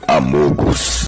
Amogus.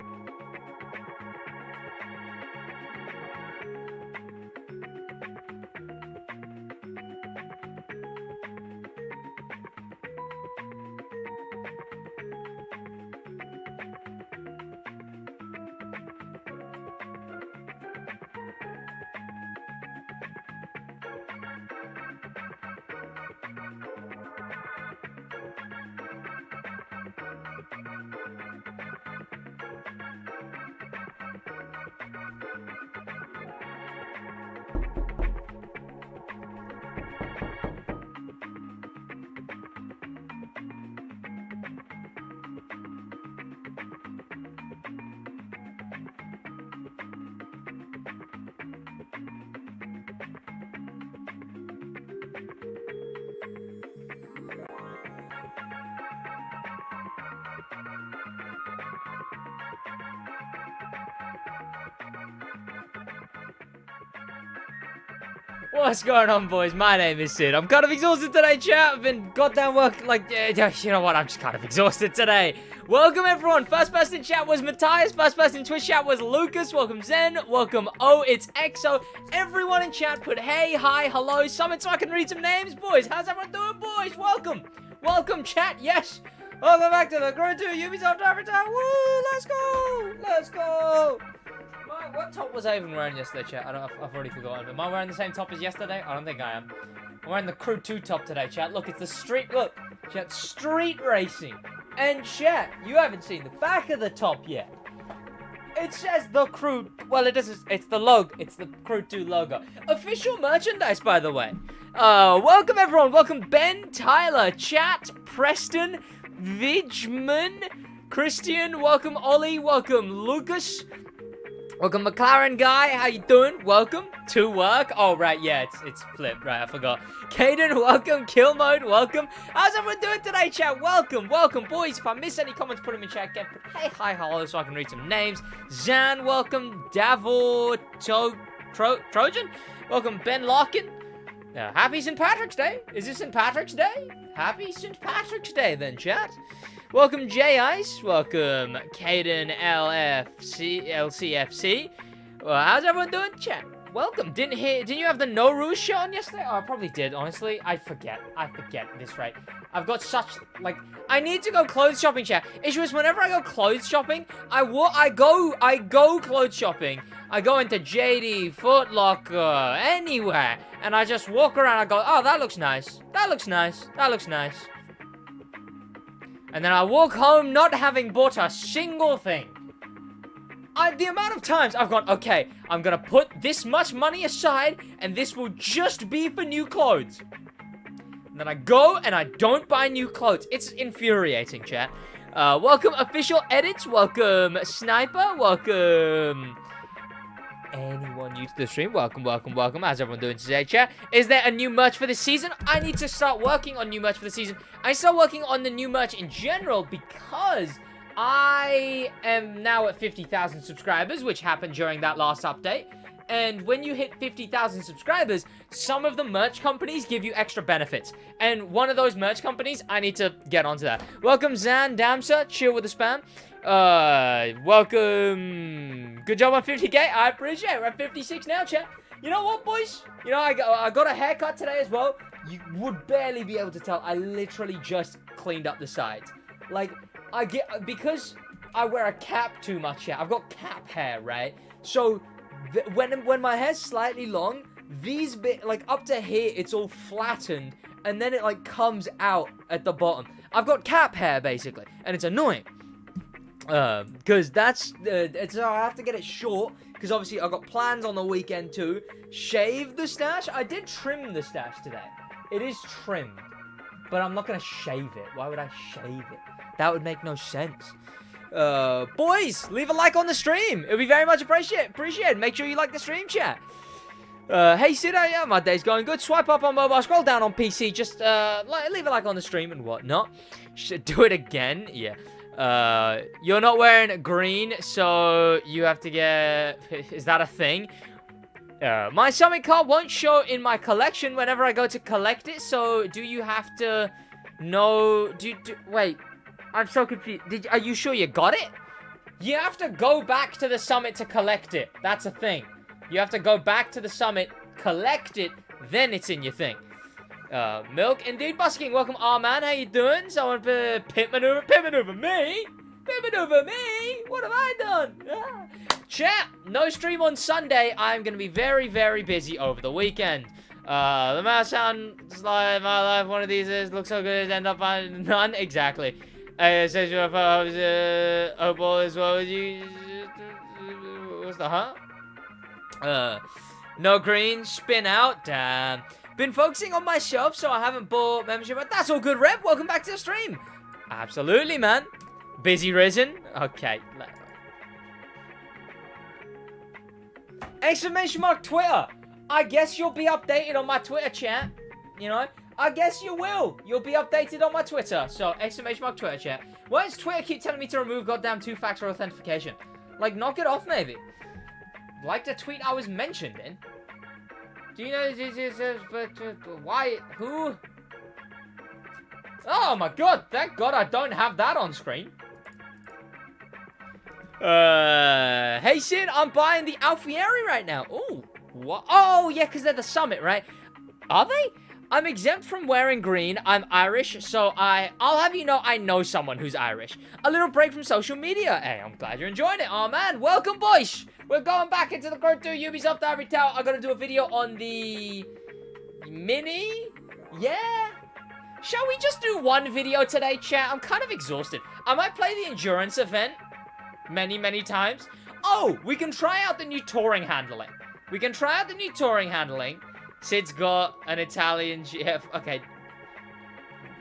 What's going on, boys? My name is Sid. I'm kind of exhausted today, chat. I've been goddamn work, you know what? I'm just kind of exhausted today. Welcome, everyone. First person in chat was Matthias. First person in Twitch chat was Lucas. Welcome, Zen. Welcome, Oh, it's EXO. Everyone in chat put hey, hi, hello, summon so I can read some names, boys. How's everyone doing, boys? Welcome. Welcome, chat. Yes. Welcome back to the Crew 2 Ubisoft Avatar. Woo, let's go. Let's go. What top was I even wearing yesterday, chat? I've already forgotten. Am I wearing the same top as yesterday? I don't think I am. I'm wearing the Crew 2 top today, chat. Look, it's the street, look, chat, street racing. And chat, you haven't seen the back of the top yet. It says the Crew, well, it doesn't, it's the logo, it's the Crew 2 logo. Official merchandise, by the way. Welcome, everyone. Welcome, Ben, Tyler, chat, Preston, Vidgman, Christian. Welcome, Ollie. Welcome, Lucas. Welcome, McLaren guy. How you doing? Welcome to work. Oh, right. Yeah, it's flipped. Right, I forgot. Caden, welcome. Kill mode, welcome. How's everyone doing today, chat? Welcome, welcome. Boys, if I miss any comments, put them in chat. Get hey, hi, hello, so I can read some names. Zan, welcome. Davor, Trojan, welcome. Ben Larkin. Happy St. Patrick's Day. Is this St. Patrick's Day? Happy St. Patrick's Day, then, chat. Welcome, J Ice. Welcome, Caden LCFC. Well, how's everyone doing, chat? Welcome. Didn't you have the No Rouge shirt on yesterday? Oh, I probably did. Honestly, I forget this, right? I've got such I need to go clothes shopping, chat. Issue is whenever I go clothes shopping, I go clothes shopping. I go into JD, Foot Locker, anywhere, and I just walk around. I go, oh, that looks nice. That looks nice. That looks nice. And then I walk home not having bought a single thing. The amount of times I've gone, okay, I'm gonna put this much money aside, and this will just be for new clothes. And then I go, and I don't buy new clothes. It's infuriating, chat. Welcome, Official Edits. Welcome, Sniper. Welcome... anyone new to the stream, welcome. How's everyone doing today, chat? Is there a new merch for this season? I need to start working on new merch for the season. I start working on the new merch in general because I am now at 50,000 subscribers, which happened during that last update. And when you hit 50,000 subscribers, some of the merch companies give you extra benefits. And one of those merch companies, I need to get onto that. Welcome, Zan Damser. Chill with the spam. Welcome. Good job on 50k. I appreciate it. We're at 56 now, chat. You know what, boys? You know, I got a haircut today as well. You would barely be able to tell. I literally just cleaned up the sides. Like, because I wear a cap too much, chat. I've got cap hair, right? So... when my hair's slightly long, these bit up to here, it's all flattened, and then it comes out at the bottom. I've got cap hair basically, and it's annoying. Because that's I have to get it short. Because obviously I've got plans on the weekend to shave the stash. I did trim the stash today. It is trimmed, but I'm not gonna shave it. Why would I shave it? That would make no sense. Boys, leave a like on the stream. It'll be very much appreciated. Make sure you like the stream, chat. Hey, Sid, yeah, my day's going good. Swipe up on mobile, scroll down on PC. Just, leave a like on the stream and whatnot. Should do it again. Yeah. You're not wearing green, so you have to get... Is that a thing? My summit card won't show in my collection whenever I go to collect it, so do you have to know... Wait... I'm so confused. Are you sure you got it? You have to go back to the summit to collect it. That's a thing. You have to go back to the summit, collect it, then it's in your thing. Milk, indeed, busking. Welcome, man. How you doing? Someone pit maneuver me? Pit maneuver me? What have I done? Chat, no stream on Sunday. I'm going to be very, very busy over the weekend. The mouse sounds like my life. One of these is looks so good. End up on none. Exactly. It says your opal as well as you. What's the no green, spin out. Damn. Been focusing on myself, so I haven't bought membership. But that's all good, Rep. Welcome back to the stream. Absolutely, man. Busy risen. Okay. Exclamation mark Twitter. I guess you'll be updated on my Twitter, chat. You know? I guess you will. You'll be updated on my Twitter. So, exclamation mark Twitter, chat. Why does Twitter keep telling me to remove goddamn two-factor authentication? Knock it off, maybe. Like the tweet I was mentioned in. Do you know why? Who? Oh my god. Thank god I don't have that on screen. Hey, Sid, I'm buying the Alfieri right now. Ooh. What? Oh, yeah, because they're the summit, right? Are they? I'm exempt from wearing green. I'm Irish, so I'll have you know I know someone who's Irish. A little break from social media. Hey, I'm glad you're enjoying it. Oh, man. Welcome, boys. We're going back into the Growth 2 Ubisoft Ivory Tower. I'm going to do a video on the Mini. Yeah. Shall we just do one video today, chat? I'm kind of exhausted. I might play the endurance event many, many times. Oh, we can try out the new touring handling. Sid's got an Italian GF. Okay.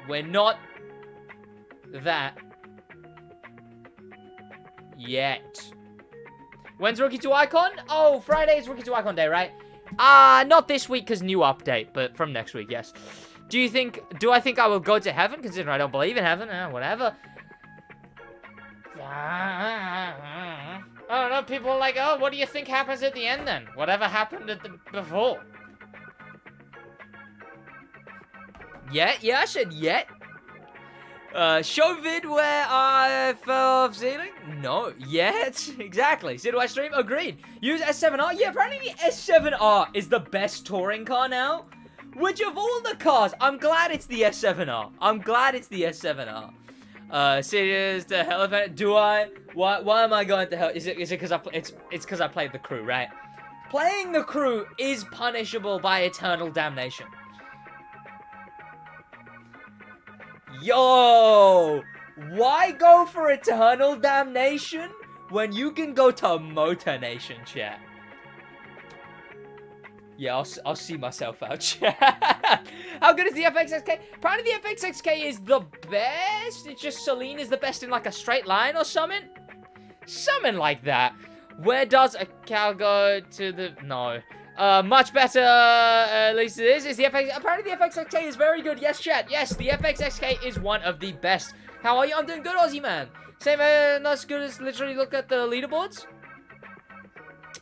We're not that yet. When's Rookie to Icon? Oh, Friday is Rookie to Icon day, right? Not this week because new update, but from next week, yes. Do I think I will go to heaven, considering I don't believe in heaven? Whatever. I don't know, people are like, oh, what do you think happens at the end then? Whatever happened before. Yet? Yeah, I said yet. Show vid where I fell off ceiling? No, yet. Exactly. SidWaj stream? Agreed. Use S7R? Yeah, apparently the S7R is the best touring car now. Which of all the cars, I'm glad it's the S7R. I'm glad it's the S7R. Serious the hell of it. Do I? Why am I going to hell? Is it because it's because I played the crew, right? Playing the crew is punishable by eternal damnation. Yo, why go for eternal damnation when you can go to Motor Nation, chat? Yeah, I'll see myself out, chat. How good is the FXXK? Apparently the FXXK is the best. It's just Celine is the best in like a straight line or something. Something like that. Where does a cow go to the... No. Much better, at least it is the FX... Apparently the FXXK is very good. Yes, chat. Yes, the FXXK is one of the best. How are you? I'm doing good, Aussie man. Same, not as good as literally look at the leaderboards.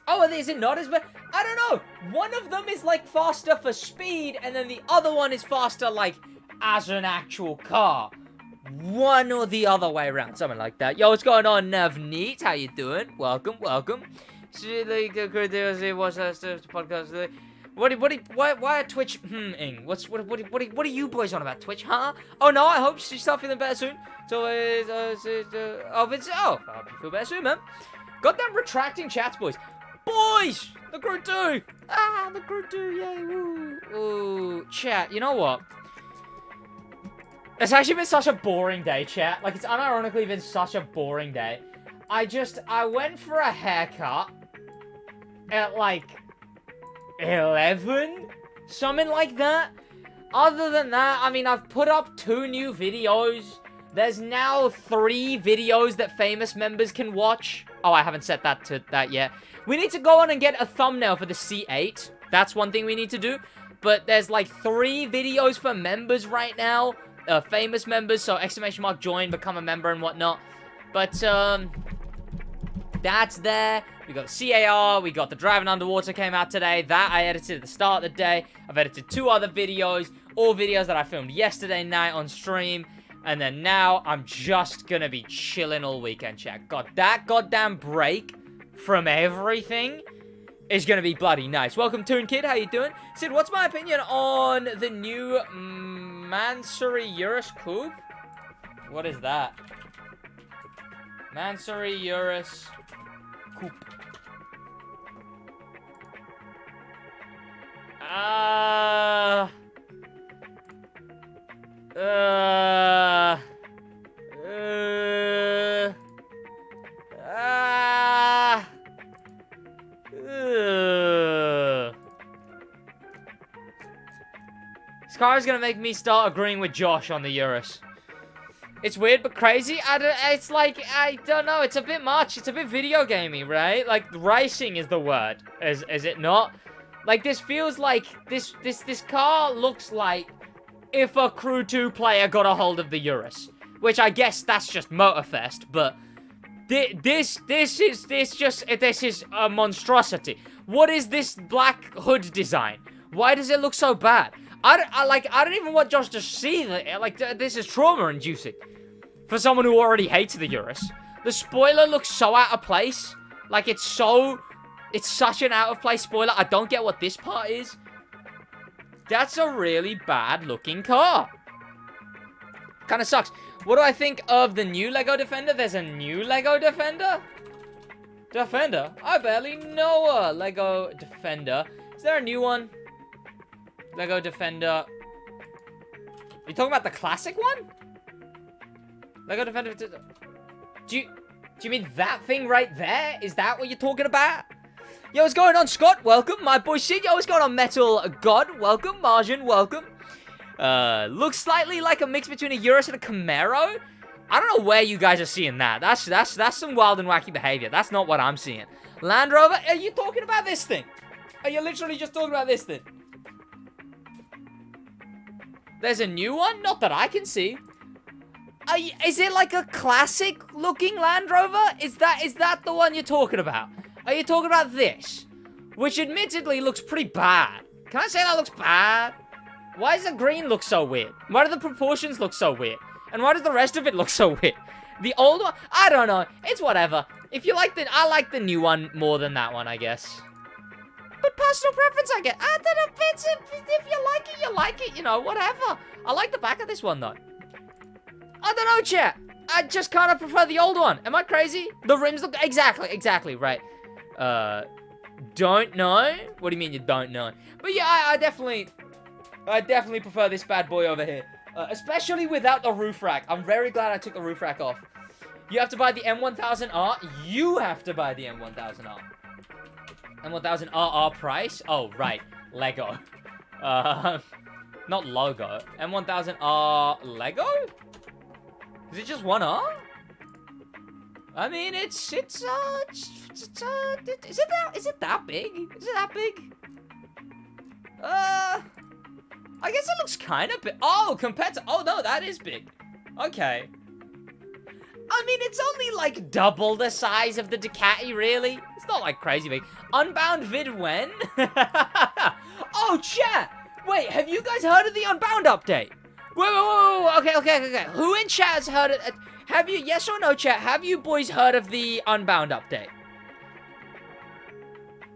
Oh, is it not as bad? I don't know. One of them is like faster for speed, and then the other one is faster like as an actual car. One or the other way around, something like that. Yo, what's going on, Navneet? How you doing? Welcome, welcome. Watch that podcast. Why Twitch? What are you boys on about Twitch, huh? Oh no, I hope you start feeling better soon. So, I hope you feel better soon, man. Goddamn retracting chats, boys. Boys, the crew 2. The crew 2, yay, woo. Ooh, chat. You know what? It's actually been such a boring day, chat. Like, it's unironically been such a boring day. I went for a haircut at like 11, something like that. Other than that, I mean, I've put up 2 new videos. There's now 3 videos that famous members can watch. Oh, I haven't set that to that yet. We need to go on and get a thumbnail for the C8. That's one thing we need to do. But there's like 3 videos for members right now. Famous members, so ! join, become a member and whatnot. But, that's there. We got CAR, we got the Driving Underwater came out today. That I edited at the start of the day. I've edited 2 other videos. All videos that I filmed yesterday night on stream. And then now, I'm just gonna be chilling all weekend, chat. God, that goddamn break from everything is gonna be bloody nice. Welcome, Toon Kid. How you doing? Sid, what's my opinion on the new Mansory Urus Coupe? What is that? Mansory Urus Coupe. This car is gonna make me start agreeing with Josh on the Urus. It's weird but crazy. It's like, I don't know. It's a bit much. It's a bit video gamey, right? Like, racing is the word. Is it not? Like, this feels like, this car looks like if a Crew 2 player got a hold of the Urus. Which I guess that's just Motorfest, but this is a monstrosity. What is this black hood design? Why does it look so bad? I don't even want Josh to see that. Like, this is trauma-inducing for someone who already hates the Urus. The spoiler looks so out of place. Like, it's such an out-of-place spoiler. I don't get what this part is. That's a really bad-looking car. Kind of sucks. What do I think of the new Lego Defender? There's a new Lego Defender? Defender? I barely know a Lego Defender. Is there a new one? Lego Defender. You talking about the classic one? Lego Defender. Do you mean that thing right there? Is that what you're talking about? Yo, what's going on, Scott? Welcome. My boy Sid. Yo, what's going on, Metal God? Welcome. Margin, welcome. Looks slightly like a mix between a Urus and a Camaro. I don't know where you guys are seeing that. That's some wild and wacky behavior. That's not what I'm seeing. Land Rover? Are you talking about this thing? Are you literally just talking about this thing? There's a new one? Not that I can see. Is it like a classic looking Land Rover? Is that the one you're talking about? Are you talking about this? Which admittedly looks pretty bad. Can I say that looks bad? Why does the green look so weird? Why do the proportions look so weird? And why does the rest of it look so weird? The old one? I don't know. It's whatever. If you like I like the new one more than that one, I guess. But personal preference, I get. I don't know, if you like it, you like it. You know, whatever. I like the back of this one, though. I don't know, chat. I just kind of prefer the old one. Am I crazy? The rims look... Exactly, right. Don't know? What do you mean you don't know? But yeah, I definitely prefer this bad boy over here. Especially without the roof rack. I'm very glad I took the roof rack off. You have to buy the M1000R. You have to buy the M1000R. M1000RR price? Oh, right. Lego. Not logo. M1000R Lego? Is it just one R? I mean, is it that big? Is it that big? I guess it looks kind of big. Oh, compared to... Oh, no, that is big. Okay. I mean, it's only, like, double the size of the Ducati, really. It's not, like, crazy big. Unbound vid when? Oh, chat! Wait, have you guys heard of the Unbound update? Whoa. Okay. Who in chat has heard it? Have you, yes or no, chat, have you boys heard of the Unbound update?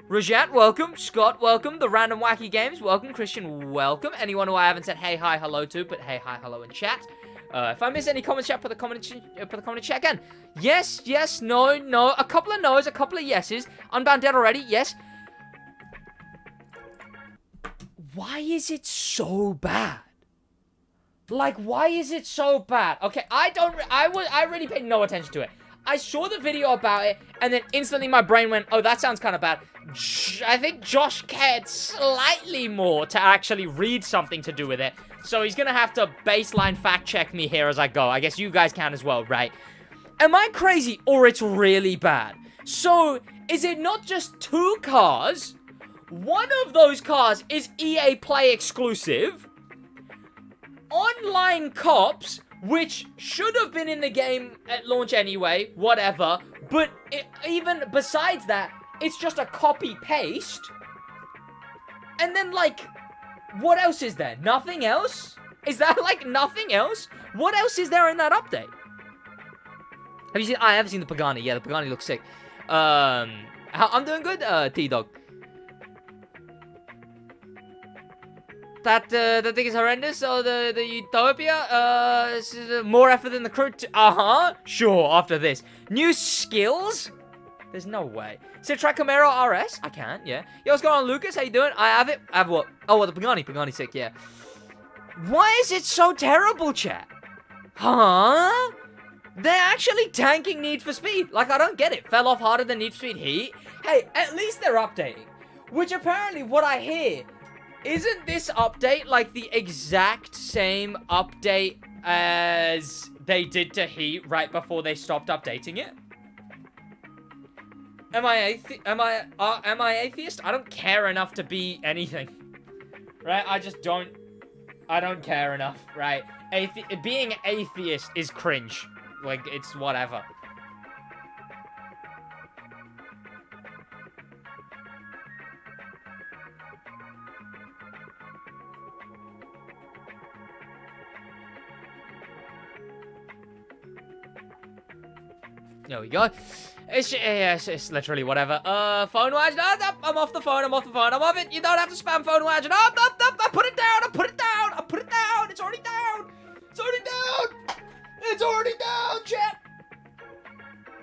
Rajat, welcome. Scott, welcome. The Random Wacky Games, welcome. Christian, welcome. Anyone who I haven't said hey, hi, hello to, but hey, hi, hello in chat. If I miss any comments, chat, put the comment in chat again. Yes, no. A couple of no's, a couple of yeses. Unbound dead already, yes. Why is it so bad? Like, why is it so bad? Okay, I really paid no attention to it. I saw the video about it, and then instantly my brain went, oh, that sounds kind of bad. I think Josh cared slightly more to actually read something to do with it. So he's gonna have to baseline fact check me here as I go. I guess you guys can as well, right? Am I crazy, or it's really bad? So, is it not just 2 cars? One of those cars is EA Play exclusive. Online cops, which should have been in the game at launch anyway, whatever. But even besides that, it's just a copy-paste. And then, like, what else is there? Nothing else? Is that, like, nothing else? What else is there in that update? Have you seen... I haven't seen the Pagani. Yeah, the Pagani looks sick. I'm doing good, T-Dog. That thing is horrendous. So the Utopia, is more effort than the crew. Sure. After this, new skills. There's no way. So try Camaro RS. I can. Yeah. Yo, what's going on, Lucas? How you doing? I have it. I have what? Oh, well, the Pagani. Pagani sick. Yeah. Why is it so terrible, chat? Huh? They're actually tanking Need for Speed. Like, I don't get it. Fell off harder than Need for Speed Heat. Hey, at least they're updating. Which apparently, what I hear. Isn't this update like the exact same update as they did to Heat right before they stopped updating it? Am I atheist? I don't care enough to be anything. Right? I don't care enough, right? Being atheist is cringe. Like, it's whatever. There we go. It's literally whatever. Phone wise. No, I'm off the phone. I'm off it. You don't have to spam phone wise. No, I put it down. It's already down. Chat.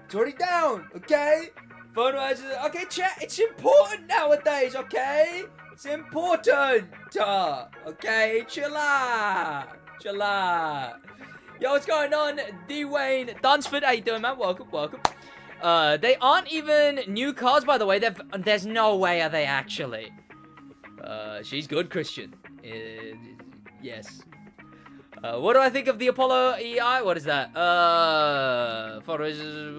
It's already down. Okay. Phone wise. Okay, chat. It's important nowadays. Okay. It's important. Okay. Chill out. Yo, what's going on? D-Wayne Dunsford, how you doing, man? Welcome. They aren't even new cars, by the way. There's no way are they actually. She's good, Christian. Yes. What do I think of the Apollo EI? What is that?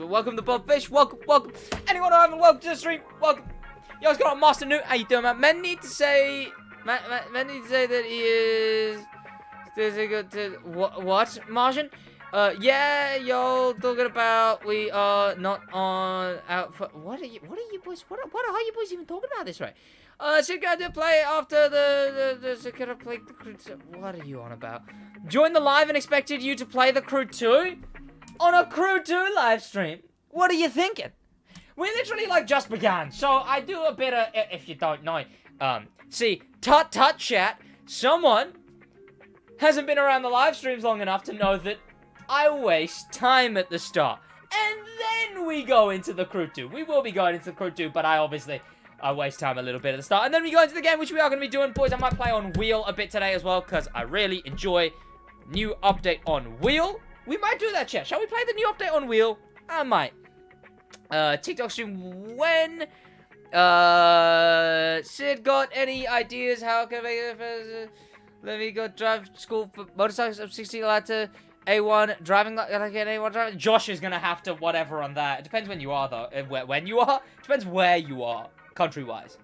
Welcome to Bob Fish. Welcome. Anyone who haven't welcome to the stream, welcome. Yo, what's going on, Master Newt? How you doing, man? Men need to say that he is. What, Martian? Yeah, y'all talking about we are not on out for. What are you boys? What are you boys even talking about this, right? Should go to play after the gonna play the crew 2. What are you on about? Join the live and expected you to play the crew 2 on a crew 2 live stream. What are you thinking? We literally like just began, so I do a bit of, if you don't know, see, tut chat. Someone hasn't been around the live streams long enough to know that I waste time at the start, and then we go into the crew 2. We will be going into the crew 2, but I waste time a little bit at the start. And then we go into the game, which we are going to be doing. Boys, I might play on Wheel a bit today as well, because I really enjoy new update on Wheel. We might do that, chat. Shall we play the new update on Wheel? I might. TikTok stream when? Sid got any ideas? How can I let me go drive school for motorcycles? I'm 16 allowed to A1 driving like an A1 driving. Josh is going to have to whatever on that. It depends when you are, though. When you are? It depends where you are. Country-wise.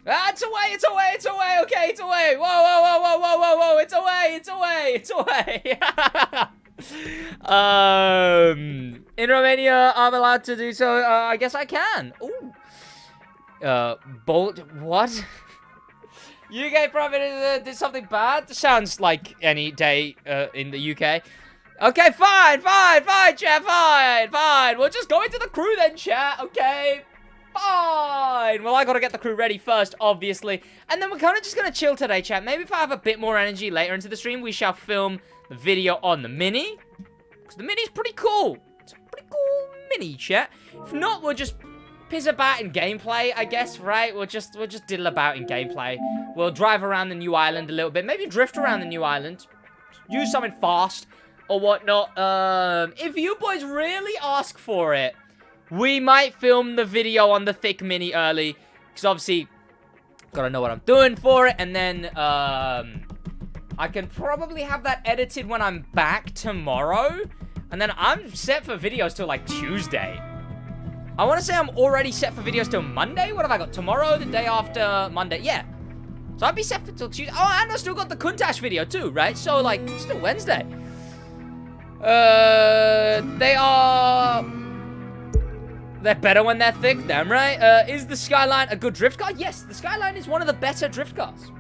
Ah, it's away, okay, it's away. Whoa, it's away. In Romania, I'm allowed to do so. I guess I can. Ooh. Bolt. What? UK Prime Minister did something bad? Sounds like any day in the UK. Okay, fine, chat, fine. We'll just go into the crew then, chat. Okay, fine. Well, I gotta get the crew ready first, obviously. And then we're kind of just gonna chill today, chat. Maybe if I have a bit more energy later into the stream, we shall film the video on the Mini. Because the Mini's pretty cool. It's a pretty cool Mini, chat. If not, we'll just piss about in gameplay, I guess, right? We'll just diddle about in gameplay. We'll drive around the new island a little bit. Maybe drift around the new island. Use something fast or whatnot. If you boys really ask for it, we might film the video on the thick Mini early. Because obviously, gotta know what I'm doing for it. And then, I can probably have that edited when I'm back tomorrow. And then I'm set for videos till, like, Tuesday. I want to say I'm already set for videos till Monday. What have I got? Tomorrow, the day after Monday. Yeah. So I'll be set for till Tuesday. Oh, and I still got the Kuntash video, too, right? So, like, it's still Wednesday. They're better when they're thick, damn right. Is the Skyline a good drift car? Yes, the Skyline is one of the better drift cars.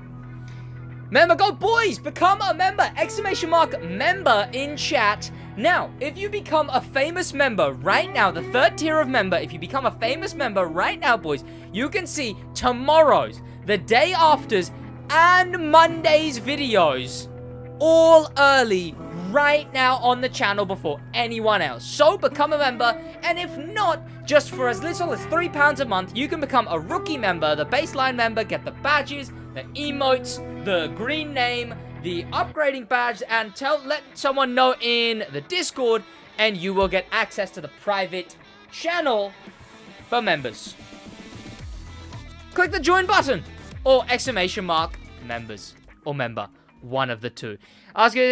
Member, go boys! Become a member! Exclamation mark member in chat. Now, if you become a famous member right now, the 3rd tier of member, if you become a famous member right now, boys, you can see tomorrow's, the day after's, and Monday's videos all early right now on the channel before anyone else. So become a member, and if not, just for as little as £3 a month, you can become a rookie member, the baseline member, get the badges, the emotes, the green name, the upgrading badge, and let someone know in the Discord, and you will get access to the private channel for members. Click the join button, or exclamation mark members, or member, one of the two. Ask what do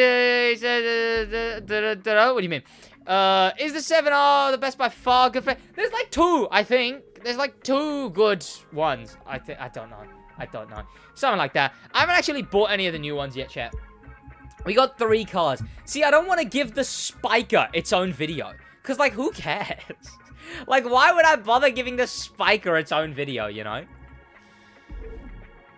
you mean? Is the 7R the best by far? Good for there's like 2, I think. There's like 2 good ones. I don't know. Something like that. I haven't actually bought any of the new ones yet, chat. We got 3 cars. See, I don't want to give the Spiker its own video. Because, like, who cares? Like, why would I bother giving the Spiker its own video, you know?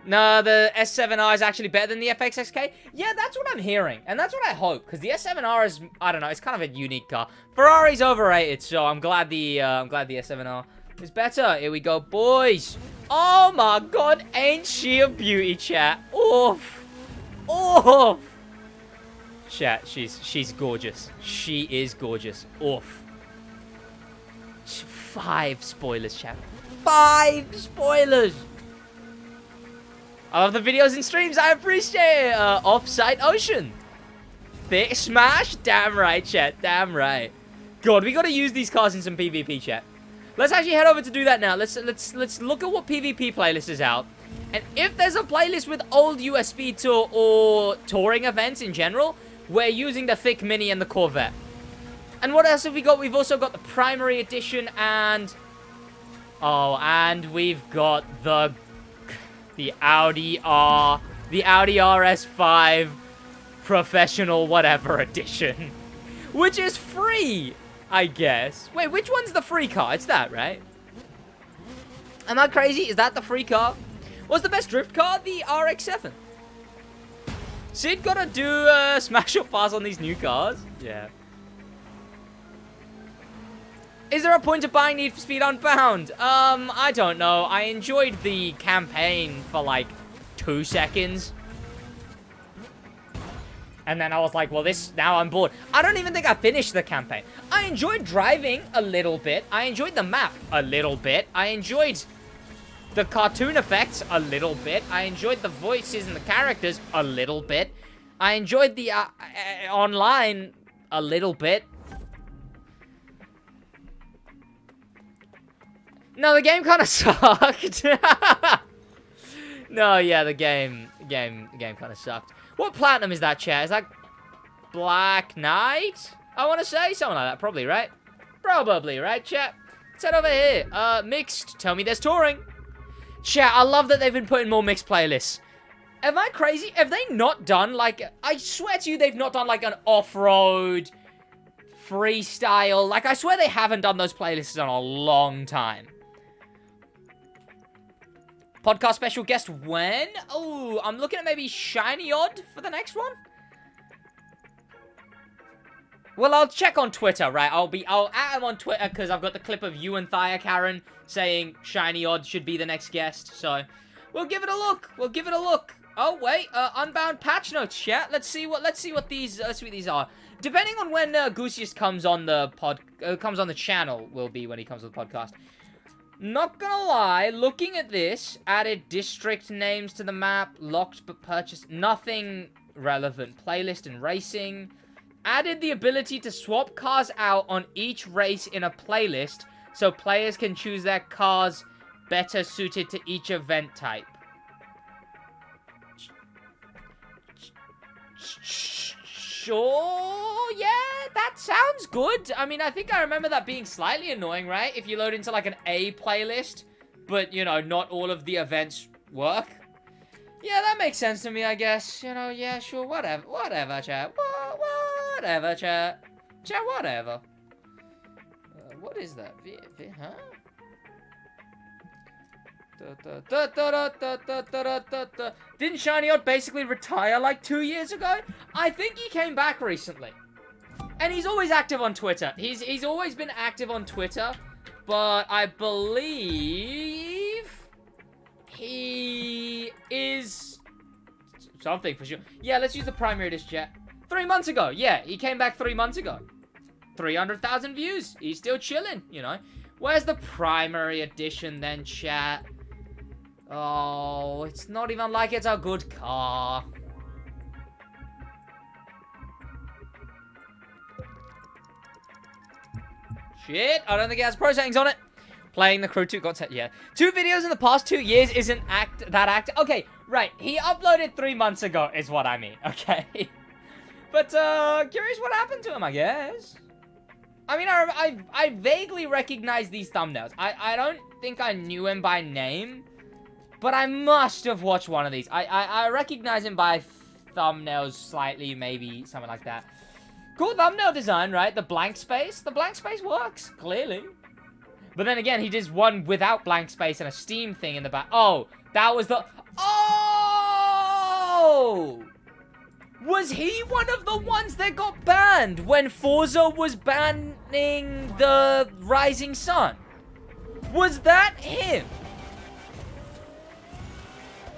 No, the S7R is actually better than the FXXK. Yeah, that's what I'm hearing. And that's what I hope. Because the S7R is, I don't know, it's kind of a unique car. Ferrari's overrated, so I'm glad the S7R is better. Here we go, boys. Oh my god, ain't she a beauty, chat? Oof. Oof. Chat, she's gorgeous. She is gorgeous. Oof. 5 spoilers, chat. 5 spoilers. I love the videos and streams. I appreciate it. Off-site Ocean. Thick smash. Damn right, chat. Damn right. God, we gotta use these cars in some PvP, chat. Let's actually head over to do that now. Let's look at what PvP playlist is out. And if there's a playlist with old USP Tour or touring events in general, we're using the Thick Mini and the Corvette. And what else have we got? We've also got the Primary Edition and... Oh, and we've got the Audi RS5 Professional whatever edition. Which is free, I guess. Wait, which one's the free car? It's that, right? Am I crazy? Is that the free car? What's the best drift car? The RX-7. Sid gotta do a smash or pass on these new cars? Yeah. Is there a point of buying Need for Speed Unbound? I don't know. I enjoyed the campaign for like 2 seconds. And then I was like, well, now I'm bored. I don't even think I finished the campaign. I enjoyed driving a little bit. I enjoyed the map a little bit. I enjoyed the cartoon effects a little bit. I enjoyed the voices and the characters a little bit. I enjoyed the online a little bit. No, the game kind of sucked. No, yeah, the game kind of sucked. What platinum is that, chat? Is that Black Knight? I want to say something like that. Probably, right? Probably, right, chat? Let's head over here. Mixed. Tell me there's touring. Chat, I love that they've been putting more mixed playlists. Am I crazy? Have they not done, like... I swear to you, they've not done, like, an off-road freestyle. Like, I swear they haven't done those playlists in a long time. Podcast special guest when? Oh, I'm looking at maybe Shiny Odd for the next one. Well, I'll check on Twitter, right? I'll add him on Twitter because I've got the clip of you and Thea Karen saying Shiny Odd should be the next guest. So we'll give it a look. We'll give it a look. Oh wait, Unbound patch notes, chat. Let's see what these are. Depending on when Goosius comes on the channel, will be when he comes on the podcast. Not gonna lie, looking at this, added district names to the map, locked but purchased, nothing relevant. Playlist and racing. Added the ability to swap cars out on each race in a playlist, so players can choose their cars better suited to each event type. Sure, yeah, that sounds good. I mean, I think I remember that being slightly annoying, right? If you load into, like, an A playlist, but, you know, not all of the events work. Yeah, that makes sense to me, I guess. You know, yeah, sure, whatever, chat. Whatever, chat. Chat, whatever. What is that? Huh? Didn't Shiny Odd basically retire like 2 years ago? I think he came back recently. And he's always active on Twitter. He's always been active on Twitter, but I believe he is something for sure. Yeah, let's use the primary edition, chat. 3 months ago. Yeah, he came back 3 months ago. 300,000 views. He's still chilling, you know. Where's the primary edition then, chat? Oh, it's not even like it's a good car. Shit, I don't think it has pro settings on it. Playing the Crew 2 got set, yeah. 2 videos in the past 2 years isn't that active. Okay, right, he uploaded 3 months ago is what I mean, okay? But, curious what happened to him, I guess. I mean, I vaguely recognize these thumbnails. I don't think I knew him by name, but I must have watched one of these. I recognize him by thumbnails slightly, maybe something like that. Cool thumbnail design, right? The blank space. The blank space works, clearly. But then again, he did one without blank space and a Steam thing in the back. Oh, that was the... Oh! Was he one of the ones that got banned when Forza was banning the Rising Sun? Was that him?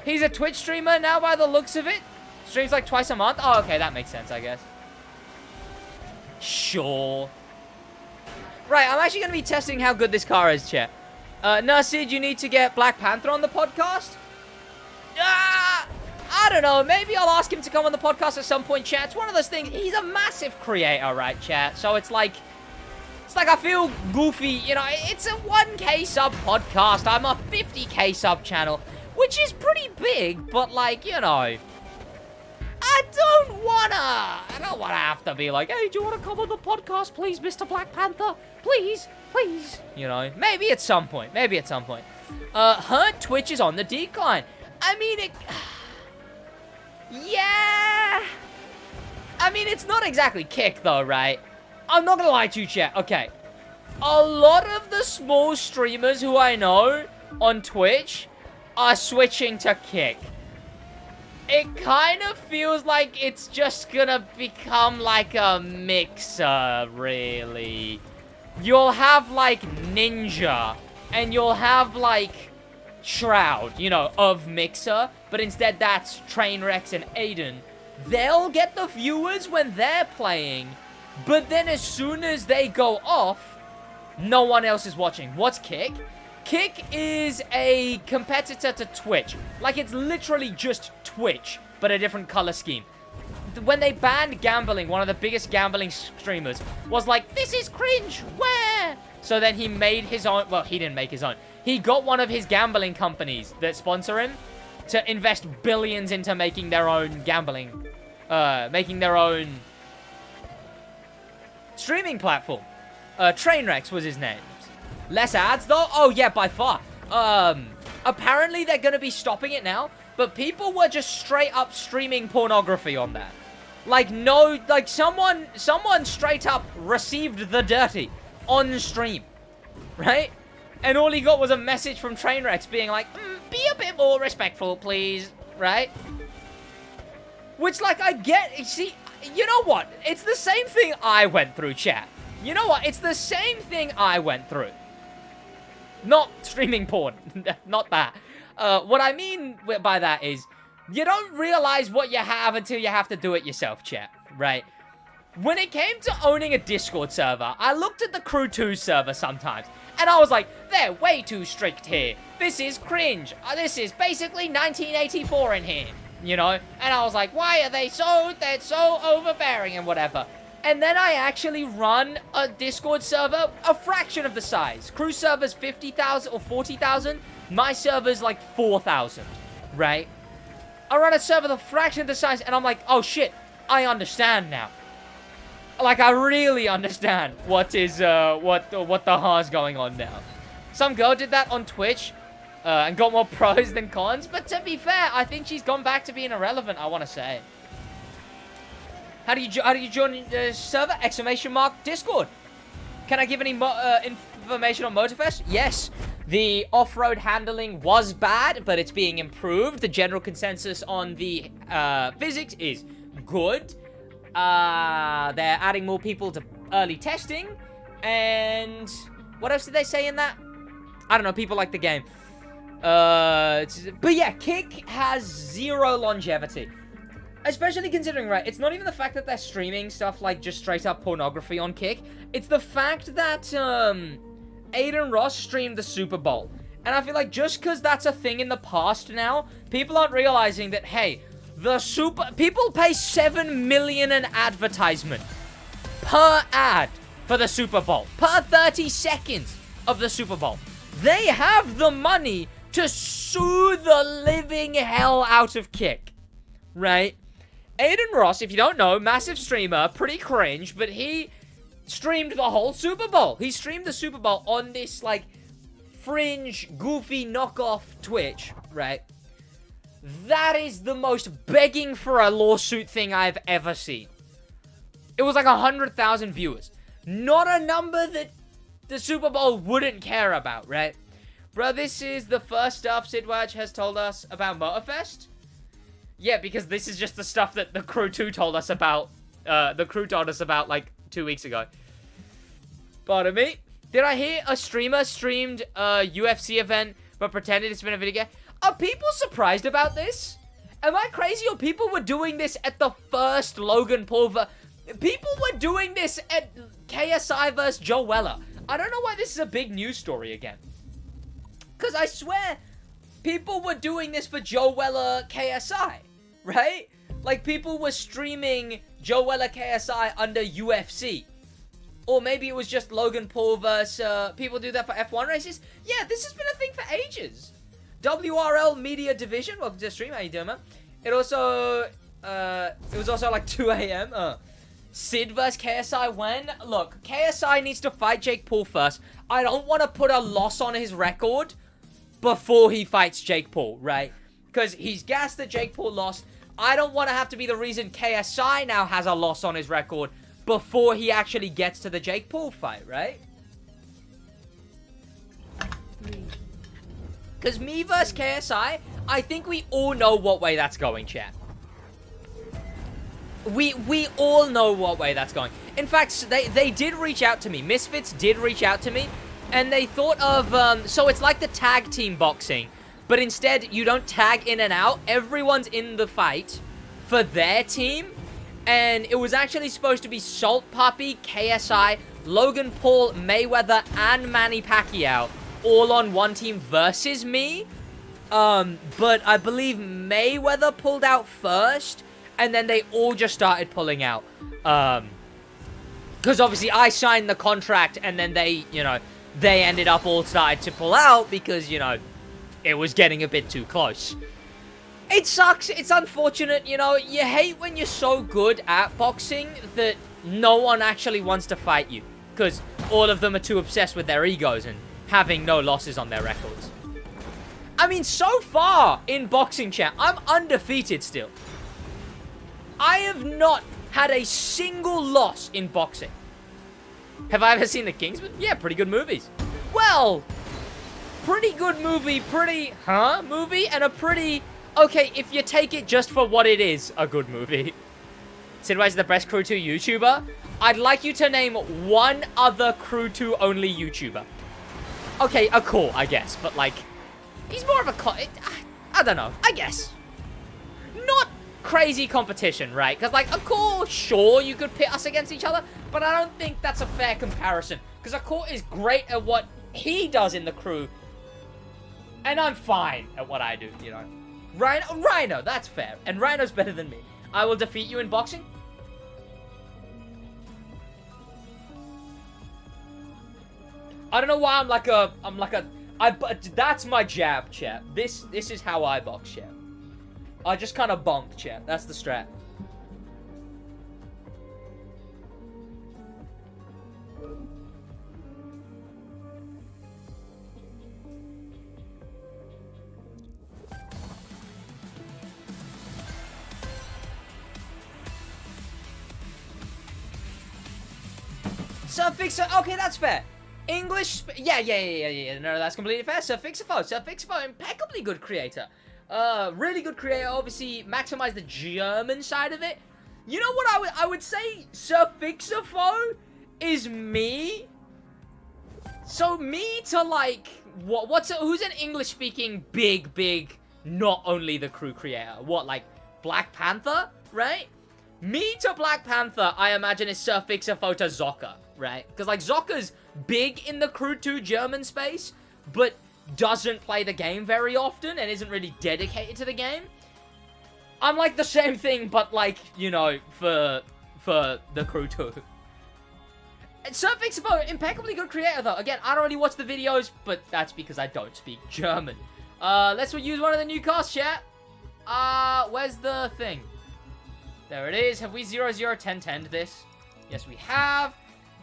He's a Twitch streamer now by the looks of it. Streams like twice a month. Oh, okay, that makes sense, I guess. Sure. Right, I'm actually going to be testing how good this car is, chat. No, Sid, you need to get Black Panther on the podcast. I don't know. Maybe I'll ask him to come on the podcast at some point, chat. It's one of those things. He's a massive creator, right, chat? So it's like I feel goofy. You know, it's a 1K sub podcast. I'm a 50K sub channel, which is pretty big, but like, you know, I don't wanna have to be like, hey, do you want to come on the podcast, please, Mr. Black Panther? Please, please. You know, maybe at some point. Her Twitch is on the decline. I mean, yeah. I mean, it's not exactly Kick, though, right? I'm not gonna lie to you, chat. Okay. A lot of the small streamers who I know on Twitch are switching to Kick. It kind of feels like it's just gonna become like a mixer, really. You'll have, like, Ninja, and you'll have, like, Shroud, you know, of Mixer, but instead that's Trainwrecks and Aiden. They'll get the viewers when they're playing, but then as soon as they go off, no one else is watching. What's Kick? Kick is a competitor to Twitch. Like, it's literally just Twitch, but a different color scheme. When they banned gambling, one of the biggest gambling streamers was like, this is cringe, where? So then he made his own, well, he didn't make his own. He got one of his gambling companies that sponsor him to invest billions into making their own gambling, making their own streaming platform. Trainwrecks was his name. Less ads, though? Oh, yeah, by far. Apparently they're going to be stopping it now, but people were just straight up streaming pornography on that. Like, no, like, someone straight up received the dirty on stream, right? And all he got was a message from Trainwrecks being like, be a bit more respectful, please, right? Which, like, I get, see, you know what? It's the same thing I went through, chat. You know what? It's the same thing I went through. Not streaming porn. Not that. What I mean by that is, you don't realize what you have until you have to do it yourself, chat, right? When it came to owning a Discord server, I looked at the Crew 2 server sometimes, and I was like, they're way too strict here. This is cringe. This is basically 1984 in here, you know? And I was like, why are they're so overbearing and whatever. And then I actually run a Discord server a fraction of the size. Crew server's 50,000 or 40,000. My server's like 4,000, right? I run a server the fraction of the size, and I'm like, oh shit, I understand now. Like, I really understand what is, what the hell's going on now. Some girl did that on Twitch, and got more pros than cons, but to be fair, I think she's gone back to being irrelevant, I want to say. How do you join the server? Exclamation mark Discord. Can I give any information on Motorfest? Yes. The off-road handling was bad, but it's being improved. The general consensus on the physics is good. They're adding more people to early testing. And what else did they say in that? I don't know. People like the game. But yeah, Kick has zero longevity. Especially considering, right, it's not even the fact that they're streaming stuff like just straight up pornography on Kick. It's the fact that, Aiden Ross streamed the Super Bowl. And I feel like just because that's a thing in the past now, people aren't realizing that, hey, people pay $7 million in advertisement per ad for the Super Bowl. Per 30 seconds of the Super Bowl. They have the money to sue the living hell out of Kick. Right? Aiden Ross, if you don't know, massive streamer, pretty cringe, but he streamed the whole Super Bowl. He streamed the Super Bowl on this, like, fringe, goofy knockoff Twitch, right? That is the most begging for a lawsuit thing I've ever seen. It was like 100,000 viewers. Not a number that the Super Bowl wouldn't care about, right? Bro, this is the first stuff SidWaj has told us about Motorfest. Yeah, because this is just the stuff that the Crew 2 told us about. The Crew told us about, like, 2 weeks ago. Pardon me. Did I hear a streamer streamed a UFC event but pretended it's been a video game? Are people surprised about this? Am I crazy, or people were doing this at the first Logan Paul? People were doing this at KSI vs. Joe Weller. I don't know why this is a big news story again. Because I swear, people were doing this for Joe Weller KSI, right? Like, people were streaming Joe Weller KSI under UFC. Or maybe it was just Logan Paul versus, people do that for F1 races. Yeah, this has been a thing for ages. WRL Media Division, welcome to the stream, how you doing, man? It was also like 2 a.m. Sid versus KSI when? Look, KSI needs to fight Jake Paul first. I don't want to put a loss on his record before he fights Jake Paul, right? Because he's gassed that Jake Paul lost. I don't want to have to be the reason KSI now has a loss on his record before he actually gets to the Jake Paul fight, right? Because me versus KSI, I think we all know what way that's going, chat. We all know what way that's going. In fact, they did reach out to me. Misfits did reach out to me. And they thought of, so it's like the tag team boxing. But instead, you don't tag in and out. Everyone's in the fight for their team. And it was actually supposed to be Salt Puppy, KSI, Logan Paul, Mayweather, and Manny Pacquiao all on one team versus me. But I believe Mayweather pulled out first, and then they all just started pulling out. Because obviously I signed the contract, and then they, you know, they ended up all started to pull out because, you know, it was getting a bit too close. It sucks. It's unfortunate, you know. You hate when you're so good at boxing that no one actually wants to fight you. Because all of them are too obsessed with their egos and having no losses on their records. I mean, so far in boxing chat, I'm undefeated still. I have not had a single loss in boxing. Have I ever seen The Kingsman? Yeah, pretty good movies. Well, pretty good movie, movie, and a pretty... Okay, if you take it just for what it is, a good movie. SidWaj is the best Crew 2 YouTuber. I'd like you to name one other Crew 2 only YouTuber. Okay, a Core, I guess, but like, he's more of a... I don't know, I guess. Not crazy competition, right? Because like, a Core, sure, you could pit us against each other, but I don't think that's a fair comparison. Because a Core is great at what he does in the Crew, and I'm fine at what I do, you know. Rhino, that's fair. And Rhino's better than me. I will defeat you in boxing. I don't know why that's my jab, chat. This is how I box, chat. I just kind of bonk, chat. That's the strat. Sir Fixer, okay, that's fair. English, yeah. No, that's completely fair. Sir Fixer, impeccably good creator. Really good creator. Obviously, maximize the German side of it. You know what I would say? Sir Fixer is me. So me to like who's an English speaking big not only the Crew creator. What, like Black Panther, right? Me to Black Panther, I imagine is Sir Fixer to Zocker, right? Because like Zocker's big in the Crew 2 German space, but doesn't play the game very often and isn't really dedicated to the game. I'm like the same thing, but like, you know, for the Crew 2. Sir Fixer, impeccably good creator though. Again, I don't really watch the videos, but that's because I don't speak German. Let's use one of the new cars, chat. Where's the thing? There it is. Have we 001010'd this? Yes, we have.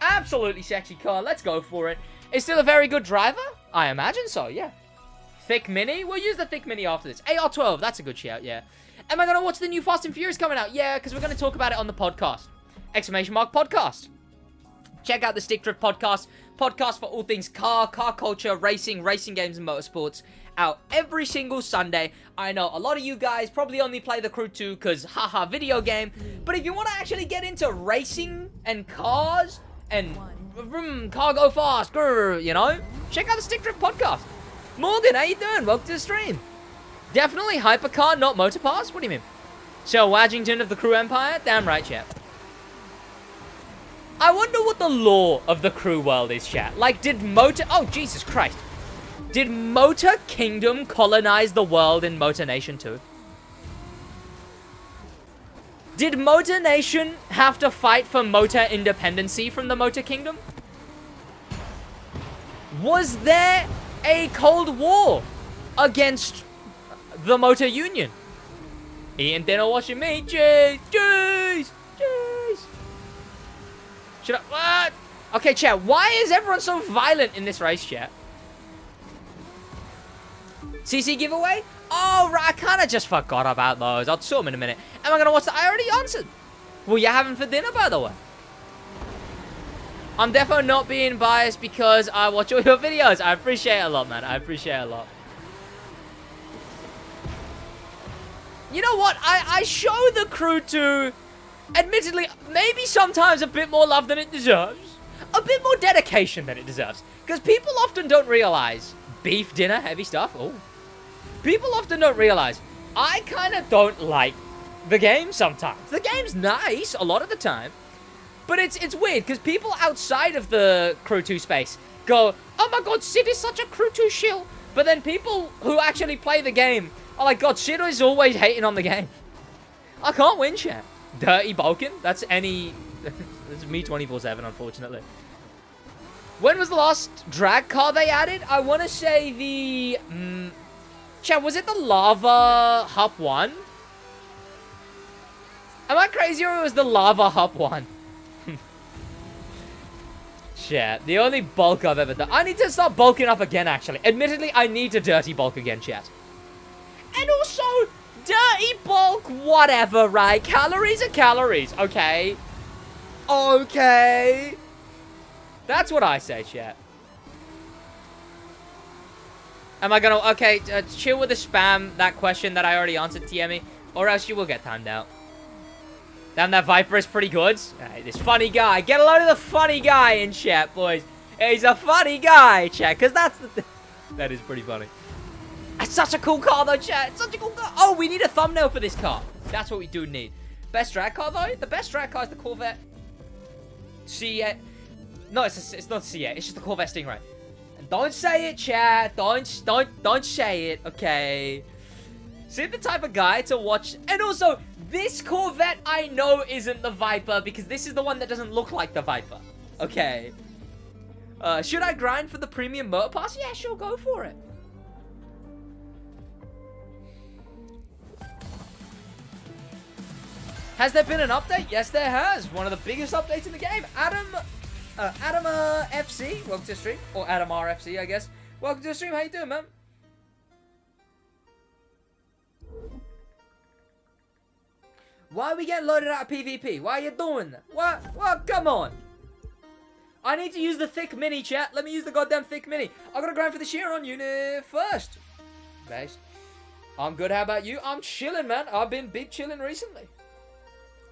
Absolutely sexy car. Let's go for it. Is still a very good driver? I imagine so, yeah. Thick Mini? We'll use the Thick Mini after this. AR12, that's a good shout, yeah. Am I going to watch the new Fast and Furious coming out? Yeah, because we're going to talk about it on the podcast. Exclamation mark podcast. Check out the Stick Drift podcast. Podcast for all things car culture, racing games, and motorsports. Out every single Sunday. I know a lot of you guys probably only play the Crew 2 because, haha, video game. But if you want to actually get into racing and cars and car go fast, grr, you know, check out the Stick Drift podcast. Morgan, how you doing? Welcome to the stream. Definitely hypercar, not motorpass. What do you mean? So, Washington of the Crew Empire? Damn right, chat. I wonder what the law of the Crew world is, chat. Like, oh, Jesus Christ. Did Motor Kingdom colonize the world in Motor Nation 2? Did Motor Nation have to fight for motor independency from the Motor Kingdom? Was there a Cold War against the Motor Union? Eating dinner, watching me. Jeez, jeez, jeez. Should I? What? Okay, chat. Why is everyone so violent in this race, chat? CC giveaway? Oh, right. I kind of just forgot about those. I'll show them in a minute. Am I going to watch that? I already answered. What are you having for dinner, by the way? I'm definitely not being biased because I watch all your videos. I appreciate it a lot, man. I appreciate it a lot. You know what? I show the crew to, admittedly, maybe sometimes a bit more love than it deserves. A bit more dedication than it deserves. Because people often don't realize beef dinner, heavy stuff. Oh. People often don't realize I kind of don't like the game sometimes. The game's nice a lot of the time. But it's weird because people outside of the Crew 2 space go, oh my god, Sid is such a Crew 2 shill. But then people who actually play the game are like, god, Sid is always hating on the game. I can't win, chat. Dirty Balkan? That's any... That's me 24/7, unfortunately. When was the last drag car they added? I want to say the... chat, was it the Lava Hup 1? Am I crazy or it was the Lava Hup 1? Chat, the only bulk I've ever done. I need to start bulking up again, actually. Admittedly, I need to dirty bulk again, chat. And also, dirty bulk, whatever, right? Calories are calories, okay? Okay. That's what I say, chat. Am I gonna... Okay, chill with the spam, that question that I already answered, TME, or else you will get timed out. Damn, that Viper is pretty good. This funny guy. Get a load of the funny guy in chat, boys. He's a funny guy, chat, because that's the thing. That is pretty funny. It's such a cool car, though, chat. It's such a cool car. Oh, we need a thumbnail for this car. That's what we do need. Best drag car, though? The best drag car is the Corvette C8. No, it's not C8. It's just the Corvette Stingray. And don't say it, chat. Don't say it, okay? Sid the type of guy to watch. And also, this Corvette I know isn't the Viper because this is the one that doesn't look like the Viper. Okay. Should I grind for the premium motor pass? Yeah, sure, go for it. Has there been an update? Yes, there has. One of the biggest updates in the game. Adam FC, welcome to the stream. Or Adam RFC, I guess. Welcome to the stream. How you doing, man? Why are we getting loaded out of PvP? Why are you doing that? What? Come on. I need to use the thick mini, chat. Let me use the goddamn thick mini. I gotta grind for the Chiron unit first. Base. I'm good. How about you? I'm chilling, man. I've been big chilling recently.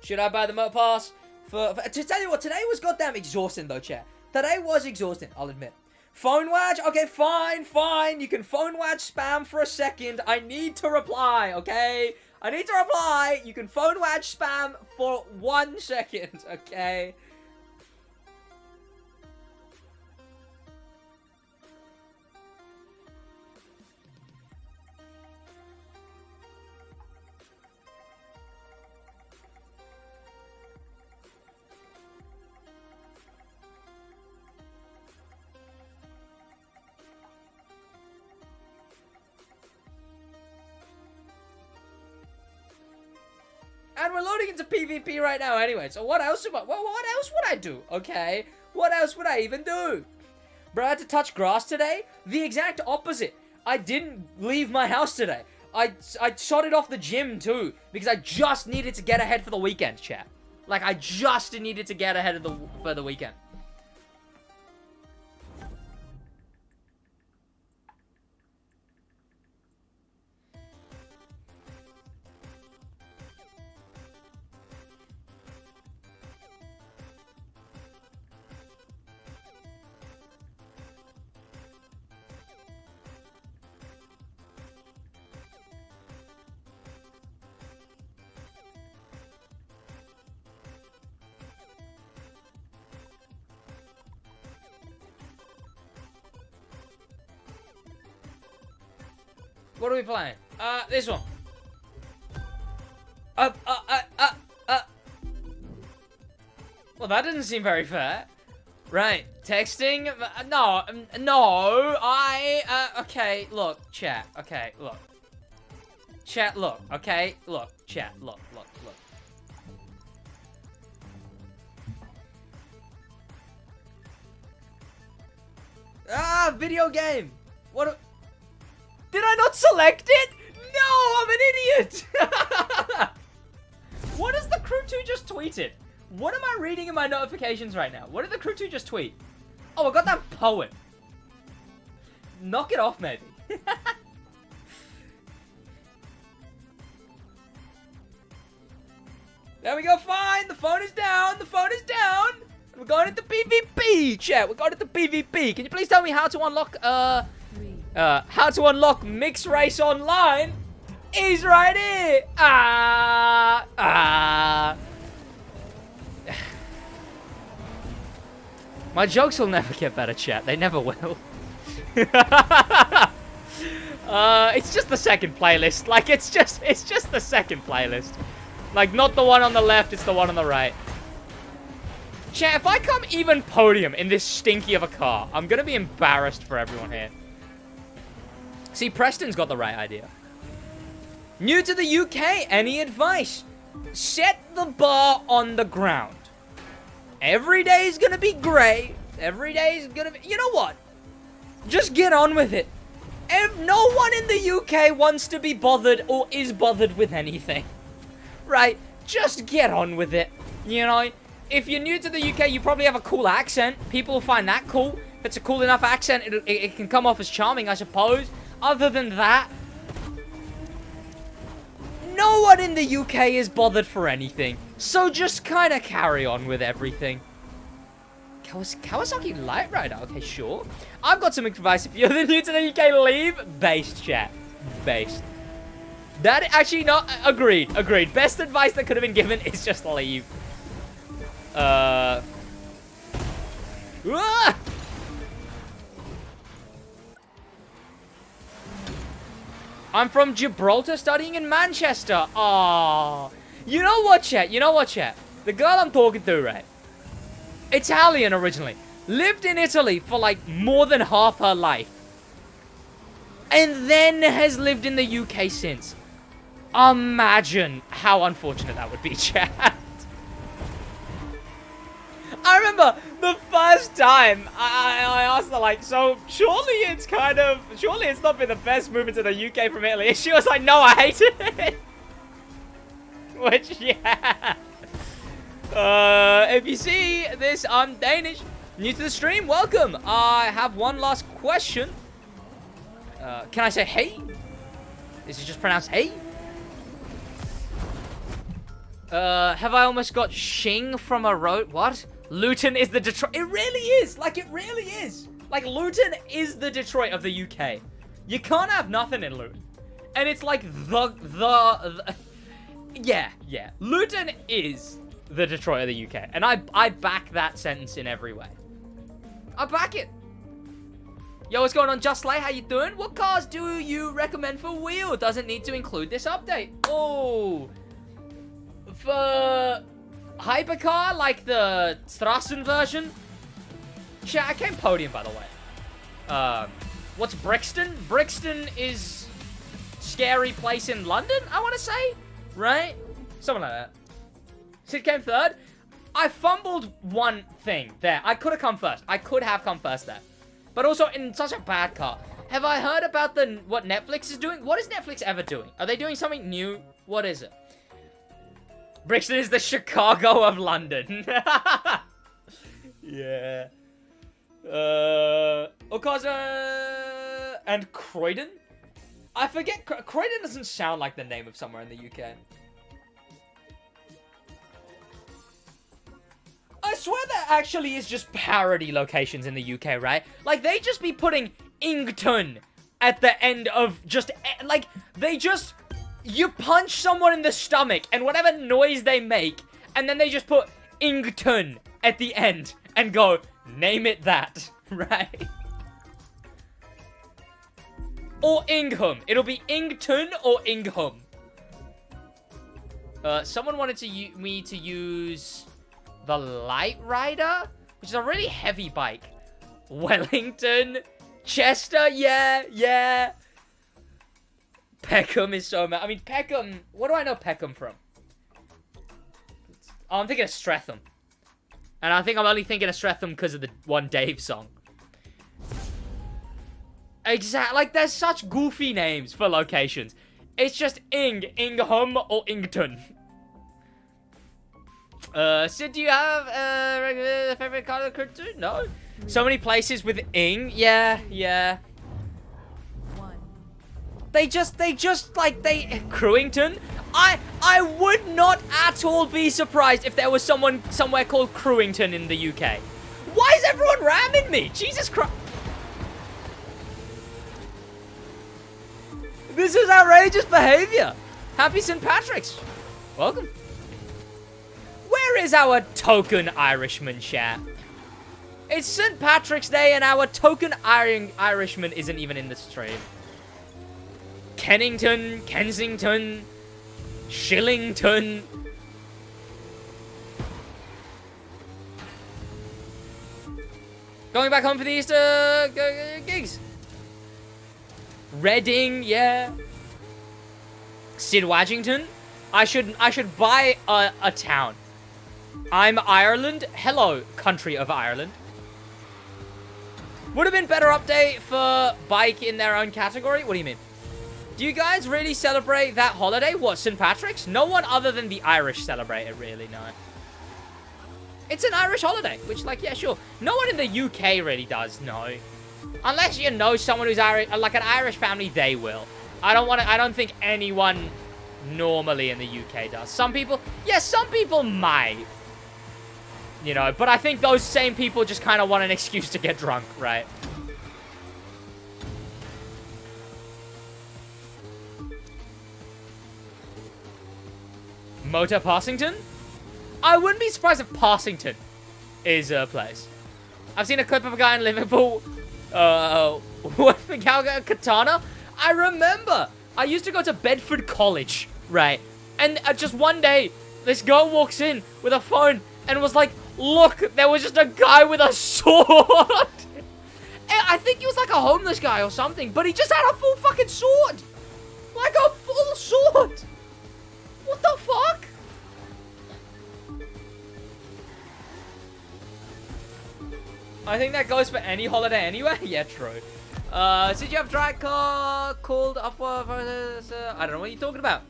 Should I buy the motor pass? To tell you what, today was goddamn exhausting, though, chat. Today was exhausting, I'll admit. Phone watch? Okay, fine. You can phone watch spam for a second. I need to reply, okay? I need to reply. You can phone watch spam for 1 second, okay? And we're loading into PvP right now anyway, so what else would I do, okay? What else would I even do? Bro, I had to touch grass today? The exact opposite. I didn't leave my house today. I shot it off the gym too, because I just needed to get ahead for the weekend, chat. Like, I just needed to get ahead for the weekend. What are we playing? This one. Well, that didn't seem very fair. Right, texting. No, okay, look, chat. Okay, look. Chat, look, okay? Look, chat, look. Video game. What? Did I not select it? No, I'm an idiot. What has the crew 2 just tweeted? What am I reading in my notifications right now? What did the crew 2 just tweet? Oh, I got that poem. Knock it off, maybe. There we go, fine. The phone is down. The phone is down. We're going into PvP, chat. We're going into PvP. Can you please tell me how to unlock, how to unlock Mixed Race Online? He's right here. My jokes will never get better, chat. They never will. It's just the second playlist. Like, it's just the second playlist. Like, not the one on the left, it's the one on the right. Chat, if I come even podium in this stinky of a car, I'm gonna be embarrassed for everyone here. See, Preston's got the right idea. New to the UK, any advice? Set the bar on the ground. Every day is gonna be great. Every day is gonna be... You know what? Just get on with it. If no one in the UK wants to be bothered or is bothered with anything, right? Just get on with it. You know? If you're new to the UK, you probably have a cool accent. People will find that cool. If it's a cool enough accent, it can come off as charming, I suppose. Other than that, no one in the UK is bothered for anything. So just kind of carry on with everything. Kawasaki Light Rider. Okay, sure. I've got some advice. If you're new to the UK, leave. Based, chat. Based. That actually not... Agreed. Agreed. Best advice that could have been given is just leave. I'm from Gibraltar studying in Manchester. Ah, you know what, chat? You know what, chat? The girl I'm talking to, right? Italian originally. Lived in Italy for like more than half her life. And then has lived in the UK since. Imagine how unfortunate that would be, chat. I remember the first time I asked her, like, so surely it's not been the best movement to the UK from Italy. And she was like, no, I hated it. Which, yeah. If you see this, I'm Danish. New to the stream, welcome. I have one last question. Can I say hey? Is it just pronounced hey? Have I almost got shing from a road? What? Luton is the Detroit. It really is. Like, it really is. Like, Luton is the Detroit of the UK. You can't have nothing in Luton. And it's like yeah. Luton is the Detroit of the UK. And I back that sentence in every way. I back it. Yo, what's going on, Just Slay? How you doing? What cars do you recommend for wheel? Doesn't need to include this update. Oh. For hypercar, like the Strassen version. Chat, I came podium, by the way. What's Brixton? Brixton is scary place in London, I want to say. Right? Something like that. Sid came third. I fumbled one thing there. I could have come first. I could have come first there. But also in such a bad car. Have I heard about what Netflix is doing? What is Netflix ever doing? Are they doing something new? What is it? Brixton is the Chicago of London. Yeah. Okaza and Croydon? I forget. Croydon doesn't sound like the name of somewhere in the UK. I swear that actually is just parody locations in the UK, right? Like, they just be putting Ington at the end of just... Like, they just... You punch someone in the stomach, and whatever noise they make, and then they just put Ington at the end, and go, name it that, right? or Ingham. It'll be Ington or Ingham. Someone wanted me to use the Light Rider, which is a really heavy bike. Wellington, Chester, yeah. Peckham is so mad. I mean, Peckham, what do I know Peckham from? Oh, I'm thinking of Streatham. And I think I'm only thinking of Streatham because of the one Dave song. Exactly. Like, there's such goofy names for locations. It's just Ingham, or Ington. Sid, do you have a favorite color cartoon? No? So many places with Ing. Yeah. They just, Crewington? I would not at all be surprised if there was somewhere called Crewington in the UK. Why is everyone ramming me? Jesus Christ. This is outrageous behavior. Happy St. Patrick's. Welcome. Where is our token Irishman, chat? It's St. Patrick's Day and our token Irishman isn't even in the stream. Kennington, Kensington, Shillington. Going back home for the Easter gigs. Reading, yeah. SidWajington. I should buy a town. I'm Ireland. Hello, country of Ireland. Would have been better update for bike in their own category. What do you mean? Do you guys really celebrate that holiday? What, St. Patrick's? No one other than the Irish celebrate it, really, no. It's an Irish holiday, which, like, yeah, sure. No one in the UK really does, no. Unless you know someone who's Irish, like an Irish family, they will. I don't think anyone normally in the UK does. Some people, yeah, some people might. You know, but I think those same people just kind of want an excuse to get drunk, right? Motor Passington? I wouldn't be surprised if Passington is a place. I've seen a clip of a guy in Liverpool. What the Katana? I remember. I used to go to Bedford College, right? And just one day, this girl walks in with a phone and was like, look, there was just a guy with a sword. I think he was like a homeless guy or something, but he just had a full fucking sword. Like a full sword. What the fuck? I think that goes for any holiday anyway. Yeah, true. Did you have drag car called up? I don't know what you're talking about.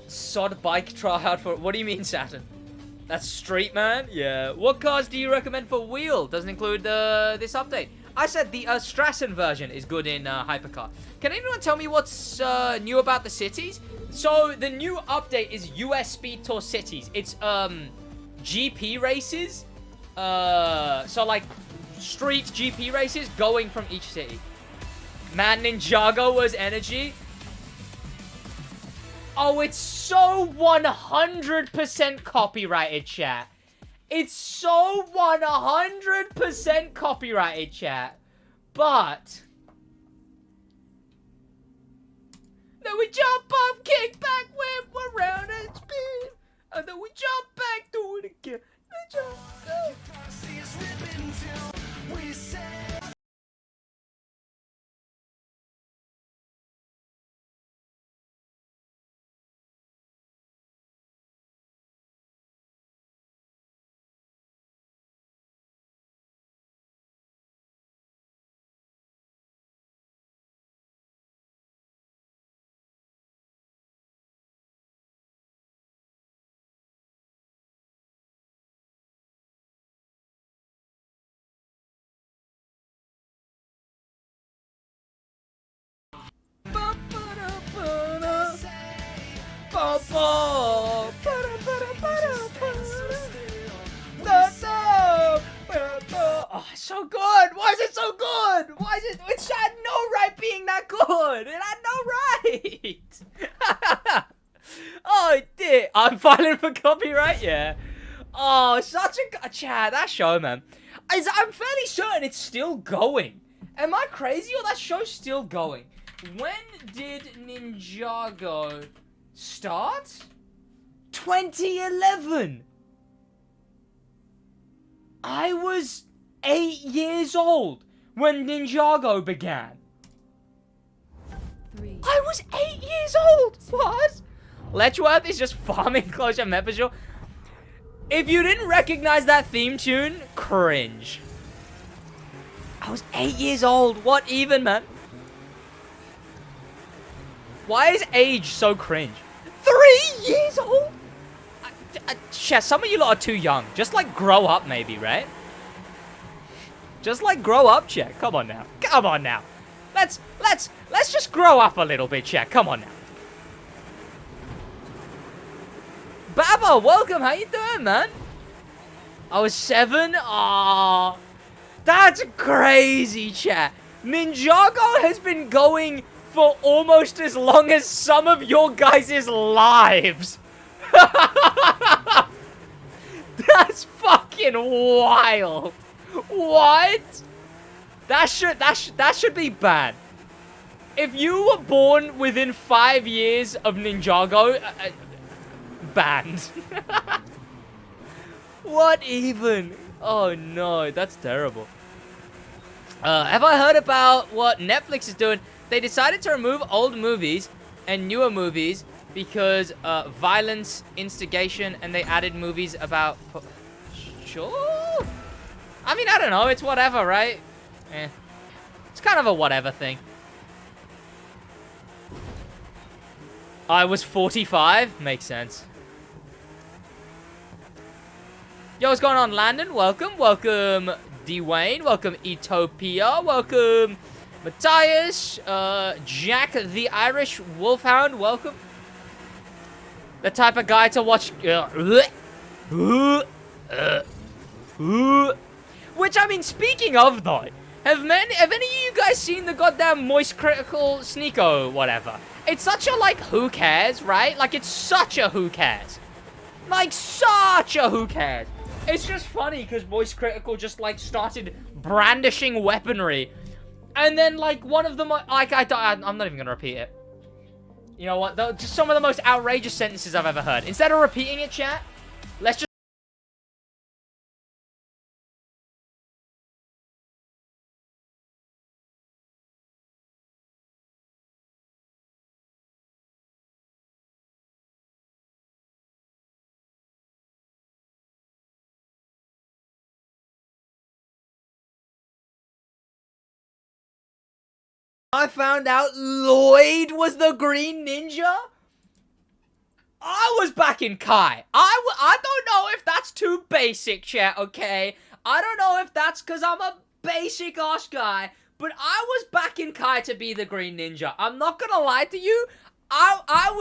Sod bike tryout for. What do you mean, Saturn? That's Street Man. Yeah. What cars do you recommend for wheel? Doesn't include this update. I said the Strassen version is good in Hypercar. Can anyone tell me what's new about the cities? So the new update is US Speed Tour Cities. It's GP races. So like street GP races going from each city. Man, Ninjago was energy. Oh, it's so 100% copyrighted, chat. It's so 100% copyrighted, chat. But then we jump up, kick back, whip around and spin. And then we jump back, do it again. Oh, so good. Why is it so good? Why is it? It had no right being that good. It had no right. Oh, it did. I'm filing for copyright. Yeah. Oh, such a chat. That show, man. I'm fairly certain it's still going. Am I crazy or that show's still going? When did Ninjago start? 2011. I was 8 years old when Ninjago began. I was 8 years old. What? Letchworth is just farming Closure Mephisto. If you didn't recognize that theme tune, cringe. I was 8 years old. What even, man? Why is age so cringe? 3 years old? Chess, some of you lot are too young. Just like grow up maybe, right? Just like grow up, Chet. Come on now. Come on now. Let's just grow up a little bit, Chet. Come on now. Baba, welcome. How you doing, man? I was 7. Aww. That's crazy, chat. Ninjago has been going for almost as long as some of your guys' lives. That's fucking wild. What? That should be banned. If you were born within 5 years of Ninjago, banned. What even? Oh no, that's terrible. Have I heard about what Netflix is doing? They decided to remove old movies and newer movies because violence, instigation, and they added movies about... Sure? I mean, I don't know. It's whatever, right? It's kind of a whatever thing. I was 45? Makes sense. Yo, what's going on, Landon? Welcome. Welcome, Dwayne. Welcome, Ethiopia. Welcome, Matthias. Jack the Irish Wolfhound. Welcome. The type of guy to watch... Which, I mean, speaking of, though, have any of you guys seen the goddamn Moist Critical Sneeko whatever? It's such a, like, who cares, right? Like, it's such a who cares. Like, such a who cares. It's just funny because Moist Critical just, like, started brandishing weaponry. And then, like, one of them, like, I'm not even going to repeat it. You know what? Just some of the most outrageous sentences I've ever heard. Instead of repeating it, chat, let's just... I found out Lloyd was the Green Ninja. I was back in Kai. I don't know if that's too basic, chat, okay? I don't know if that's because I'm a basic ass guy, but I was back in Kai to be the Green Ninja. I'm not gonna lie to you. I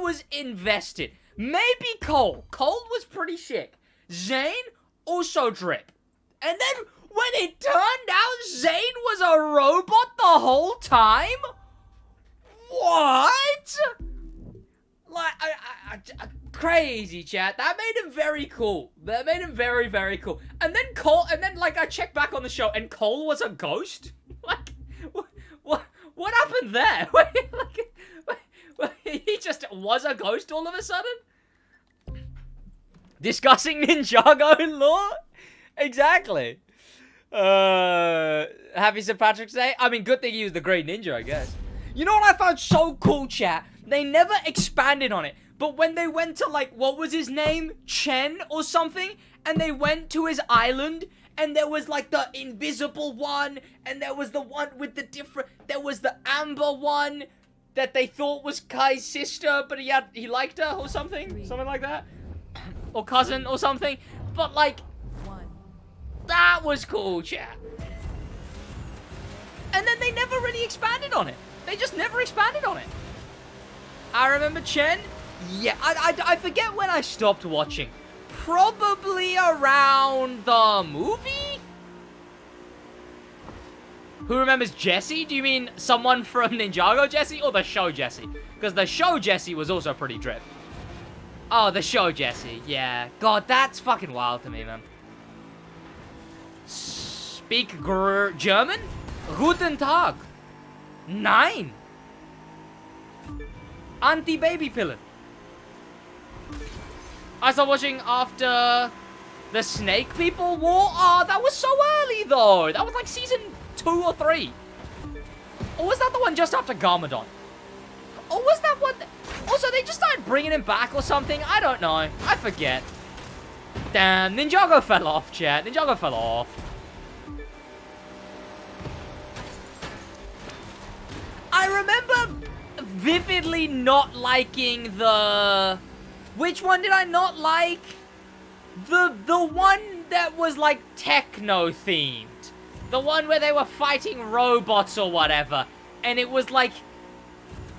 was invested. Maybe Cole. Cole was pretty sick. Zane, also drip. And then... when it turned out Zane was a robot the whole time? What? Like, crazy, chat. That made him very cool. That made him very, very cool. And then Cole, like, I checked back on the show, and Cole was a ghost? Like, what happened there? He just was a ghost all of a sudden? Discussing Ninjago lore? Exactly. Happy St. Patrick's Day? I mean, good thing he was the Great Ninja, I guess. You know what I found so cool, chat? They never expanded on it. But when they went to, like, what was his name? Chen or something? And they went to his island, and there was, like, the invisible one, and there was the one with the different... there was the amber one that they thought was Kai's sister, but he liked her or something? Something like that? Or cousin or something? But, like... that was cool, chat. And then they never really expanded on it. They just never expanded on it. I remember Chen. Yeah, I forget when I stopped watching. Probably around the movie? Who remembers Jesse? Do you mean someone from Ninjago Jesse or the show Jesse? Because the show Jesse was also pretty drip. Oh, the show Jesse. Yeah. God, that's fucking wild to me, man. speak German? Guten Tag. Nein. Anti-Baby-Pillen. I started watching after the Snake People War. Oh, that was so early, though. That was like season 2 or 3. Or was that the one just after Garmadon? Or was that one... Also, they just started bringing him back or something. I don't know. I forget. Damn, Ninjago fell off, chat. Ninjago fell off. I remember vividly not liking the... Which one did I not like? The one that was, like, techno-themed. The one where they were fighting robots or whatever. And it was, like,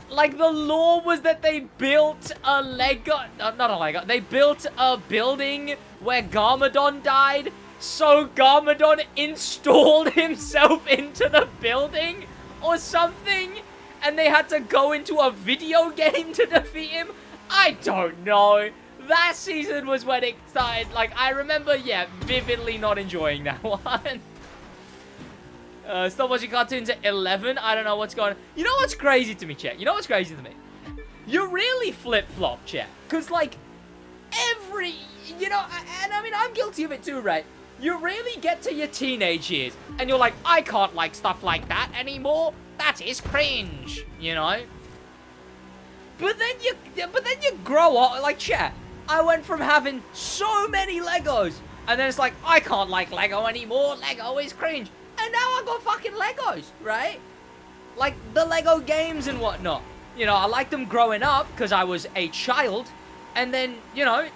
the lore was that they built a Lego... not a Lego. They built a building where Garmadon died. So Garmadon installed himself into the building or something. And they had to go into a video game to defeat him. I don't know. That season was when it started. Like, I remember, yeah, vividly not enjoying that one. Stop watching cartoons at 11. I don't know what's going on. You know what's crazy to me, chat? You know what's crazy to me? You really flip-flop, chat. Because, like, you know, and I mean, I'm guilty of it too, right? You really get to your teenage years, and you're like, I can't like stuff like that anymore. That is cringe, you know? But then you grow up, like, chat. I went from having so many Legos, and then it's like, I can't like Lego anymore. Lego is cringe. And now I got fucking Legos, right? Like, the Lego games and whatnot. You know, I liked them growing up, because I was a child. And then, you know,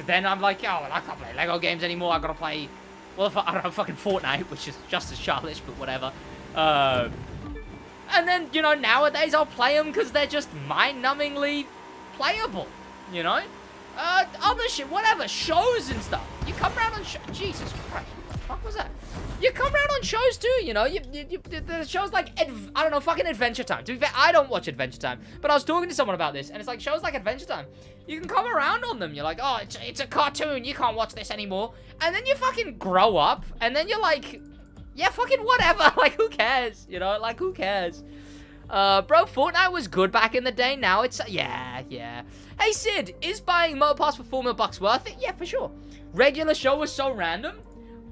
then I'm like, oh, well, I can't play Lego games anymore. I gotta play, well, I don't know, fucking Fortnite, which is just as childish, but whatever. And then, you know, nowadays I'll play them because they're just mind-numbingly playable, you know? Other shit, whatever, shows and stuff. You come around on Jesus Christ, what the fuck was that? You come around on shows too, you know? The shows like, I don't know, fucking Adventure Time. To be fair, I don't watch Adventure Time, but I was talking to someone about this, and it's like, shows like Adventure Time, you can come around on them. You're like, oh, it's a cartoon, you can't watch this anymore. And then you fucking grow up, and then you're like, yeah, fucking whatever. Like, who cares? You know, like, who cares? Bro, Fortnite was good back in the day. Now it's, yeah. Hey, Sid, is buying Motor Pass for $4 million worth it? Yeah, for sure. Regular show was so random.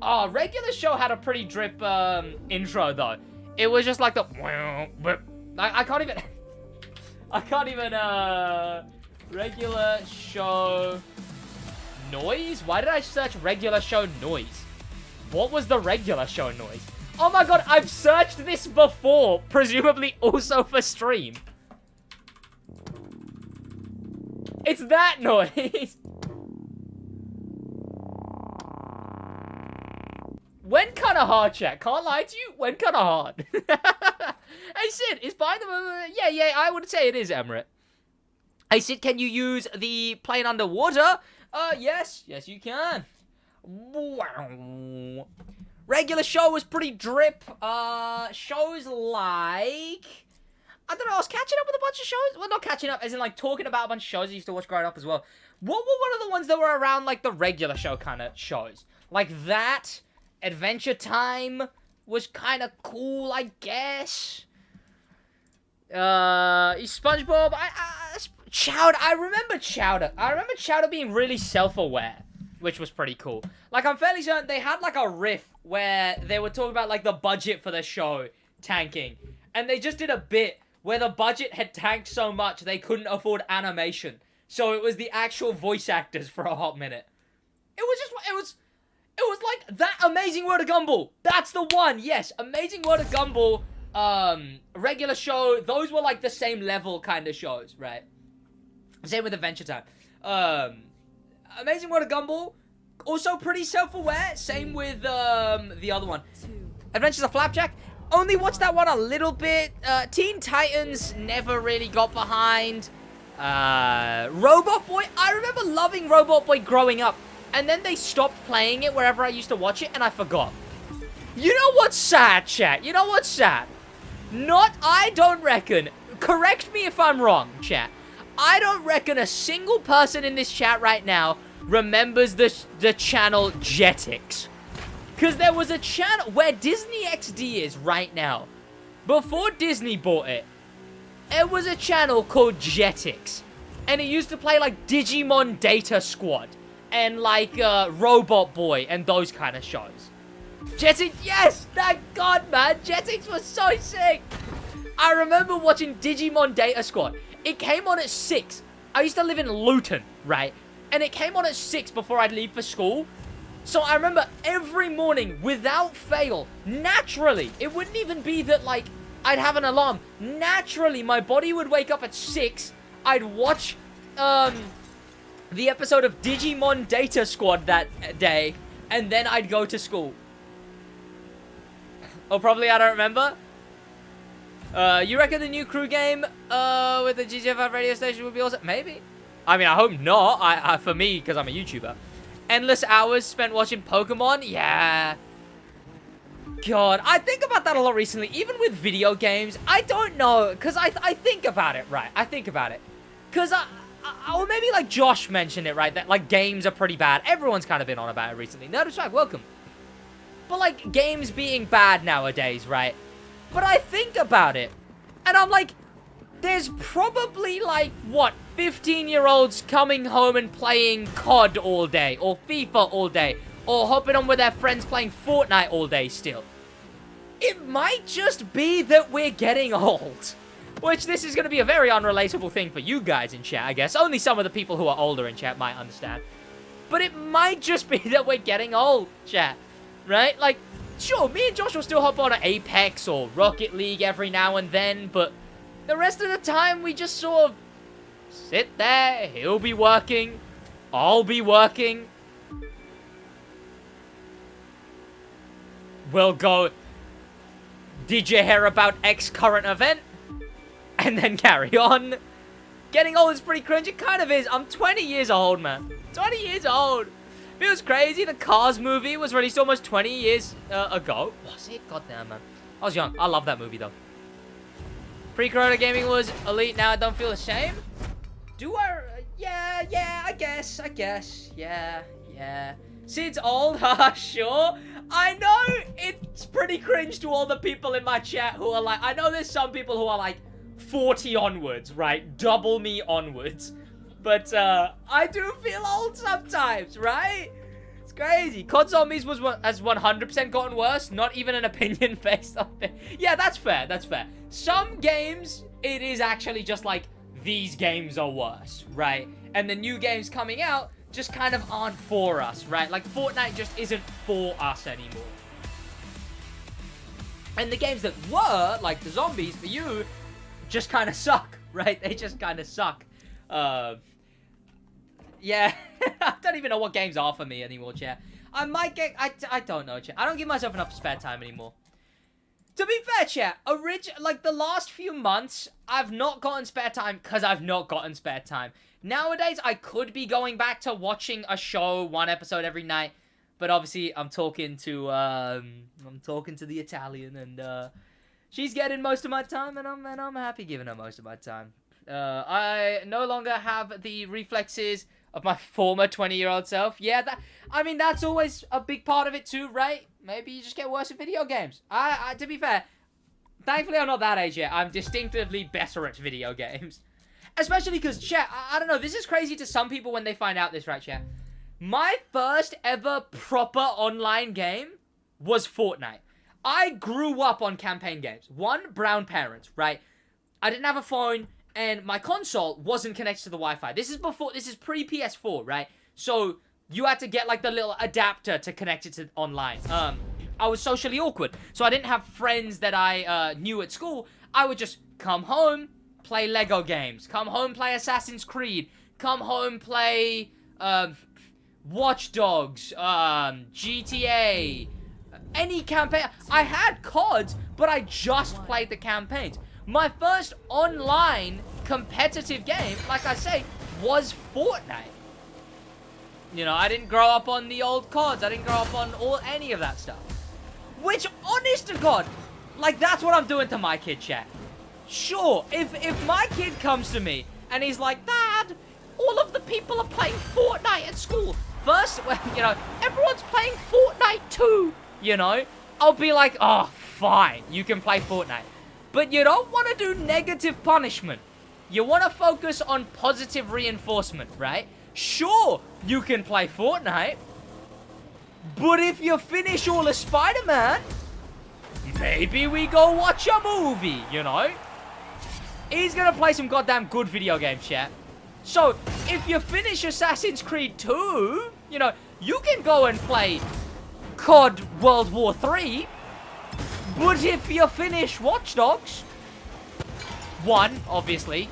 Oh, regular show had a pretty drip, intro, though. It was just like the, I can't even, regular show noise? Why did I search regular show noise? What was the regular show noise? Oh my god, I've searched this before, presumably also for stream. It's that noise. Went kinda hard, chat. Can't lie to you, went kinda hard. Hey Sid, is buying them, yeah, I would say it is, Emirate. Hey Sid, can you use the plane underwater? Yes you can. Wow. Regular show was pretty drip. Shows like, I don't know, I was catching up with a bunch of shows. Well, not catching up, as in like talking about a bunch of shows I used to watch growing up as well. What were one of the ones that were around like the regular show kind of shows? Like that, Adventure Time was kind of cool, I guess. SpongeBob, Chowder, I remember Chowder. I remember Chowder being really self-aware, which was pretty cool. Like, I'm fairly certain they had, like, a riff where they were talking about, like, the budget for the show tanking. And they just did a bit where the budget had tanked so much they couldn't afford animation. So it was the actual voice actors for a hot minute. It was like that Amazing World of Gumball. That's the one, yes. Amazing World of Gumball, regular show. Those were, like, the same level kind of shows, right? Same with Adventure Time. Amazing World of Gumball, also pretty self-aware. Same with the other one, Adventures of Flapjack. Only watched that one a little bit. Teen Titans never really got behind. Robot Boy, I remember loving Robot Boy growing up, and then they stopped playing it wherever I used to watch it, and I forgot. You know what's sad, chat? You know what's sad? I don't reckon, correct me if I'm wrong, chat. I don't reckon a single person in this chat right now remembers the channel Jetix. Because there was a channel where Disney XD is right now. Before Disney bought it, it was a channel called Jetix. And it used to play like Digimon Data Squad and like Robot Boy and those kind of shows. Jetix, yes! Thank God, man! Jetix was so sick! I remember watching Digimon Data Squad. It came on at 6. I used to live in Luton, right? And it came on at 6 before I'd leave for school. So I remember every morning, without fail, naturally, it wouldn't even be that, like, I'd have an alarm. Naturally, my body would wake up at 6. I'd watch, the episode of Digimon Data Squad that day. And then I'd go to school. Oh, probably I don't remember. You reckon the new crew game, with the GTFF radio station would be awesome? Maybe. I mean, I hope not. For me, because I'm a YouTuber. Endless hours spent watching Pokemon? Yeah. God, I think about that a lot recently. Even with video games, I don't know. Because I think about it, right? I think about it. Because or maybe like Josh mentioned it, right? That like games are pretty bad. Everyone's kind of been on about it recently. Nerd Swag, welcome. But like games being bad nowadays, right? But I think about it. And I'm like, there's probably like, what, 15-year-olds coming home and playing COD all day, or FIFA all day, or hopping on with their friends playing Fortnite all day still. It might just be that we're getting old. Which, this is going to be a very unrelatable thing for you guys in chat, I guess. Only some of the people who are older in chat might understand. But it might just be that we're getting old, chat. Right? Like, sure, me and Josh will still hop on at Apex or Rocket League every now and then, but the rest of the time we just sort of sit there. He'll be working. I'll be working. We'll go, did you hear about X current event? And then carry on. Getting old is pretty cringe. It kind of is. I'm 20 years old, man. 20 years old. Feels crazy. The Cars movie was released almost 20 years ago. Was it? Goddamn, man. I was young. I love that movie, though. Pre-corona gaming was elite. Now I don't feel ashamed. Do I? Yeah, I guess. Yeah. Sid's old? Haha, sure. I know it's pretty cringe to all the people in my chat who are like, I know there's some people who are like 40 onwards, right? Double me onwards. But, I do feel old sometimes, right? It's crazy. COD Zombies has 100% gotten worse. Not even an opinion based on it. Yeah, that's fair. That's fair. Some games, it is actually just like, these games are worse, right? And the new games coming out just kind of aren't for us, right? Like, Fortnite just isn't for us anymore. And the games that were, like the zombies, for you, just kind of suck, right? They just kind of suck. Yeah, I don't even know what games are for me anymore, chat. I might get, I don't know, chat. I don't give myself enough spare time anymore. To be fair, chat, like the last few months, I've not gotten spare time because I've not gotten spare time. Nowadays, I could be going back to watching a show, one episode every night, but obviously, I'm talking to the Italian, and she's getting most of my time, and I'm happy giving her most of my time. I no longer have the reflexes of my former 20-year-old self. Yeah, that's always a big part of it too, right? Maybe you just get worse at video games. To be fair, thankfully I'm not that age yet. I'm distinctively better at video games. Especially because, chat, I don't know, this is crazy to some people when they find out this, right, chat? My first ever proper online game was Fortnite. I grew up on campaign games. One, brown parents, right? I didn't have a phone, and my console wasn't connected to the Wi-Fi. This is pre-PS4, right? So, you had to get, like, the little adapter to connect it to online. I was socially awkward, so I didn't have friends that I knew at school. I would just come home, play Lego games. Come home, play Assassin's Creed. Come home, play Watch Dogs, GTA, any campaign. I had CODs, but I just played the campaigns. My first online competitive game, like I say, was Fortnite. You know, I didn't grow up on the old CODs. I didn't grow up on any of that stuff. Which, honest to God, like, that's what I'm doing to my kid, chat. Sure, if my kid comes to me and he's like, Dad, all of the people are playing Fortnite at school. First, well, you know, everyone's playing Fortnite too. you know, I'll be like, oh, fine, you can play Fortnite. But you don't want to do negative punishment. You want to focus on positive reinforcement, right? Sure, you can play Fortnite, but if you finish all of Spider-Man, maybe we go watch a movie, you know? He's gonna play some goddamn good video games, chat. So, if you finish Assassin's Creed 2, you know, you can go and play COD World War 3, but if you finish Watch Dogs 1, obviously,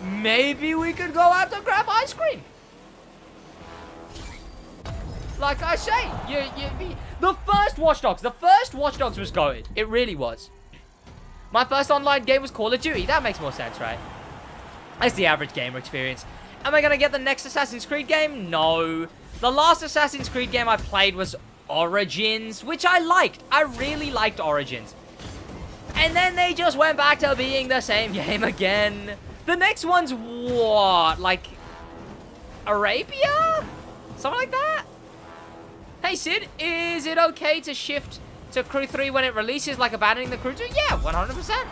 maybe we could go out to grab ice cream. Like I say, the first Watch Dogs was goated. It really was. My first online game was Call of Duty. That makes more sense, right? That's the average gamer experience. Am I gonna get the next Assassin's Creed game? No. The last Assassin's Creed game I played was Origins, which I liked. I really liked Origins. And then they just went back to being the same game again. The next one's what? Like, Arabia? Something like that? Hey, Sid, is it okay to shift to Crew 3 when it releases, like abandoning the Crew 2? Yeah, 100%.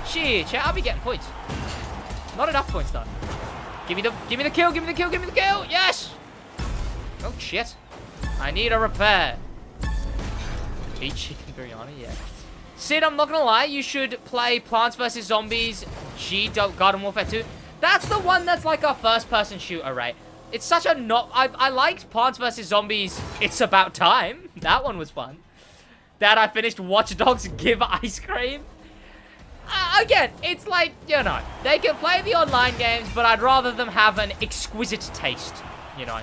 Shit, I'll be getting points. Not enough points, though. Give me the kill, give me the kill, give me the kill. Yes! Oh, shit. I need a repair. Eat chicken biryani, yeah. Sid, I'm not gonna lie, you should play Plants vs. Zombies Garden Warfare 2. That's the one that's like a first-person shooter, right? It's such a not... I liked Plants vs. Zombies It's About Time. That one was fun. That I finished Watch Dogs Give Ice Cream. Again, it's like, you know, they can play the online games, but I'd rather them have an exquisite taste, you know.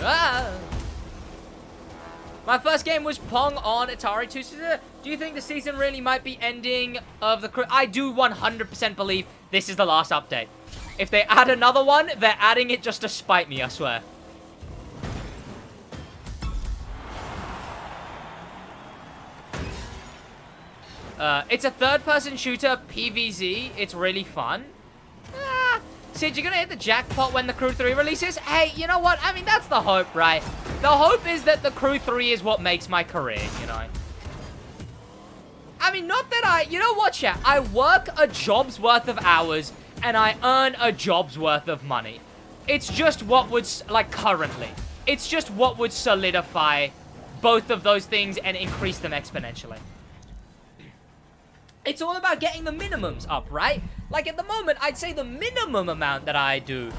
Ah. My first game was Pong on Atari 2. Do you think the season really might be ending of the crew? I do 100% believe this is the last update. If they add another one, they're adding it just to spite me, I swear. It's a third-person shooter, PvZ. It's really fun. Sid, you're gonna hit the jackpot when the Crew 3 releases? Hey, you know what? I mean, that's the hope, right? The hope is that the Crew 3 is what makes my career, you know? I mean, not that you know what, chat? I work a job's worth of hours, and I earn a job's worth of money. It's just what would, like, currently. It's just what would solidify both of those things and increase them exponentially. It's all about getting the minimums up, right? Like, at the moment, I'd say the minimum amount that I do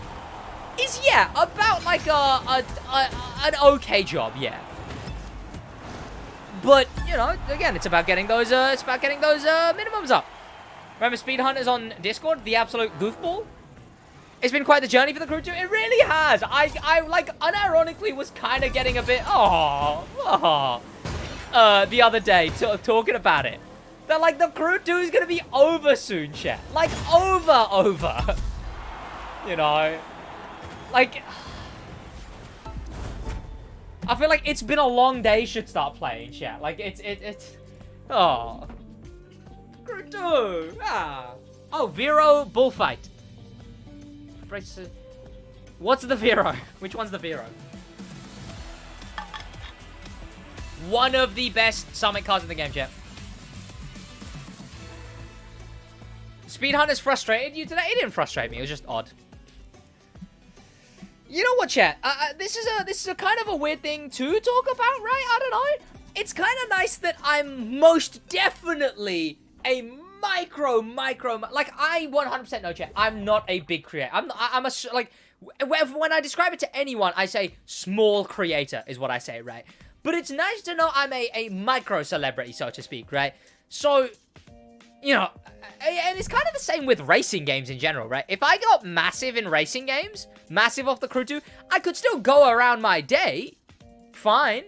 is, yeah, about, like, an okay job, yeah. But, you know, again, it's about getting those, minimums up. Remember Speed Hunters on Discord? The absolute goofball? It's been quite the journey for the Crew 2. It really has. I like, unironically was kind of getting a bit, the other day, talking about it. That, like, the Crew 2 is going to be over soon, chat. Like, over. You know? Like, I feel like it's been a long day should start playing, chat. Like, it's, oh. Crew 2, Oh, Vero Bullfight. What's the Vero? Which one's the Vero? One of the best summit cards in the game, chat. Speed Hunters frustrated you today? It didn't frustrate me. It was just odd. You know what, chat? This is a kind of a weird thing to talk about, right? I don't know. It's kind of nice that I'm most definitely a micro. Like, I 100% know, chat. I'm not a big creator. I'm a, like, when I describe it to anyone, I say small creator is what I say, right? But it's nice to know I'm a micro celebrity, so to speak, right? So, you know, and it's kind of the same with racing games in general, right? If I got massive in racing games, massive off the Crew 2, I could still go around my day, fine.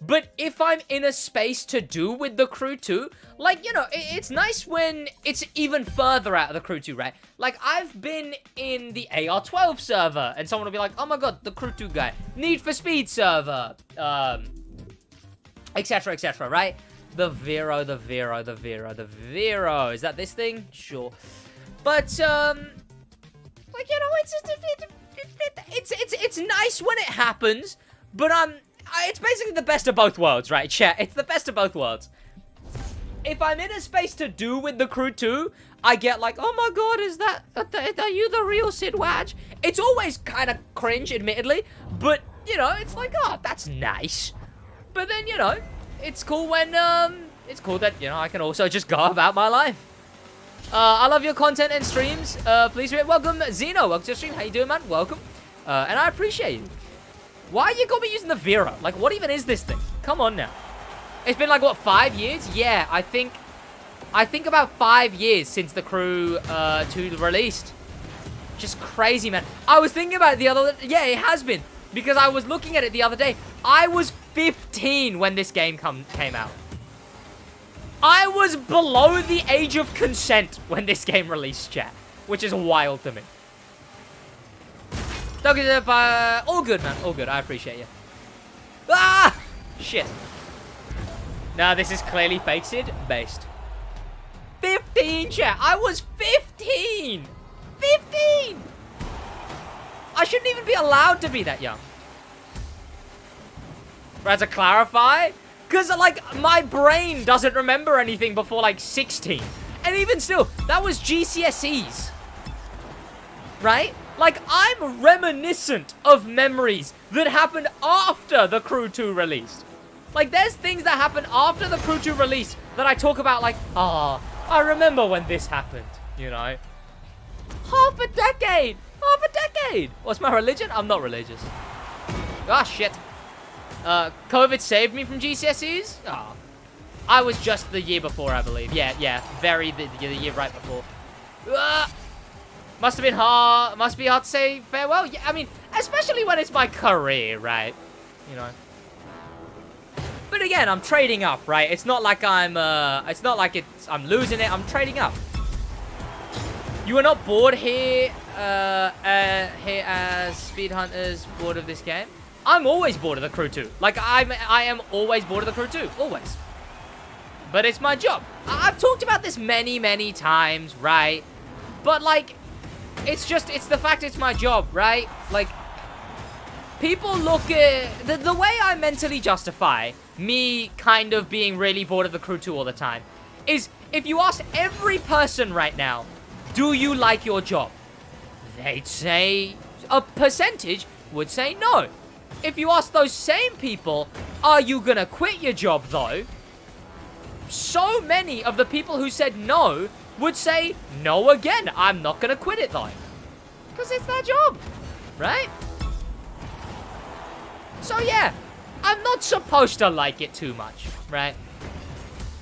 But if I'm in a space to do with the Crew 2, like, you know, it's nice when it's even further out of the Crew 2, right? Like, I've been in the AR12 server, and someone will be like, oh my god, the Crew 2 guy. Need for Speed server, etc., right? The Vero. Is that this thing? Sure. But, like, you know, it's nice when it happens, but, it's basically the best of both worlds, right, chat? It's the best of both worlds. If I'm in a space to do with the crew too, I get like, oh my god, are you the real SidWaj? It's always kind of cringe, admittedly, but, you know, it's like, oh, that's nice. But then, you know, it's cool when, it's cool that, you know, I can also just go about my life. I love your content and streams. Please, welcome, Zeno. Welcome to the stream. How you doing, man? Welcome. And I appreciate you. Why you got me using the Vera? Like, what even is this thing? Come on now. It's been like, what, 5 years? Yeah, I think about 5 years since the Crew 2 released. Just crazy, man. I was thinking about it the other... Yeah, it has been. Because I was looking at it the other day. I was 15 when this game came out. I was below the age of consent when this game released, chat. Which is wild to me. All good, man. All good. I appreciate you. Ah! Shit. No, this is clearly fake Sid based. 15, chat. I was 15. 15. I shouldn't even be allowed to be that young. Right, to clarify, because, like, my brain doesn't remember anything before, like, 16. And even still, that was GCSEs. Right? Like, I'm reminiscent of memories that happened after the Crew 2 released. Like, there's things that happened after the Crew 2 release that I talk about, like, oh, I remember when this happened, you know? Half a decade! Half a decade! What's my religion? I'm not religious. Ah, shit. COVID saved me from GCSEs? Oh. I was just the year before, I believe. Yeah, the year right before. Must have been hard. Must be hard to say farewell. Yeah, I mean, especially when it's my career, right? You know. But again, I'm trading up, right? It's not like I'm losing it. I'm trading up. You are not bored here as speed hunters bored of this game? I'm always bored of the Crew 2. Like, I am always bored of the Crew 2. Always. But it's my job. I've talked about this many, many times, right? But, like, it's the fact it's my job, right? Like, people look at... The way I mentally justify me kind of being really bored of the Crew 2 all the time is if you asked every person right now, do you like your job? They'd say... A percentage would say no. If you ask those same people, are you gonna quit your job, though? So many of the people who said no would say no again. I'm not gonna quit it, though. Because it's their job, right? So, yeah. I'm not supposed to like it too much, right?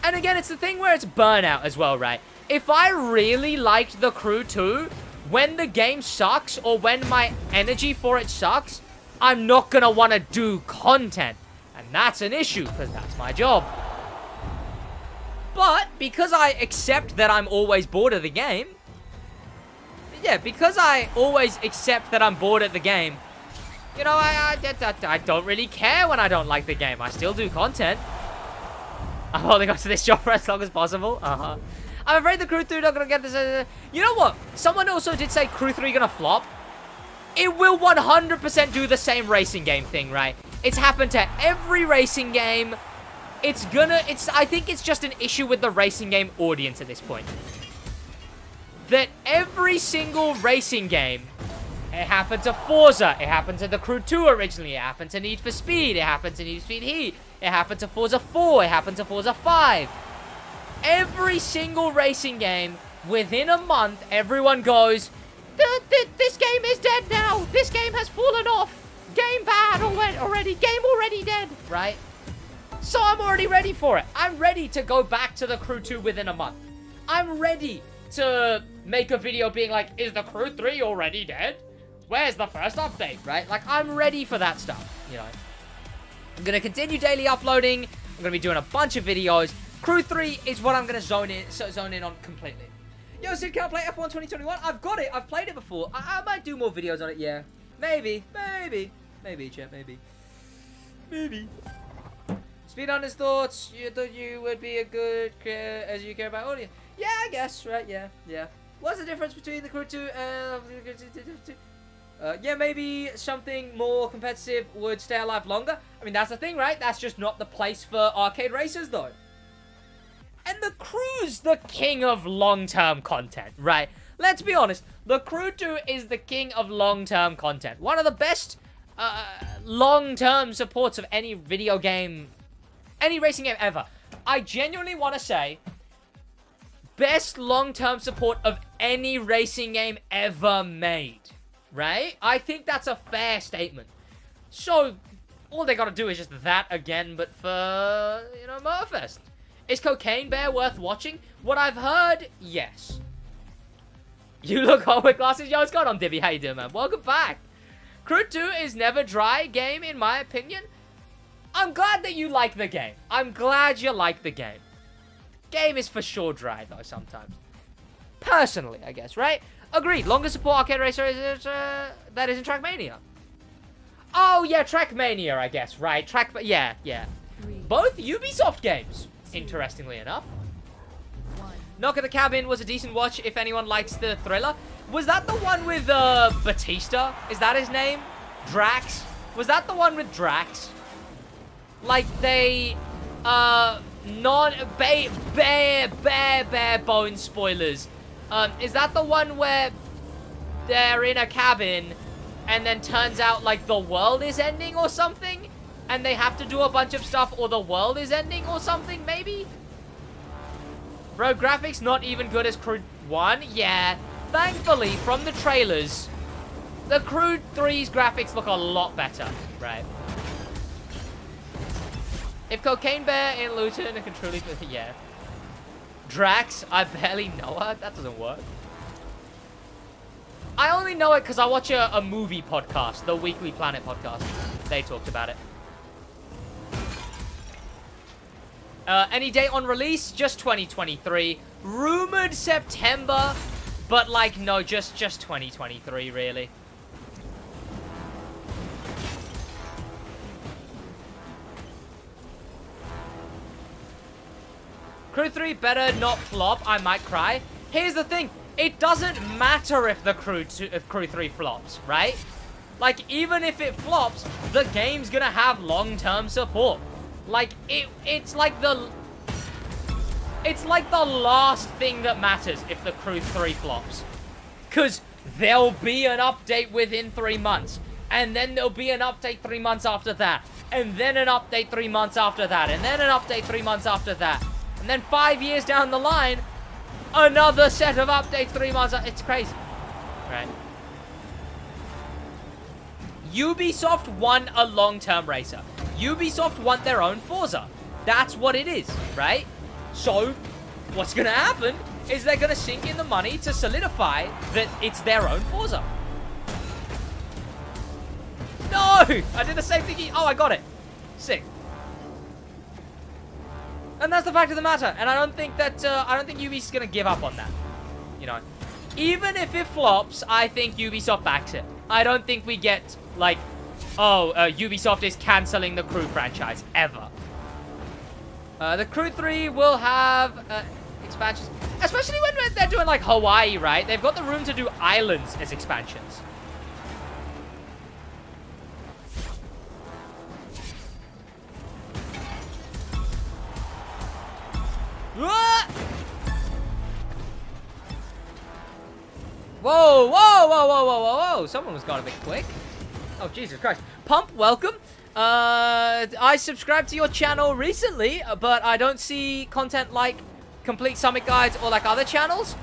And again, it's the thing where it's burnout as well, right? If I really liked the Crew 2, when the game sucks or when my energy for it sucks, I'm not gonna want to do content. And that's an issue, because that's my job. But, because I accept that I'm always bored of the game... Yeah, because I always accept that I'm bored of the game... You know, I don't really care when I don't like the game. I still do content. I'm holding on to this job for as long as possible. I'm afraid the Crew 3 not gonna get this... You know what? Someone also did say Crew 3 gonna flop. It will 100% do the same racing game thing, right? It's happened to every racing game. I think it's just an issue with the racing game audience at this point. That every single racing game... It happened to Forza. It happened to the Crew 2 originally. It happened to Need for Speed. It happened to Need for Speed Heat. It happened to Forza 4. It happened to Forza 5. Every single racing game, within a month, everyone goes, this game is dead now. This game has fallen off. Game bad already. Game already dead. Right? So I'm already ready for it. I'm ready to go back to the Crew 2 within a month. I'm ready to make a video being like, is the Crew 3 already dead? Where's the first update, right? Like, I'm ready for that stuff, you know. I'm going to continue daily uploading. I'm going to be doing a bunch of videos. Crew 3 is what I'm going to zone in on completely. Yo, Sid, can I play F1 2021? I've got it. I've played it before. I might do more videos on it, yeah. Maybe, chat, maybe. Speedrunner's thoughts. You thought you would be a good creator as you care about audience. Yeah, I guess, right? Yeah. What's the difference between the Crew 2 yeah, maybe something more competitive would stay alive longer. I mean, that's the thing, right? That's just not the place for arcade racers, though. And the Crew's the king of long-term content, right? Let's be honest. The Crew 2 is the king of long-term content. One of the best long-term supports of any video game, any racing game ever. I genuinely want to say, best long-term support of any racing game ever made. Right? I think that's a fair statement. So, all they gotta do is just that again, but for, you know, Motorfest. Is Cocaine Bear worth watching? What I've heard, yes. You look hot with glasses. Yo, what's going on, Divvy? How you doing, man? Welcome back. Crew 2 is never dry game, in my opinion. I'm glad that you like the game. I'm glad you like the game. Game is for sure dry, though, sometimes. Personally, I guess, right? Agreed. Longest support arcade racer is that is in Trackmania. Oh yeah, Trackmania, I guess. Right, yeah. Both Ubisoft games, interestingly enough. Knock at the Cabin was a decent watch if anyone likes the thriller. Was that the one with Batista? Is that his name? Drax? Was that the one with Drax? Like they bare bones spoilers. Is that the one where they're in a cabin and then turns out like the world is ending or something? And they have to do a bunch of stuff or the world is ending or something, maybe? Bro, graphics not even good as Crew 1? Yeah. Thankfully, from the trailers, the Crew 3's graphics look a lot better, right? If Cocaine Bear in Luton can truly... yeah. Drax, I barely know her. That doesn't work. I only know it because I watch a movie podcast, the Weekly Planet podcast. They talked about it. Any date on release? Just 2023. Rumored September, but like, no, just 2023, really. Crew 3 better not flop, I might cry. Here's the thing, it doesn't matter if the Crew 3 flops, right? Like, even if it flops, the game's gonna have long-term support. Like, it's like the last thing that matters if the Crew 3 flops. Because there'll be an update within 3 months. And then there'll be an update 3 months after that. And then an update 3 months after that. And then an update 3 months after that. And then 5 years down the line, another set of updates 3 months. It's crazy. Right. Ubisoft want a long-term racer. Ubisoft want their own Forza. That's what it is, right? So, what's going to happen is they're going to sink in the money to solidify that it's their own Forza. No! I did the same thing. Oh, I got it. Sick. And that's the fact of the matter. And I don't think that, I don't think Ubisoft's going to give up on that. You know, even if it flops, I think Ubisoft backs it. I don't think we get, like, oh, Ubisoft is canceling the Crew franchise, ever. The Crew 3 will have expansions, especially when they're doing, like, Hawaii, right? They've got the room to do islands as expansions. Whoa, whoa, whoa, whoa, whoa, whoa, whoa. Someone was got a bit quick. Oh, Jesus Christ. Pump, welcome. I subscribed to your channel recently, but I don't see content like complete summit guides or like other channels.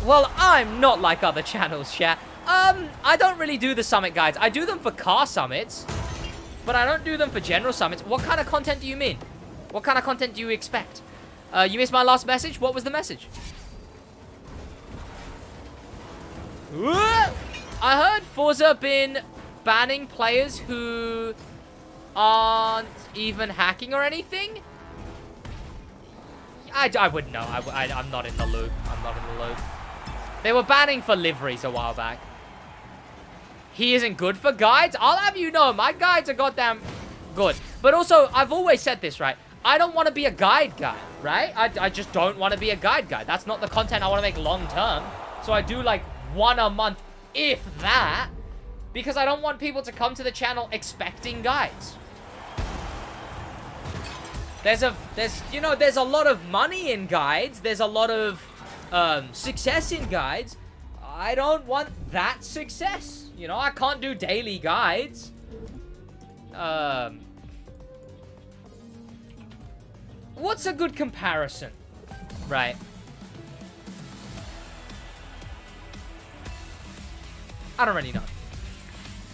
Well, I'm not like other channels, chat. I don't really do the summit guides. I do them for car summits, but I don't do them for general summits. What kind of content do you mean? What kind of content do you expect? You missed my last message? What was the message? I heard Forza been banning players who aren't even hacking or anything. I wouldn't know. I'm not in the loop. I'm not in the loop. They were banning for liveries a while back. He isn't good for guides? I'll have you know, my guides are goddamn good. But also, I've always said this, right? I don't want to be a guide guy, right? I just don't want to be a guide guy. That's not the content I want to make long term. So I do like one a month, if that, because I don't want people to come to the channel expecting guides. There's a lot of money in guides. There's a lot of success in guides. I don't want that success. You know, I can't do daily guides. What's a good comparison? Right. I don't really know.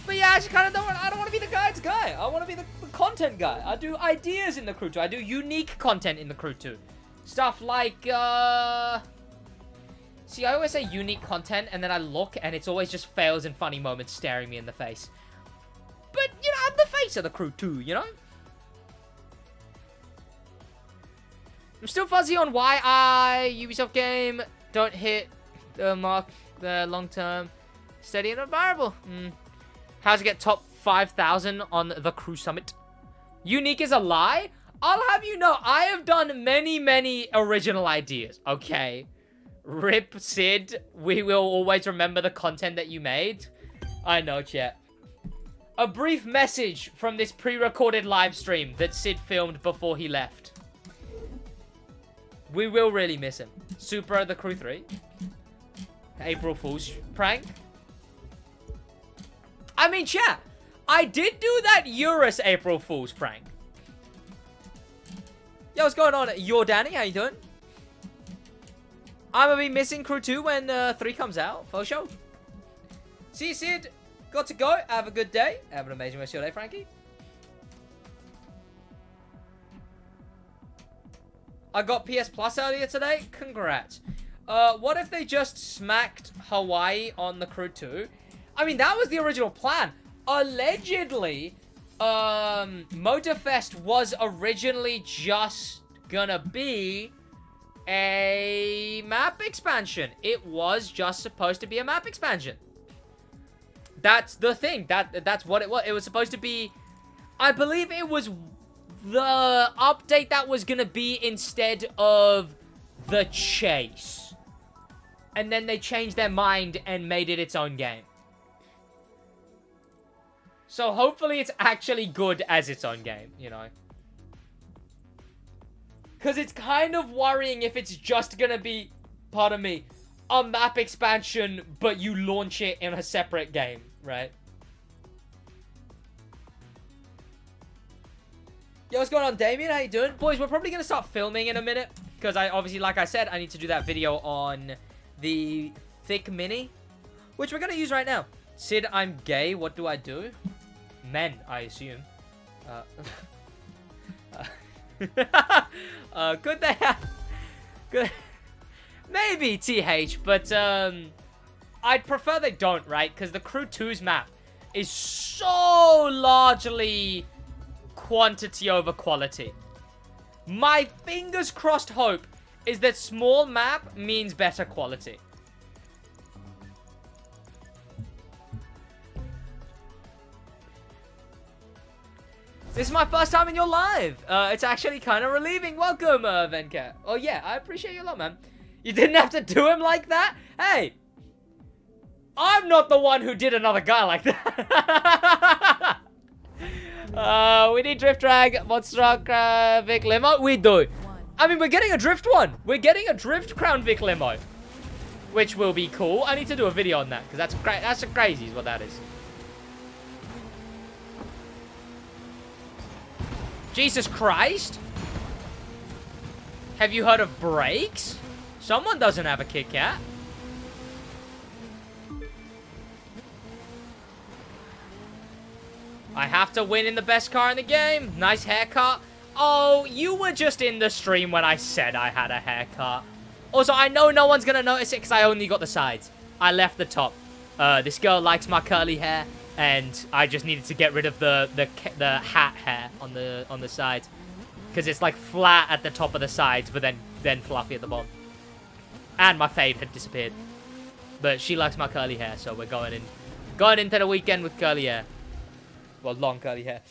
But yeah, I just kind of I don't want to be the guides guy. I want to be the content guy. I do ideas in the crew too. I do unique content in the crew too. Stuff like, see, I always say unique content, and then I look, and it's always just fails and funny moments staring me in the face. But, you know, I'm the face of the crew too, you know? I'm still fuzzy on why Ubisoft game don't hit the mark, the long-term steady and admirable. How to get top 5,000 on the crew summit. Unique is a lie? I'll have you know, I have done many original ideas, okay? Rip, Sid, we will always remember the content that you made. I know, chat. A brief message from this pre-recorded live stream that Sid filmed before he left. We will really miss him. Super the Crew 3. April Fool's prank. I mean, chat, I did do that Eurus April Fool's prank. Yo, what's going on? You're Danny, how you doing? I'm gonna be missing Crew 2 when 3 comes out, for sure. See you, Sid. Got to go. Have a good day. Have an amazing rest of your day, Frankie. I got PS Plus earlier today. Congrats. What if they just smacked Hawaii on the Crew 2? I mean, that was the original plan. Allegedly, Motorfest was originally just gonna be a map expansion. It was just supposed to be a map expansion. That's the thing. That's what it was. It was supposed to be... I believe it was the update that was gonna be instead of the chase. And then they changed their mind and made it its own game. So hopefully it's actually good as its own game, you know. Because it's kind of worrying if it's just gonna be, pardon me, a map expansion, but you launch it in a separate game, right? Yo, what's going on, Damien? How you doing? Boys, we're probably gonna start filming in a minute. Because I obviously, like I said, I need to do that video on the Thick Mini. Which we're gonna use right now. Sid, I'm gay. What do I do? Men, I assume. Could they have... Good. Maybe TH, but I'd prefer they don't, right? Because the Crew 2's map is so largely quantity over quality. My fingers crossed hope is that small map means better quality. This is my first time in your live. It's actually kind of relieving. Welcome, Venkat. Oh, yeah, I appreciate you a lot, man. You didn't have to do him like that? Hey, I'm not the one who did another guy like that. We need drift drag, Monstruck, Vic Limo. We do. I mean, we're getting a drift one. We're getting a drift crown Vic Limo, which will be cool. I need to do a video on that because that's great. That's crazy is what that is. Jesus Christ! Have you heard of brakes? Someone doesn't have a Kit Kat. I have to win in the best car in the game. Nice haircut. Oh, you were just in the stream when I said I had a haircut. Also, I know no one's gonna notice it because I only got the sides. I left the top. This girl likes my curly hair. And I just needed to get rid of the hat hair on the sides, because it's like flat at the top of the sides, but then fluffy at the bottom. And my fade had disappeared, but she likes my curly hair, so we're going into the weekend with curly hair. Well, long curly hair.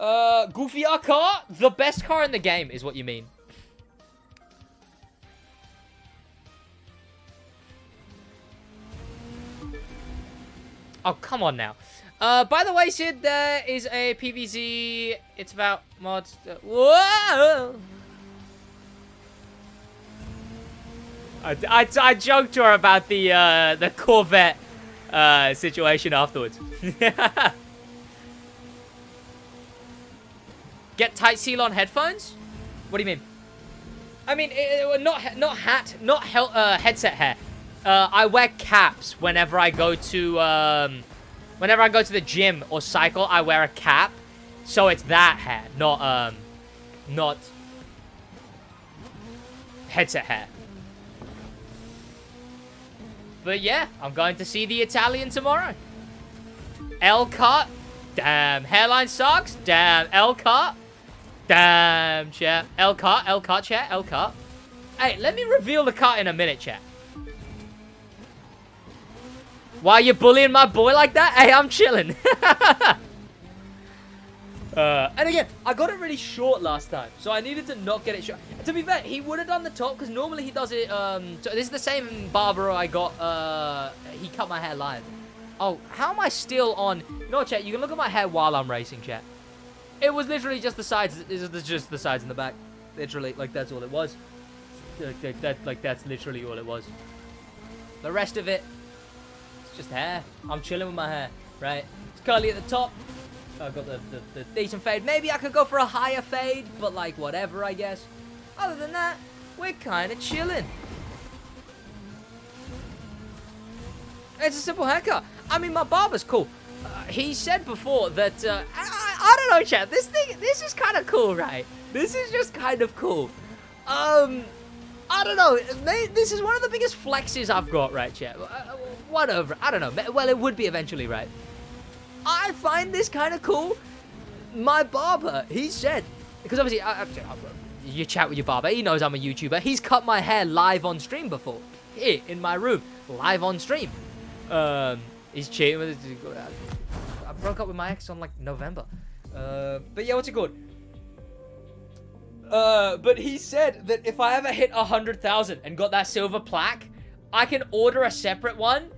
Goofier car? The best car in the game is what you mean. Oh, come on now. By the way, Sid, there is a PVZ. It's about mods. Whoa! I joked to her about the Corvette situation afterwards. Get tight seal on headphones? What do you mean? I mean, not headset hair. I wear caps whenever I go to the gym or cycle. I wear a cap, so it's that hair, not headset hair. But yeah, I'm going to see the Italian tomorrow. L cut, damn. Hairline sucks, damn. L cut, damn. Chat. L cut, chat. L cut. Hey, let me reveal the cut in a minute, chat. Why are you bullying my boy like that? Hey, I'm chilling. And again, I got it really short last time, so I needed to not get it short. To be fair, he would have done the top, because normally he does it, this is the same barber I got, he cut my hair live. Oh, how am I still on? No, chat, you can look at my hair while I'm racing, chat. It was literally just the sides, just the sides and the back. Literally, like, that's all it was. That's literally all it was. The rest of it, it's just hair. I'm chilling with my hair, right? It's curly at the top. I've got the decent fade. Maybe I could go for a higher fade, but like whatever, I guess. Other than that, we're kind of chilling. It's a simple haircut. I mean, my barber's cool. He said before that, I don't know, chat. This is kind of cool, right? This is just kind of cool. I don't know. This is one of the biggest flexes I've got, right, chat? Whatever. I don't know. Well, it would be eventually, right? I find this kind of cool. My barber, he said, because obviously, you chat with your barber, he knows I'm a YouTuber. He's cut my hair live on stream before. Here, in my room, live on stream. He's cheating with it. I broke up with my ex on, like, November. But yeah, what's it called? But he said that if I ever hit 100,000 and got that silver plaque, I can order a separate one.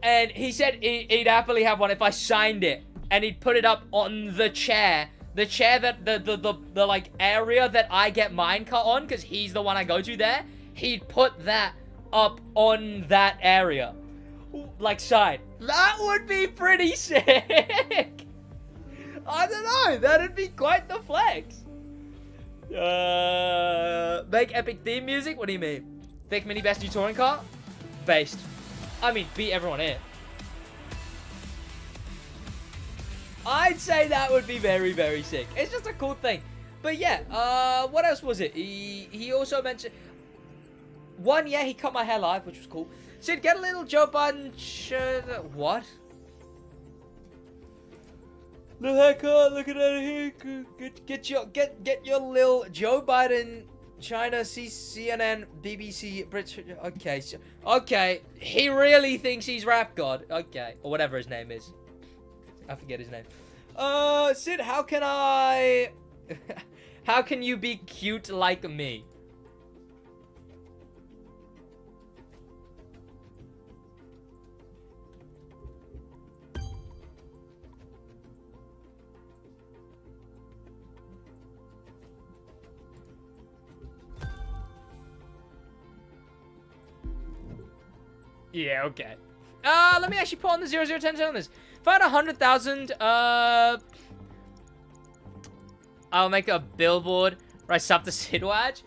And he said he'd happily have one if I signed it, and he'd put it up on the chair that the like area that I get mine cut on, because he's the one I go to there. He'd put that up on that area, like side. That would be pretty sick. I don't know. That'd be quite the flex. Make epic theme music. What do you mean? Thick mini best new touring car, based. I mean, beat everyone in. I'd say that would be very, very sick. It's just a cool thing. But yeah, what else was it? He also mentioned... One, yeah, he cut my hair live, which was cool. Sid, get a little Joe Biden... What? The haircut, look at that here. Get your little Joe Biden... China, CNN, BBC, British. Okay, okay. He really thinks he's rap god. Okay, or whatever his name is. I forget his name. Sid, how can I? How can you be cute like me? Yeah, okay. Let me actually put on the 0010 on this. If I had 100,000, I'll make a billboard where I sub to SidWaj.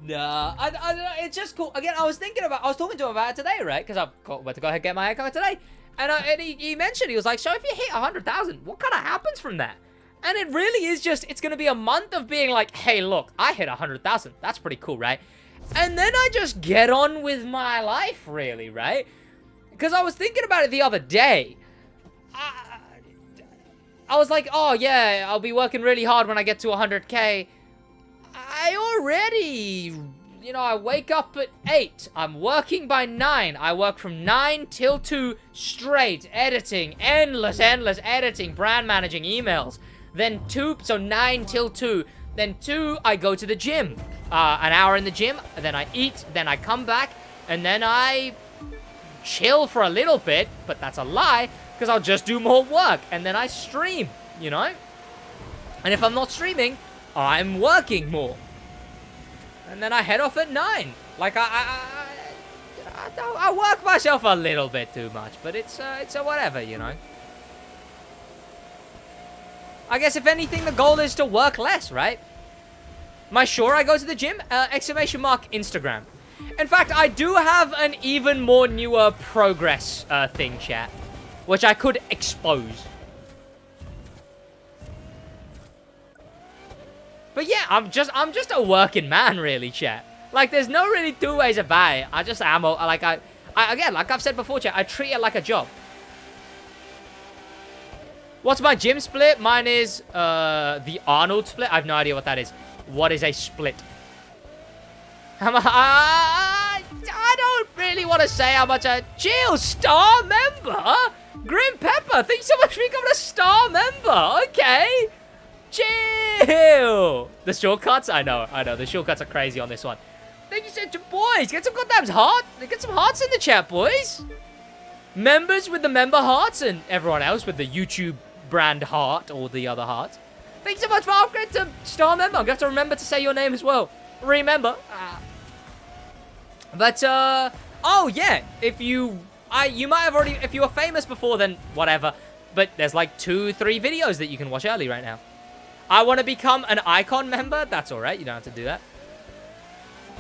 Nah, I don't know. It's just cool. Again, I was talking to him about it today, right? Because I went to go ahead and get my haircut today. And he mentioned, he was like, so if you hit 100,000, what kind of happens from that? And it really is just, it's going to be a month of being like, hey, look, I hit 100,000. That's pretty cool, right? And then I just get on with my life, really, right? Because I was thinking about it the other day. I was like, oh, yeah, I'll be working really hard when I get to 100K. I already, you know, I wake up at 8. I'm working by 9. I work from 9 till 2 straight, editing, endless editing, brand managing emails, Then 2, so 9 till 2. Then 2, I go to the gym. An hour in the gym, then I eat, then I come back, and then I chill for a little bit, but that's a lie, because I'll just do more work, and then I stream, you know? And if I'm not streaming, I'm working more. And then I head off at 9. Like, I work myself a little bit too much, but it's a whatever, you know? I guess if anything, the goal is to work less, right? Am I sure I go to the gym? Exclamation mark Instagram. In fact, I do have an even more newer progress thing, chat, which I could expose. But yeah, I'm just a working man, really, chat. Like, there's no really two ways about it. I just am, like, again, like I've said before, chat, I treat it like a job. What's my gym split? Mine is the Arnold split. I have no idea what that is. What is a split? I don't really want to say how much I... Jill, star member? Grim Pepper, thanks so much for becoming a star member. Okay. Chill. The shortcuts? I know. The shortcuts are crazy on this one. Thank you so much, boys. Get some goddamn heart. Get some hearts in the chat, boys. Members with the member hearts and everyone else with the YouTube brand heart or the other heart. Thanks so much for upgrading to star member. I'm going to have to remember to say your name as well. Remember. But, oh yeah. If you might have already, if you were famous before, then whatever. But there's like 2-3 videos that you can watch early right now. I want to become an icon member. That's all right. You don't have to do that.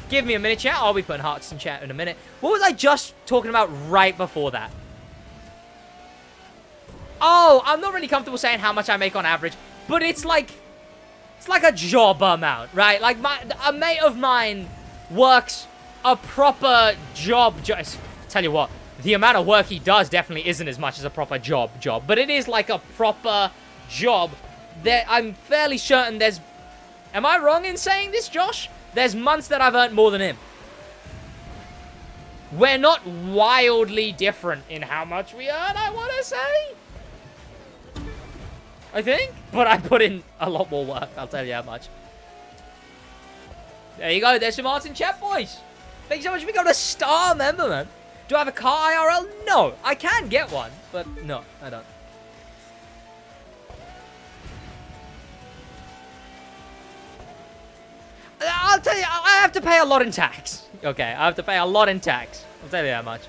Give me a minute, chat. I'll be putting hearts in chat in a minute. What was I just talking about right before that? Oh, I'm not really comfortable saying how much I make on average, but it's like a job amount, right? Like a mate of mine works a proper job. Just tell you what, the amount of work he does definitely isn't as much as a proper job, but it is like a proper job. There, I'm fairly certain there's... Am I wrong in saying this, Josh? There's months that I've earned more than him. We're not wildly different in how much we earn, I want to say. I think. But I put in a lot more work, I'll tell you how much. There you go. There's some hearts in chat, boys. Thank you so much for becoming a star member, man. Do I have a car IRL? No. I can get one, but no, I don't. I'll tell you, I have to pay a lot in tax. Okay, I have to pay a lot in tax. I'll tell you that much.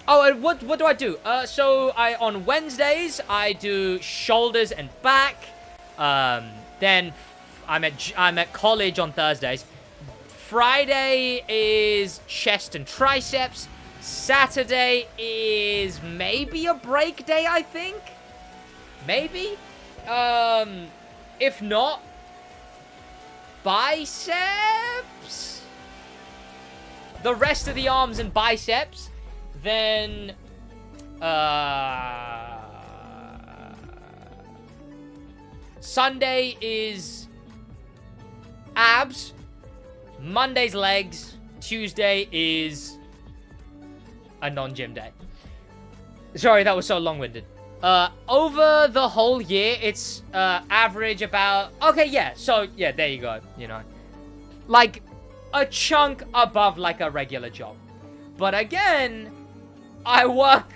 Oh, and what do I do? So on Wednesdays, I do shoulders and back. Then I'm at college on Thursdays. Friday is chest and triceps. Saturday is maybe a break day, I think. Maybe. If not, biceps. The rest of the arms and biceps. Then, Sunday is abs. Monday's legs. Tuesday is a non-gym day. Sorry, that was so long-winded. Over the whole year, it's, average about... Okay, yeah, so, yeah, there you go, you know. Like, a chunk above, like, a regular job. But again, I work,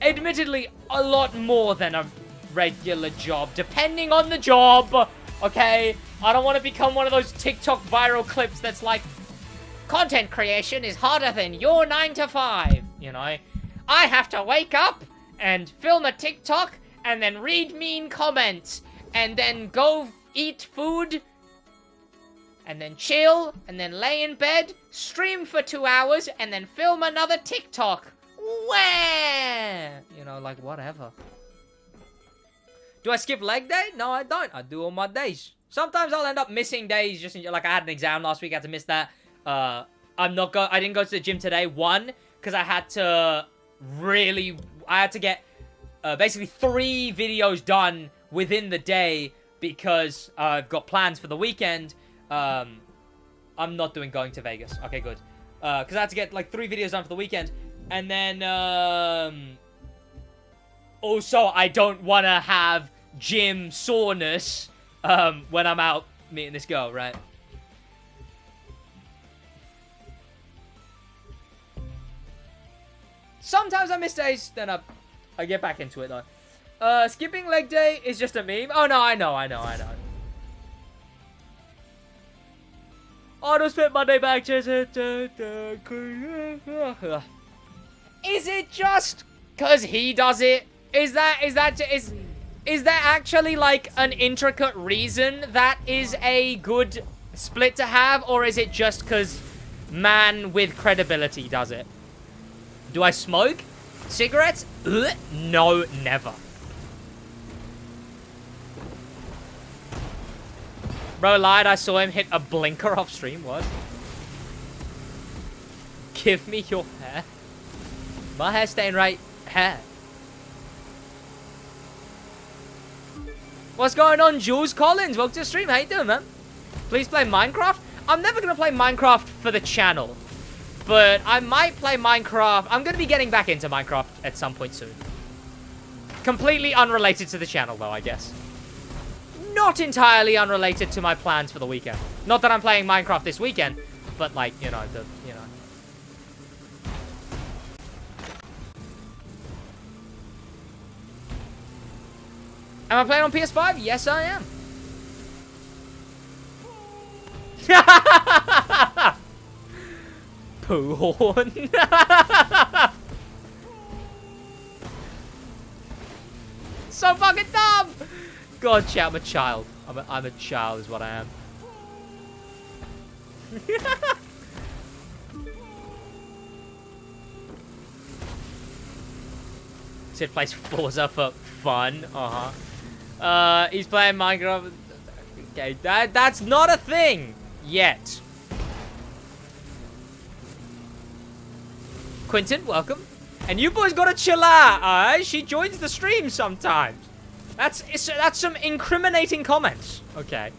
admittedly, a lot more than a regular job, depending on the job, okay? I don't want to become one of those TikTok viral clips that's like, content creation is harder than your 9 to 5, you know? I have to wake up and film a TikTok, and then read mean comments, and then go eat food, and then chill, and then lay in bed, stream for 2 hours, and then film another TikTok. Where? You know, like, whatever. Do I skip leg day? No, I don't. I do all my days. Sometimes I'll end up missing days, just like I had an exam last week, I had to miss that. I didn't go to the gym today. One, because I had to get basically 3 videos done within the day because I've got plans for the weekend. I'm not going to Vegas. Okay, good. Because I had to get like 3 videos done for the weekend. And then also, I don't want to have gym soreness when I'm out meeting this girl, right? Sometimes I miss days, then I get back into it, though. Skipping leg day is just a meme. Oh, no, I know. Auto spit Monday back. Is it just because he does it? Is there actually, like, an intricate reason that is a good split to have? Or is it just because man with credibility does it? Do I smoke cigarettes? Ugh, no, never. Bro lied, I saw him hit a blinker off stream. What? Give me your hair. My hair's staying right. Hair. What's going on, Jules Collins? Welcome to the stream. How you doing, man? Please play Minecraft. I'm never going to play Minecraft for the channel. But I might play Minecraft. I'm going to be getting back into Minecraft at some point soon. Completely unrelated to the channel, though, I guess. Not entirely unrelated to my plans for the weekend. Not that I'm playing Minecraft this weekend, but, like, you know, Am I playing on PS5? Yes, I am. Poo horn. So fucking dumb. God, chat, I'm a child. I'm a child is what I am. Sid plays Forza for fun. He's playing Minecraft. Okay, that's not a thing yet. Quentin, welcome. And you boys gotta chill out, alright? She joins the stream sometimes. That's some incriminating comments. Okay.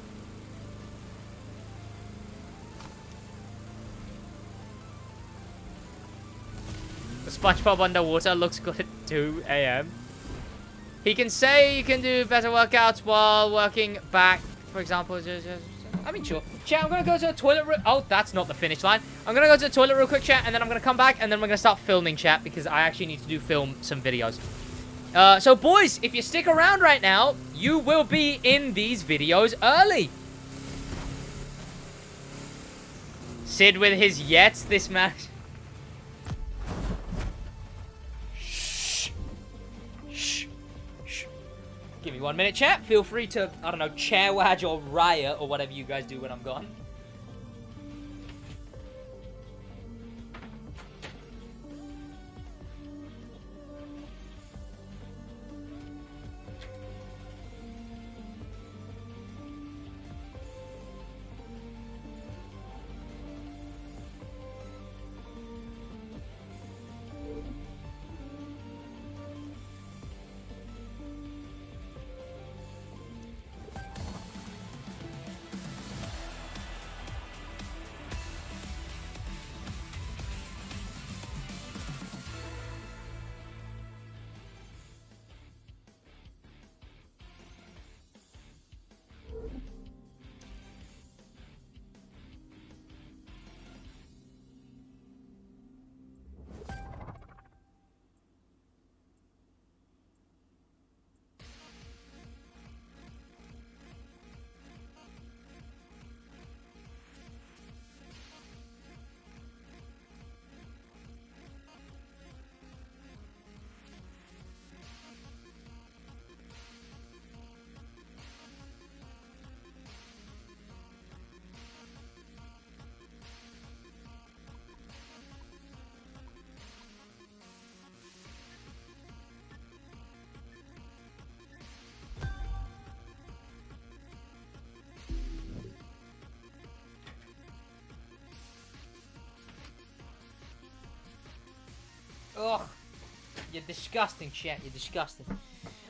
The SpongeBob underwater looks good at 2 a.m. He can say you can do better workouts while working back, for example. I mean, sure. Chat, I'm gonna go to the toilet. Oh, that's not the finish line. I'm gonna go to the toilet real quick, chat, and then I'm gonna come back, and then we're gonna start filming, chat, because I actually need to film some videos. So, boys, if you stick around right now, you will be in these videos early. Sid with his yets this match. Shh. Shh. Shh. Give me 1 minute, chat. Feel free to, I don't know, SidWaj or riot or whatever you guys do when I'm gone. Ugh. You're disgusting, chat. You're disgusting.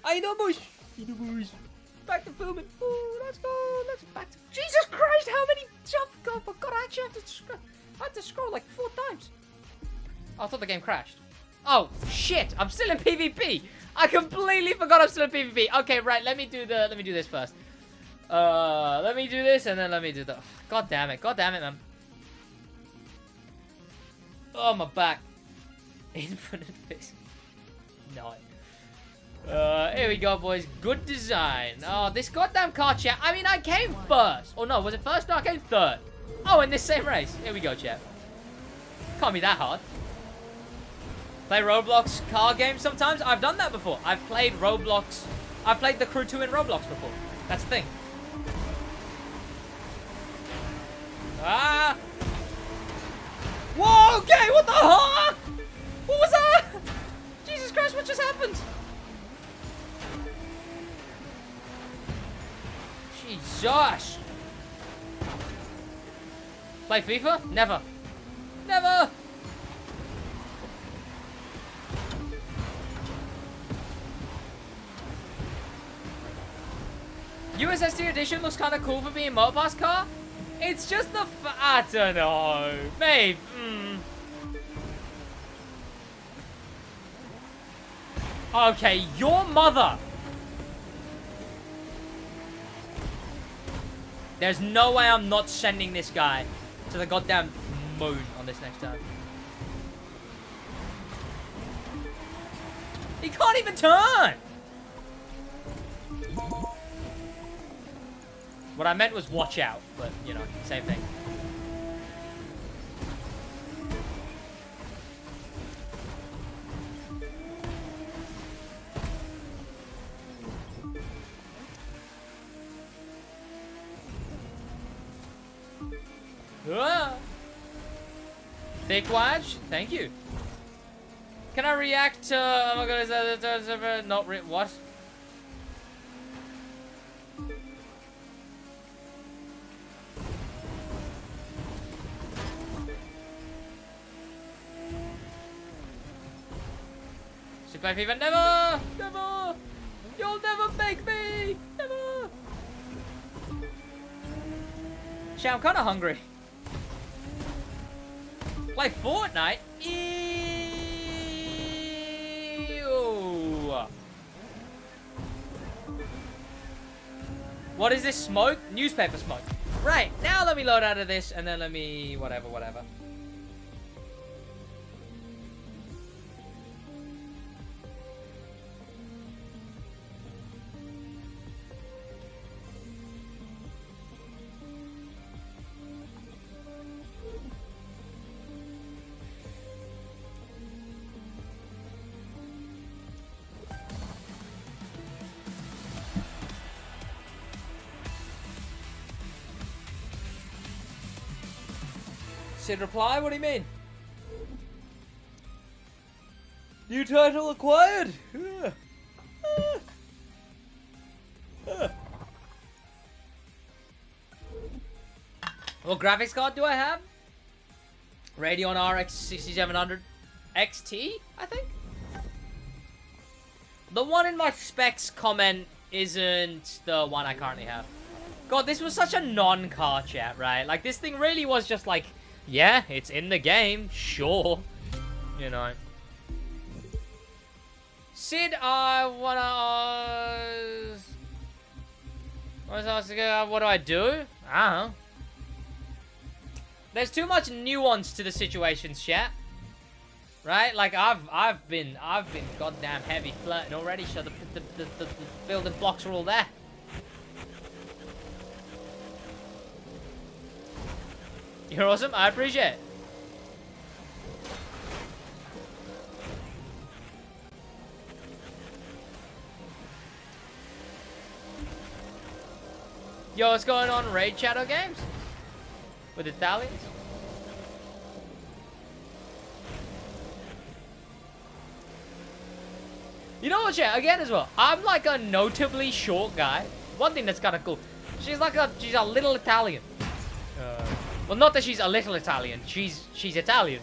How you doing, boys? How you doing, boys? Back to filming. Ooh, let's go. Let's back to... Jesus Christ, how many... Oh, my God, I actually have to scroll like 4 times. I thought the game crashed. Oh, shit. I'm still in PvP. I completely forgot I'm still in PvP. Okay, right. Let me do this first. Let me do this and then let me do the... God damn it. God damn it, man. Oh, my back. Infinite fist. No. Here we go, boys. Good design. Oh, this goddamn car, chat. I mean, I came first. Oh, no. Was it first? No, I came third. Oh, in this same race. Here we go, chat. Can't be that hard. Play Roblox car games sometimes. I've done that before. I've played Roblox. I've played the Crew 2 in Roblox before. That's the thing. Ah! Whoa, okay, what the hell? What was that? Jesus Christ, what just happened? Jesus. Play FIFA? Never. Never! USST edition looks kind of cool for being Motorpass car. It's just the I don't know. Babe. Okay, your mother. There's no way I'm not sending this guy to the goddamn moon on this next time. He can't even turn. What I meant was watch out, but, you know, same thing. SidWaj, thank you. Can I react to... Oh my god, is that... Not... What? Play FIFA, never! Never! You'll never make me! Never! Shit, I'm kinda hungry. Play Fortnite? Ew! What is this smoke? Newspaper smoke. Right, now let me load out of this and then let me... whatever. Sid reply, what do you mean? New title acquired! What graphics card do I have? Radeon RX 6700 XT, I think? The one in my specs comment isn't the one I currently have. God, this was such a non-car chat, right? Like, this thing really was just like... Yeah, it's in the game, sure. You know. Sid, I wanna... what do I do? I don't know. There's too much nuance to the situations, chat. Right? Like, I've been goddamn heavy flirting already, so the building blocks are all there. You're awesome. I appreciate it. Yo, what's going on? Raid Shadow Games? With Italians? You know what, chat? Again as well. I'm like a notably short guy. One thing that's kind of cool. She's a little Italian. Well, not that she's a little Italian. She's Italian.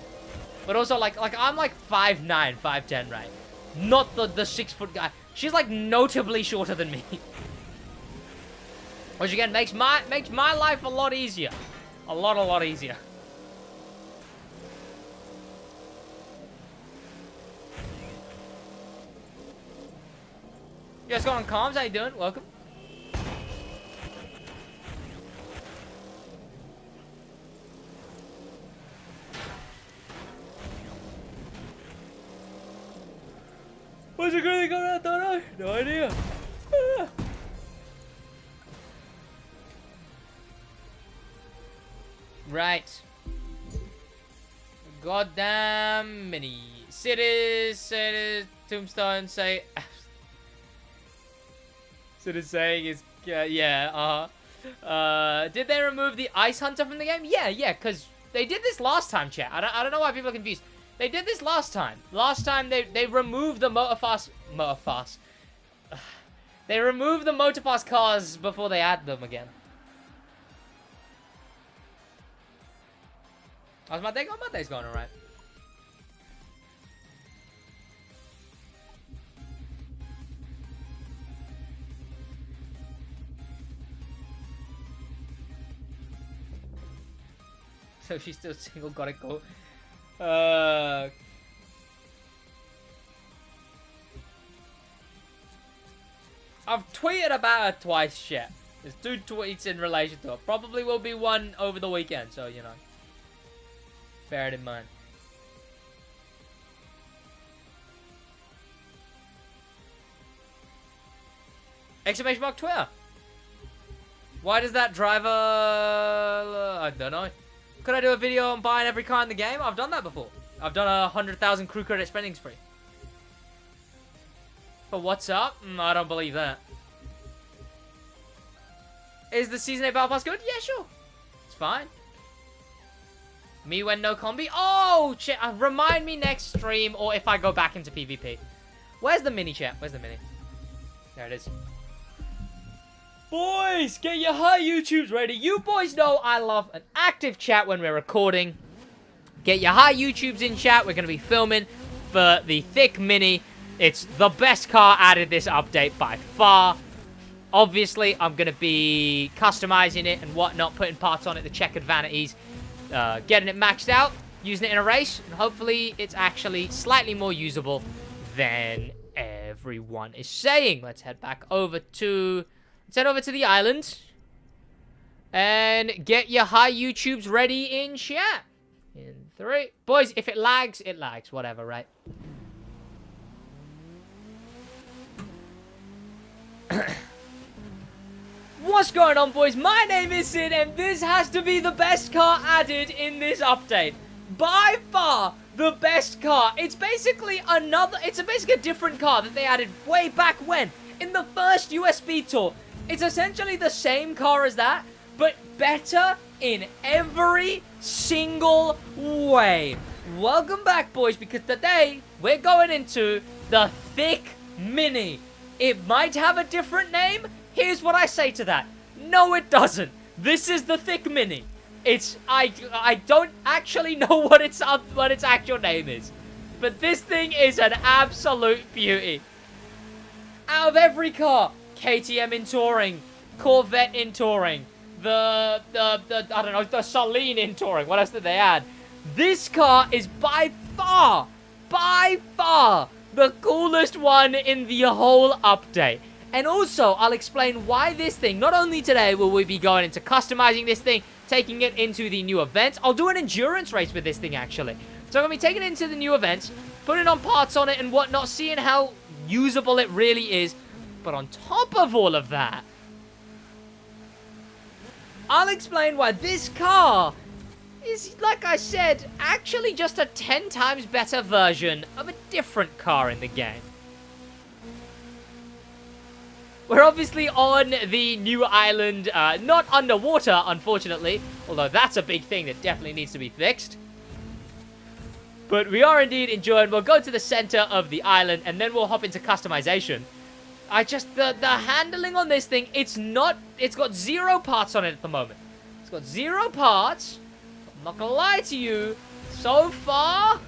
But also, like I'm like 5'9", 5'10", right? Not the 6-foot guy. She's like notably shorter than me. Which again makes my life a lot easier. A lot easier. Just going on comms. How you doing? Welcome. What's it gonna go out? Don't know. No idea. Right. Goddamn mini. Cities, Tombstone, say. Sid is saying is, yeah, did they remove the Ice Hunter from the game? Yeah, because they did this last time, chat. I don't know why people are confused. They did this last time. Last time they removed the Motorfast. They removed the Motorfast cars before they add them again. How's my day going? My day's going alright. So she's still single, gotta go. I've tweeted about her twice, shit. There's 2 tweets in relation to her. Probably will be one over the weekend, so, you know. Bear it in mind. Exclamation mark Twitter. Why does that driver... I don't know. Could I do a video on buying every car in the game? I've done that before. I've done a 100,000 crew credit spending spree. But what's up? I don't believe that. Is the Season 8 Battle Pass good? Yeah, sure. It's fine. Me when no combi? Oh, shit. Remind me next stream or if I go back into PvP. Where's the mini, chat? Where's the mini? There it is. Boys, get your high YouTubes ready. You boys know I love an active chat when we're recording. Get your high YouTubes in chat. We're going to be filming for the thick mini. It's the best car added this update by far. Obviously, I'm going to be customizing it and whatnot, putting parts on it, the checkered vanities, getting it maxed out, using it in a race, and hopefully it's actually slightly more usable than everyone is saying. Let's head back over to... Let's head over to the island and get your high YouTubes ready in chat. In 3. Boys, if it lags, it lags. Whatever, right? What's going on, boys? My name is Sid, and this has to be the best car added in this update. By far, the best car. It's basically basically a different car that they added way back when, in the first USB tour. It's essentially the same car as that, but better in every single way. Welcome back, boys, because today we're going into the thick mini. It might have a different name. Here's what I say to that. No, it doesn't. This is the thick mini. I don't actually know what its actual name is, but this thing is an absolute beauty. Out of every car, KTM in touring, Corvette in touring, I don't know, the Saleen in touring. What else did they add? This car is by far the coolest one in the whole update. And also, I'll explain why this thing, not only today will we be going into customizing this thing, taking it into the new events. I'll do an endurance race with this thing, actually. So I'm going to be taking it into the new events, putting on parts on it and whatnot, seeing how usable it really is. But on top of all of that, I'll explain why this car is, like I said, actually just a 10 times better version of a different car in the game. We're obviously on the new island, not underwater, unfortunately, although that's a big thing that definitely needs to be fixed. But we are indeed enjoying. We'll go to the center of the island, and then we'll hop into customization. The handling on this thing, it's got 0 parts on it at the moment. It's got 0 parts. I'm not gonna lie to you. So far,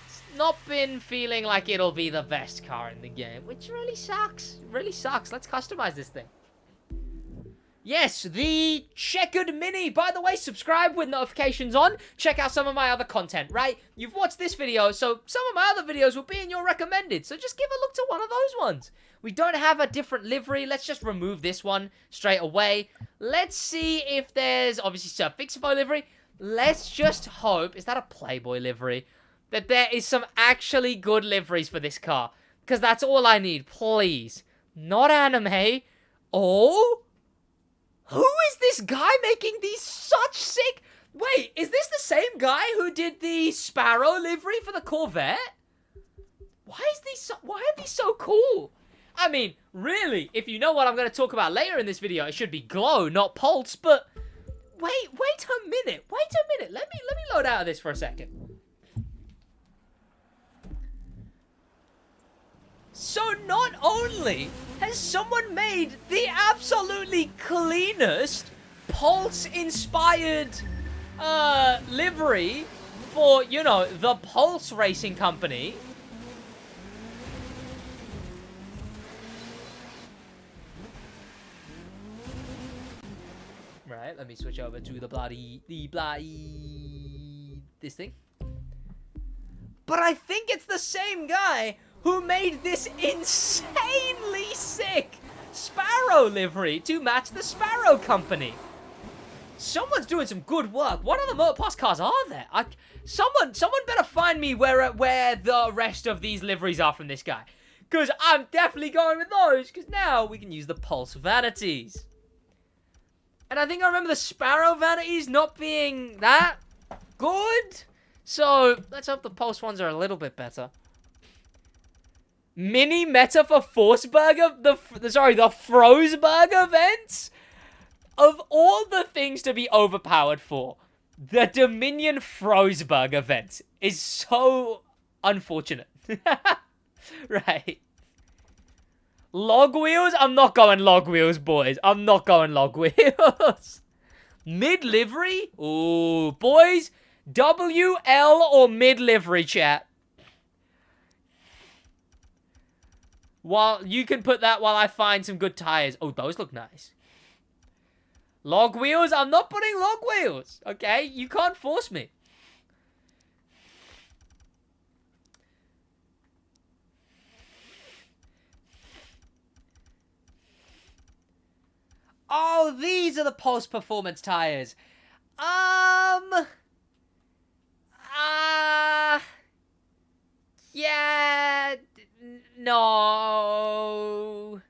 it's not been feeling like it'll be the best car in the game, which really sucks. It really sucks. Let's customize this thing. Yes, the checkered mini. By the way, subscribe with notifications on. Check out some of my other content, right? You've watched this video, so some of my other videos will be in your recommended. So just give a look to one of those ones. We don't have a different livery. Let's just remove this one straight away. Let's see if there's, obviously, Sir Fixable livery. Let's just hope, is that a Playboy livery? That there is some actually good liveries for this car. Because that's all I need, please. Not anime. Oh? Who is this guy making these such sick... Wait, is this the same guy who did the Sparrow livery for the Corvette? Why are these so cool? I mean, really, if you know what I'm going to talk about later in this video, it should be Glow, not Pulse, but... Wait a minute. Let me load out of this for a second. So not only has someone made the absolutely cleanest Pulse-inspired livery for, you know, the Pulse Racing Company. Right, let me switch over to this thing. But I think it's the same guy who made this insanely sick Sparrow livery to match the Sparrow Company. Someone's doing some good work. What other Motorpass cars are there? Someone better find me where the rest of these liveries are from this guy. Because I'm definitely going with those, because now we can use the Pulse Vanities. And I think I remember the Sparrow Vanities not being that good. So, let's hope the Pulse ones are a little bit better. Mini meta for Forceburger, the Frozburg events? Of all the things to be overpowered for, the Dominion Frozburg event is so unfortunate. Right. Log wheels? I'm not going log wheels, boys. I'm not going log wheels. Mid-livery? Ooh, boys. WL or mid-livery, chat? While you can put that while I find some good tires. Oh, those look nice. Log wheels? I'm not putting log wheels. Okay? You can't force me. Oh, these are the Pulse Performance tires. Yeah, no.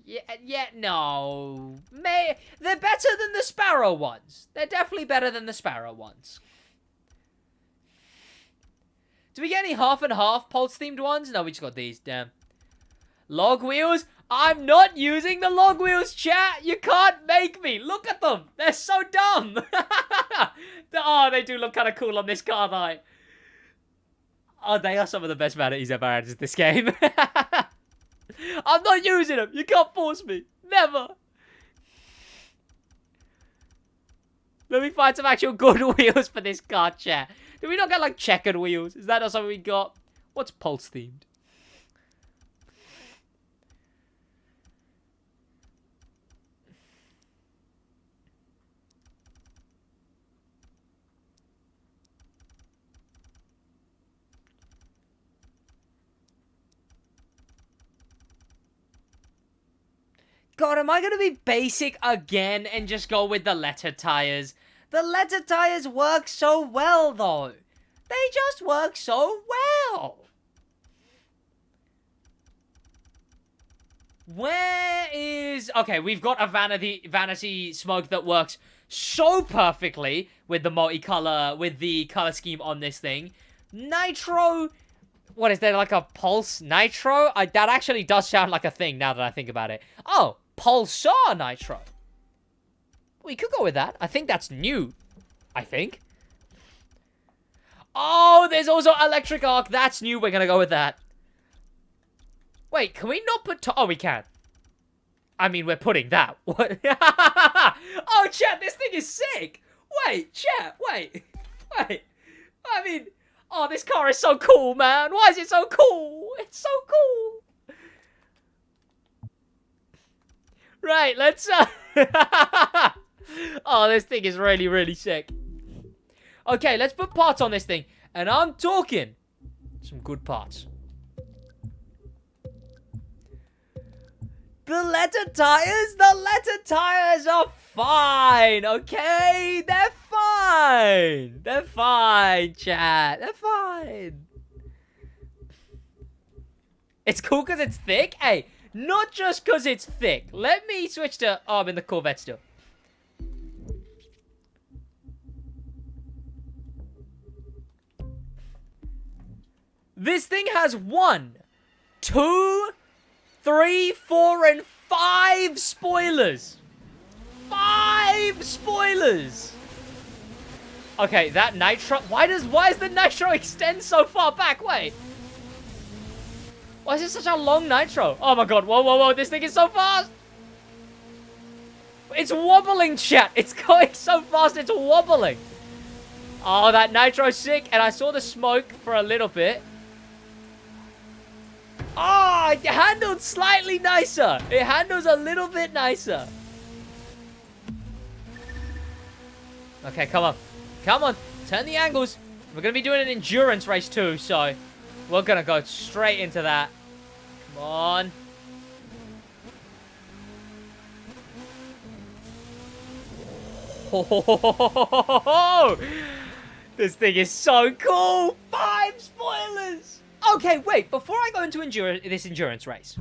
Yeah, no. They're better than the Sparrow ones. They're definitely better than the Sparrow ones. Do we get any half and half Pulse-themed ones? No, we just got these. Damn. Log wheels? I'm not using the log wheels, chat. You can't make me. Look at them. They're so dumb. Oh, they do look kind of cool on this car, though. Oh, they are some of the best vanities ever added to this game. I'm not using them. You can't force me. Never. Let me find some actual good wheels for this car, chat. Did we not get, like, checkered wheels? Is that not something we got? What's Pulse-themed? God, am I going to be basic again and just go with the letter tires? The letter tires work so well, though. They just work so well. Where is... Okay, we've got a vanity smoke that works so perfectly with the multicolor, with the color scheme on this thing. Nitro... What, is there like a Pulse Nitro? That actually does sound like a thing now that I think about it. Oh, Pulsar Nitro. We could go with that. I think that's new. I think. Oh, there's also Electric Arc. That's new. We're going to go with that. Wait, can we not put... Oh, we can. I mean, we're putting that. What? Oh, chat, this thing is sick. Wait, chat, wait. I mean... Oh, this car is so cool, man. Why is it so cool? It's so cool. Right, let's Oh, this thing is really, really sick. Okay, let's put parts on this thing. And I'm talking some good parts. The letter tires are fine, okay? They're fine. They're fine, chat. They're fine. It's cool because it's thick. Hey, not just because it's thick. Let me switch to... Oh, I'm in the Corvette still. This thing has 1, 2, 3, 4, and 5 spoilers. 5 spoilers. Okay, that nitro... Why does the nitro extend so far back? Wait. Why is it such a long nitro? Oh my god. Whoa, whoa, whoa. This thing is so fast. It's wobbling, chat. It's going so fast, it's wobbling. Oh, that nitro's sick. And I saw the smoke for a little bit. Oh, it handled slightly nicer. It handles a little bit nicer. Okay, come on. Come on. Turn the angles. We're going to be doing an endurance race too, so we're going to go straight into that. Come on. Oh, this thing is so cool. 5 spoilers. Okay, wait, before I go into this endurance race.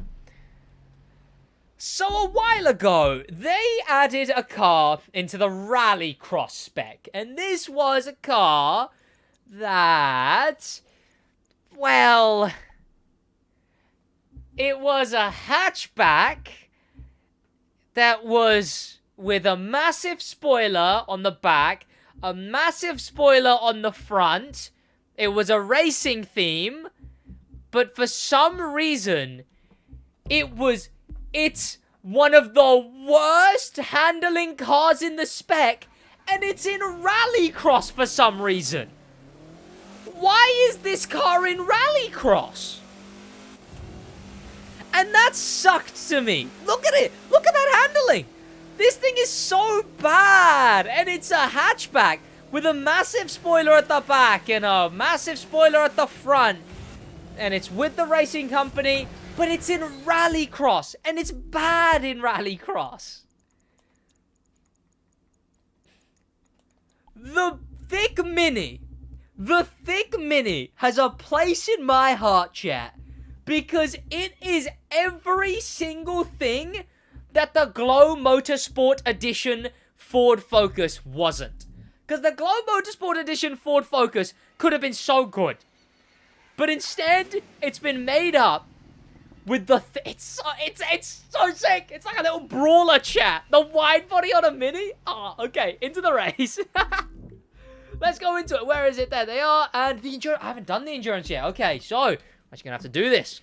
So a while ago, they added a car into the rallycross spec. And this was a car that, well, it was a hatchback that was with a massive spoiler on the back, a massive spoiler on the front. It was a racing theme. But for some reason, it's one of the worst handling cars in the spec, and it's in rallycross for some reason. Why is this car in rallycross? And that sucked to me. Look at it. Look at that handling. This thing is so bad, and it's a hatchback with a massive spoiler at the back and a massive spoiler at the front. And it's with the racing company, but it's in rallycross, and it's bad in rallycross. The thick Mini has a place in my heart, chat, because it is every single thing that the Glow Motorsport Edition Ford Focus wasn't. Because the Glow Motorsport Edition Ford Focus could have been so good. But instead, it's been made up with the... It's so sick. It's like a little brawler, chat. The wide body on a Mini. Oh, okay. Into the race. Let's go into it. Where is it? There they are. And the endurance... I haven't done the endurance yet. Okay, so I'm actually going to have to do this.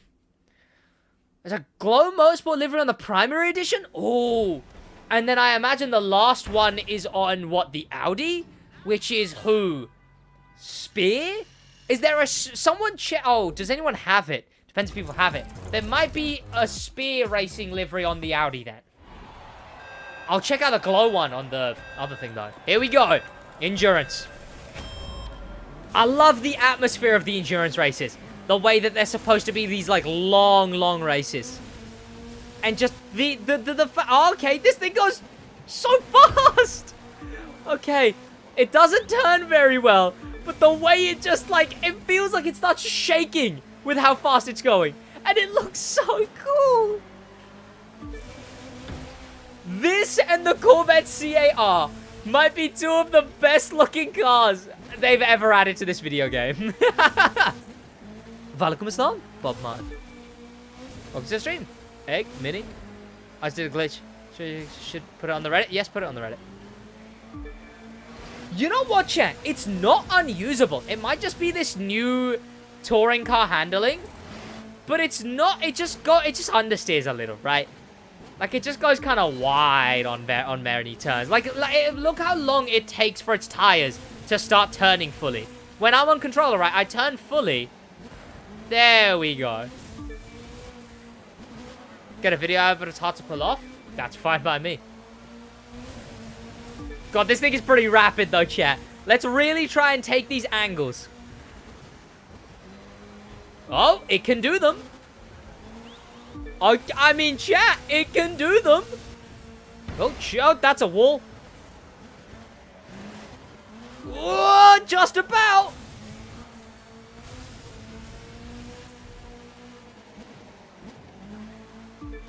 There's a Glow Motorsport livery on the primary edition. Oh. And then I imagine the last one is on, what, the Audi? Which is who? Spear? Is there a... Oh, does anyone have it? Depends if people have it. There might be a Spear Racing livery on the Audi then. I'll check out the Glow one on the other thing though. Here we go. Endurance. I love the atmosphere of the endurance races. The way that they're supposed to be these like long races. And just oh, okay, this thing goes so fast. Okay, it doesn't turn very well. But the way it just, like, it feels like it starts shaking with how fast it's going. And it looks so cool. This and the Corvette CAR might be 2 of the best looking cars they've ever added to this video game. Walaikum assalam, Bob Martin. Welcome to the stream. Egg, Mini. I just did a glitch. Should put it on the Reddit? Yes, put it on the Reddit. You know what, chat? It's not unusable. It might just be this new touring car handling, but it's not. It just understeers a little, right? Like it just goes kind of wide on many turns. Like look how long it takes for its tires to start turning fully. When I'm on controller, right, I turn fully. There we go. Get a video out, but it's hard to pull off. That's fine by me. God, this thing is pretty rapid, though, chat. Let's really try and take these angles. Oh, it can do them. Oh, I mean, chat, it can do them. Oh, that's a wall. Whoa, just about.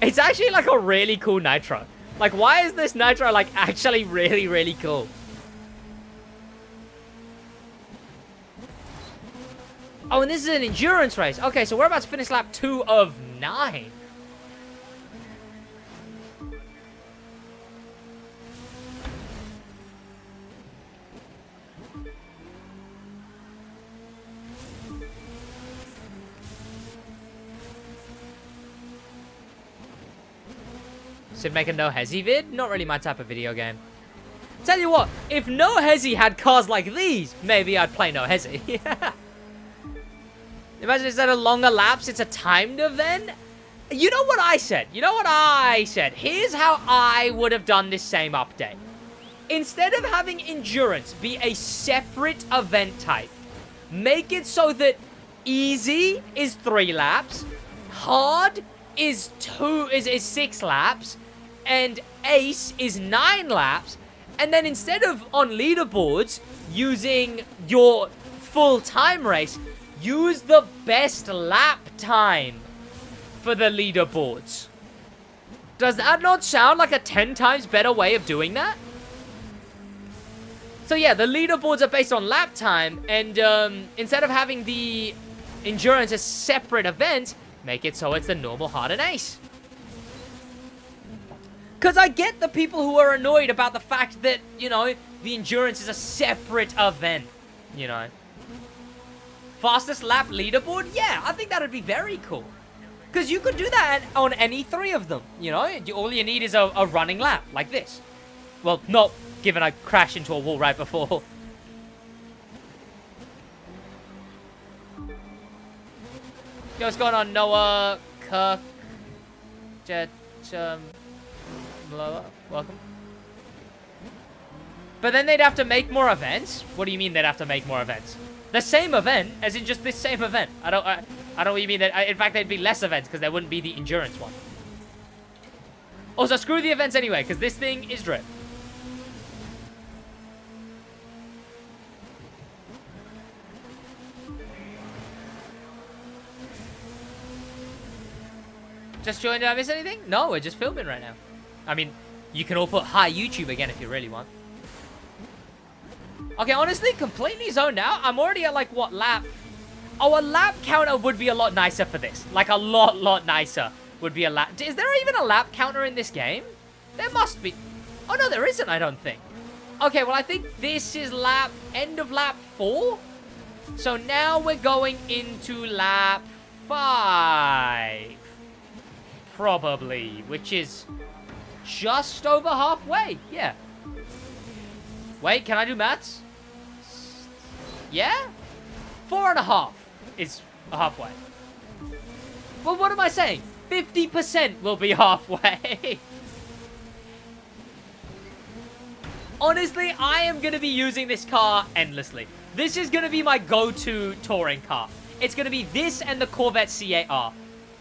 It's actually like a really cool nitro. Like, why is this nitro like actually really, really cool? Oh, and this is an endurance race. Okay, so we're about to finish lap 2 of 9. Sid make a no hezzy vid? Not really my type of video game. Tell you what, if no hezzy had cars like these, maybe I'd play no hezzy. Yeah. Imagine instead of longer laps, it's a timed event. You know what I said? Here's how I would have done this same update. Instead of having endurance be a separate event type, make it so that easy is 3 laps, hard is 6 laps, and ace is 9 laps, and then instead of on leaderboards using your full time race, use the best lap time for the leaderboards. Does that not sound like a 10 times better way of doing that? So yeah, the leaderboards are based on lap time, and instead of having the endurance as separate events, make it so it's the normal, hard, and ace. Because I get the people who are annoyed about the fact that, you know, the endurance is a separate event, you know. Fastest lap leaderboard? Yeah, I think that would be very cool. Because you could do that on any 3 of them, you know. All you need is a running lap, like this. Well, not given I crashed into a wall right before. Yo, what's going on, Noah, Kirk, Jet, welcome. But then they'd have to make more events? What do you mean they'd have to make more events? The same event, as in just this same event. I don't know what you mean. That in fact, there'd be less events because there wouldn't be the endurance one. Also, screw the events anyway, because this thing is drip. Just joined, did I miss anything? No, we're just filming right now. I mean, you can all put hi YouTube again if you really want. Okay, honestly, completely zoned out. I'm already at, like, what, lap? Oh, a lap counter would be a lot nicer for this. Like, a lot nicer would be a lap. Is there even a lap counter in this game? There must be. Oh, no, there isn't, I don't think. Okay, well, I think this is end of lap 4. So now we're going into lap 5. Probably, which is just over halfway. Yeah. Wait, can I do maths? Yeah? 4.5 is halfway. Well, what am I saying? 50% will be halfway. Honestly, I am going to be using this car endlessly. This is going to be my go-to touring car. It's going to be this and the Corvette C8R.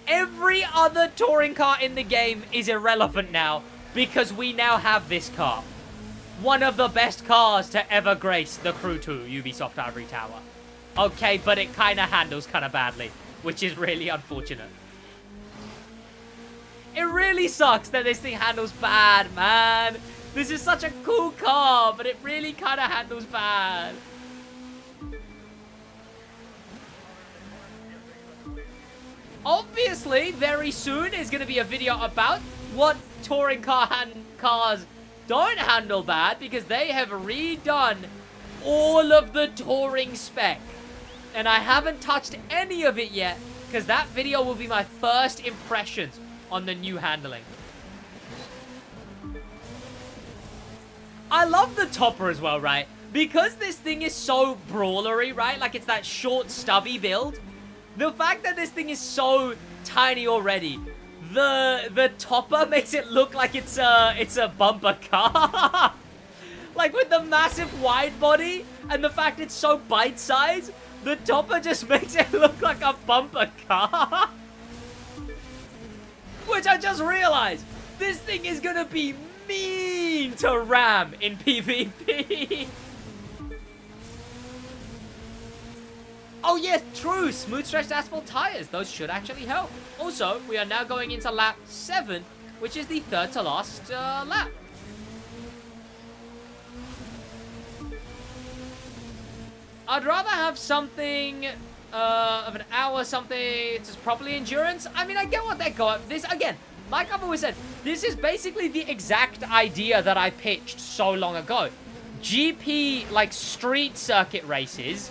Every other touring car in the game is irrelevant now because we now have this car. One of the best cars to ever grace the Crew 2 Ubisoft Ivory Tower. Okay, but it kind of handles kind of badly, which is really unfortunate. It really sucks that this thing handles bad, man. This is such a cool car, but it really kind of handles bad. Obviously, very soon is going to be a video about what touring cars don't handle bad, because they have redone all of the touring spec. And I haven't touched any of it yet, because that video will be my first impressions on the new handling. I love the topper as well, right? Because this thing is so brawlery, right? Like, it's that short, stubby build. The fact that this thing is so tiny already, the topper makes it look like it's a bumper car. Like, with the massive wide body and the fact it's so bite-sized, the topper just makes it look like a bumper car. Which I just realized, this thing is gonna be mean to ram in PvP. Oh yes, true, smooth stretched asphalt tires. Those should actually help. Also, we are now going into lap 7, which is the third to last lap. I'd rather have something of an hour, something that's probably endurance. I mean, I get what they're going. This, again, like I've always said, this is basically the exact idea that I pitched so long ago. GP, like, street circuit races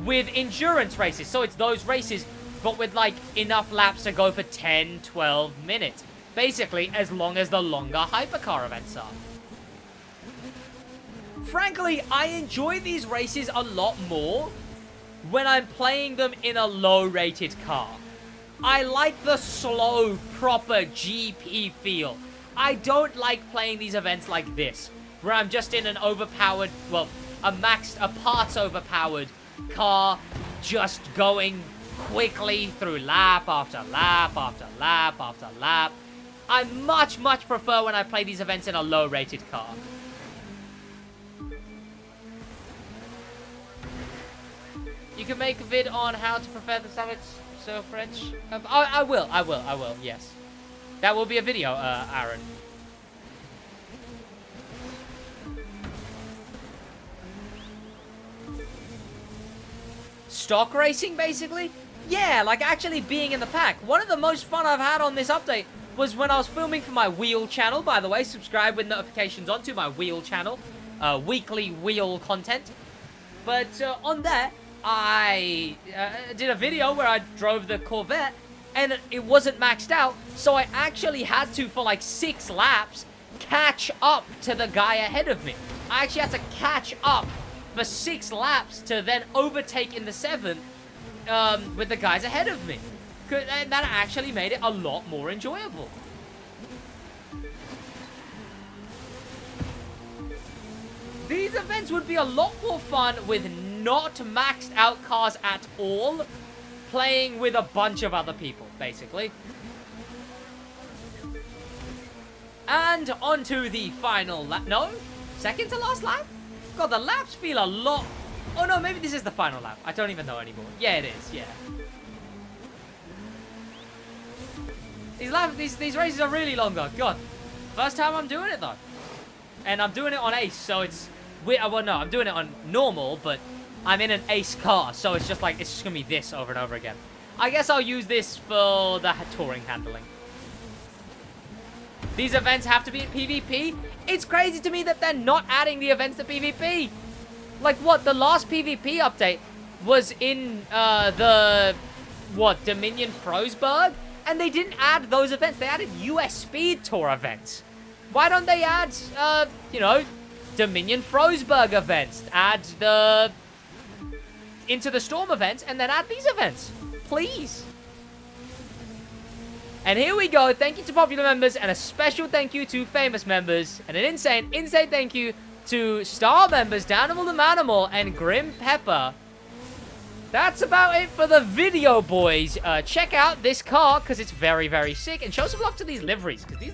with endurance races. So it's those races, but with, like, enough laps to go for 10, 12 minutes. Basically, as long as the longer hypercar events are. Frankly, I enjoy these races a lot more when I'm playing them in a low-rated car. I like the slow, proper GP feel. I don't like playing these events like this, where I'm just in an overpowered, well, a parts overpowered car, just going quickly through lap after lap after lap after lap. I much, much prefer when I play these events in a low-rated car. You can make a vid on how to prepare the summits so French. I will, yes. That will be a video, Aaron. Stock racing, basically? Yeah, like actually being in the pack. One of the most fun I've had on this update was when I was filming for my wheel channel. By the way, subscribe with notifications on to my wheel channel. Weekly wheel content. But on there, I did a video where I drove the Corvette and it wasn't maxed out, so I actually had to, for like 6 laps, catch up to the guy ahead of me. I actually had to catch up for 6 laps to then overtake in the 7th with the guys ahead of me. And that actually made it a lot more enjoyable. These events would be a lot more fun with not maxed out cars at all, playing with a bunch of other people, basically. And on to the final lap. No? Second to last lap? God, the laps feel a lot... Oh no, maybe this is the final lap. I don't even know anymore. Yeah, it is, yeah. These races are really longer. God. First time I'm doing it, though. And I'm doing it on Ace, so it's... Well, no, I'm doing it on normal, but I'm in an Ace car, so it's just like, it's just gonna be this over and over again. I guess I'll use this for the touring handling. These events have to be at PvP. It's crazy to me that they're not adding the events to PvP. Like, what? The last PvP update was in, Dominion Frostburg? And they didn't add those events. They added US Speed Tour events. Why don't they add, you know, Dominion Frostburg events? Add the Into the Storm events, and then add these events. Please. And here we go. Thank you to popular members, and a special thank you to famous members, and an insane thank you to star members, Danimal the Manimal, and Grim Pepper. That's about it for the video, boys. Check out this car, because it's very, very sick. And show some love to these liveries, because these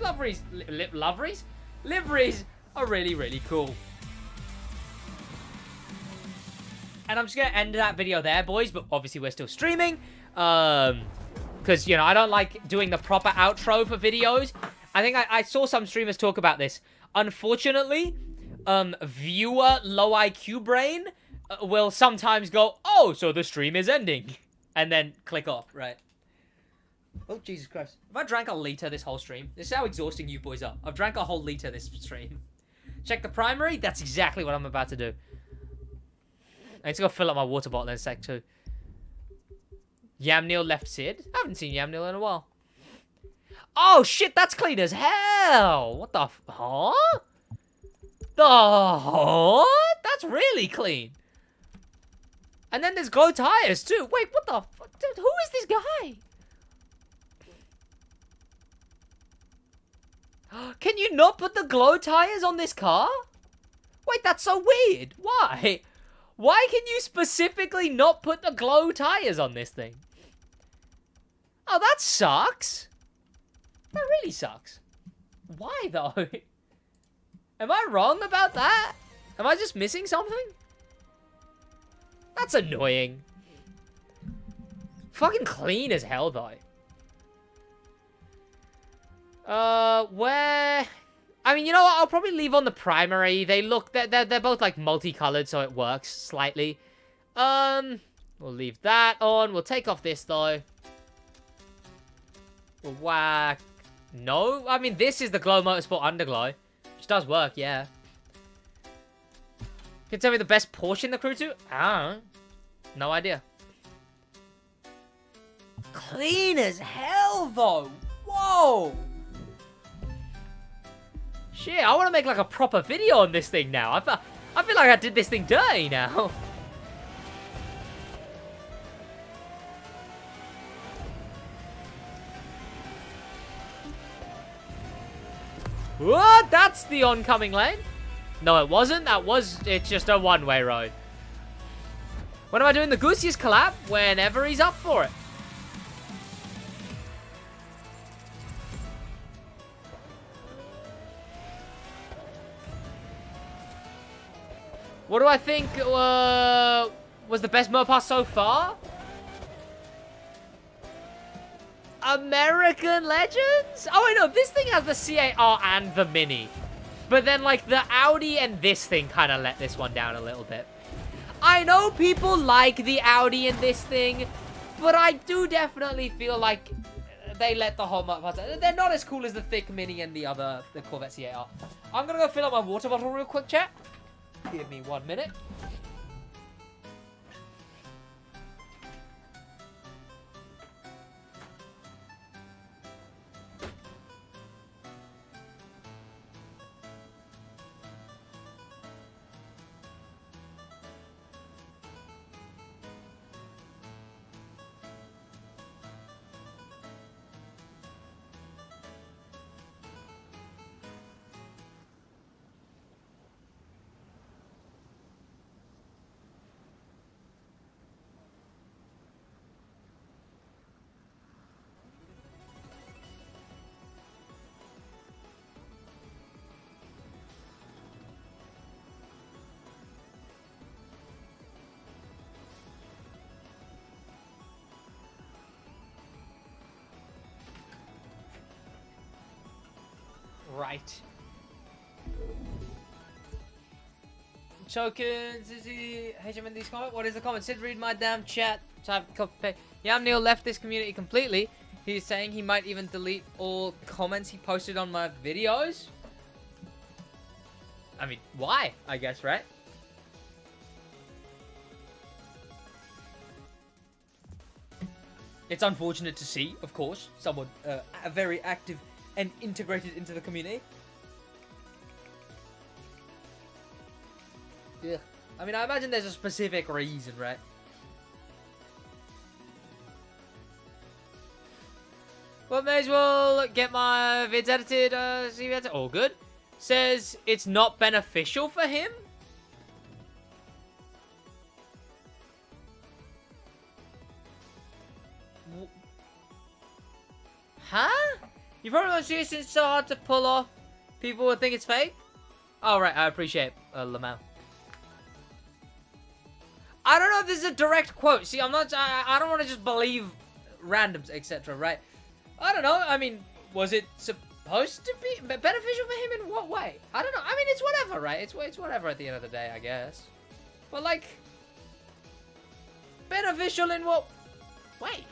liveries are really, really cool. And I'm just going to end that video there, boys. But obviously, we're still streaming. Because, you know, I don't like doing the proper outro for videos. I think I saw some streamers talk about this. Unfortunately, viewer low IQ brain will sometimes go, oh, so the stream is ending. And then click off, right? Oh, Jesus Christ. If I drank a liter this whole stream, this is how exhausting you boys are. I've drank a whole liter this stream. Check the primary. That's exactly what I'm about to do. I need to go fill up my water bottle in a sec, too. Yamnil left Sid. I haven't seen Yamnil in a while. Oh, shit, that's clean as hell. What the huh? That's really clean. And then there's glow tires, too. Wait, what the fuck? Dude, who is this guy? Can you not put the glow tires on this car? Wait, that's so weird. Why? Why can you specifically not put the glow tires on this thing? Oh, that sucks. That really sucks. Why, though? Am I wrong about that? Am I just missing something? That's annoying. Fucking clean as hell, though. Where... I mean, you know what? I'll probably leave on the primary. They look... They're both, like, multicolored, so it works slightly. We'll leave that on. We'll take off this, though. We'll whack... No? I mean, this is the Glow Motorsport Underglow. Which does work, yeah. Can you tell me the best Porsche in the crew, too? I don't know. No idea. Clean as hell, though. Whoa! Shit, I want to make, like, a proper video on this thing now. I feel like I did this thing dirty now. What? That's the oncoming lane? No, it wasn't. It's just a one-way road. When am I doing the Goosey's collab? Whenever he's up for it. What do I think was the best Mopass so far? American Legends? Oh, wait, no. This thing has the CAR and the Mini. But then, like, the Audi and this thing kind of let this one down a little bit. I know people like the Audi and this thing, but I do definitely feel like they let the whole Mopass down. They're not as cool as the thick Mini and the Corvette CAR. I'm going to go fill up my water bottle real quick, chat. Give me 1 minute. Right. Chokins, is he HMND's comment? What is the comment? Sid, read my damn chat. Yeah, Neil left this community completely. He's saying he might even delete all comments he posted on my videos. I mean, why? I guess, right? It's unfortunate to see, of course, someone very active and integrated into the community. Yeah. I mean, I imagine there's a specific reason, right? Well, may as well get my vids edited, see if that's all good. Says it's not beneficial for him? Huh? You probably don't see it since it's so hard to pull off. People would think it's fake. Oh, right. I appreciate Lamau. I don't know if this is a direct quote. See, I'm not... I don't want to just believe randoms, etc., right? I don't know. I mean, was it supposed to be beneficial for him in what way? I don't know. I mean, it's whatever, right? It's whatever at the end of the day, I guess. But, like... beneficial in what way?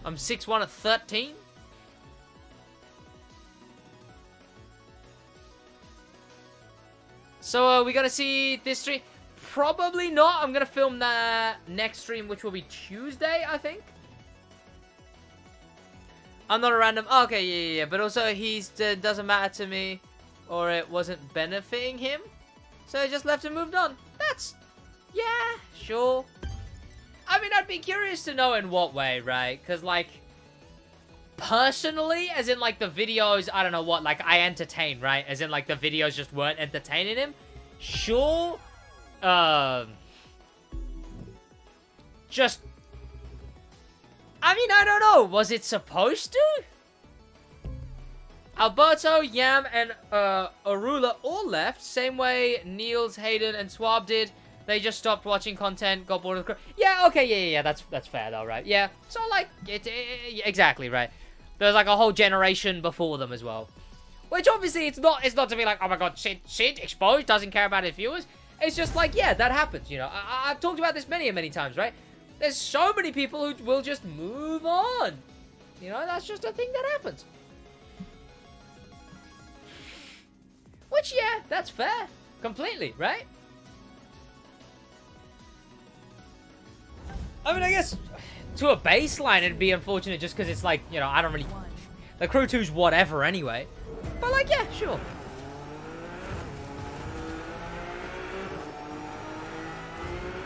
I'm 6'1" at 13. So, we gonna see this stream? Probably not. I'm gonna film the next stream, which will be Tuesday, I think. I'm not a random... Oh, okay, yeah. But also, he's doesn't matter to me. Or it wasn't benefiting him. So I just left and moved on. That's Yeah, sure. I mean, I'd be curious to know in what way, right? Because, like, personally, as in, like, the videos, I don't know what, like, I entertain, right? As in, like, the videos just weren't entertaining him. Sure. Just, I mean, I don't know. Was it supposed to? Alberto, Yam, and Arula all left. Same way Niels, Hayden, and Swab did. They just stopped watching content, got bored of the crew. Yeah, okay, yeah, that's fair though, right? Yeah, so like, exactly, right. There's like a whole generation before them as well. Which obviously it's not to be like, oh my god, Sid exposed, doesn't care about his viewers. It's just like, yeah, that happens, you know. I've talked about this many times, right? There's so many people who will just move on. You know, that's just a thing that happens. Which, yeah, that's fair. Completely, right? I mean, I guess to a baseline, it'd be unfortunate just because it's like, you know, I don't really... The Crew 2's whatever anyway. But, like, yeah, sure.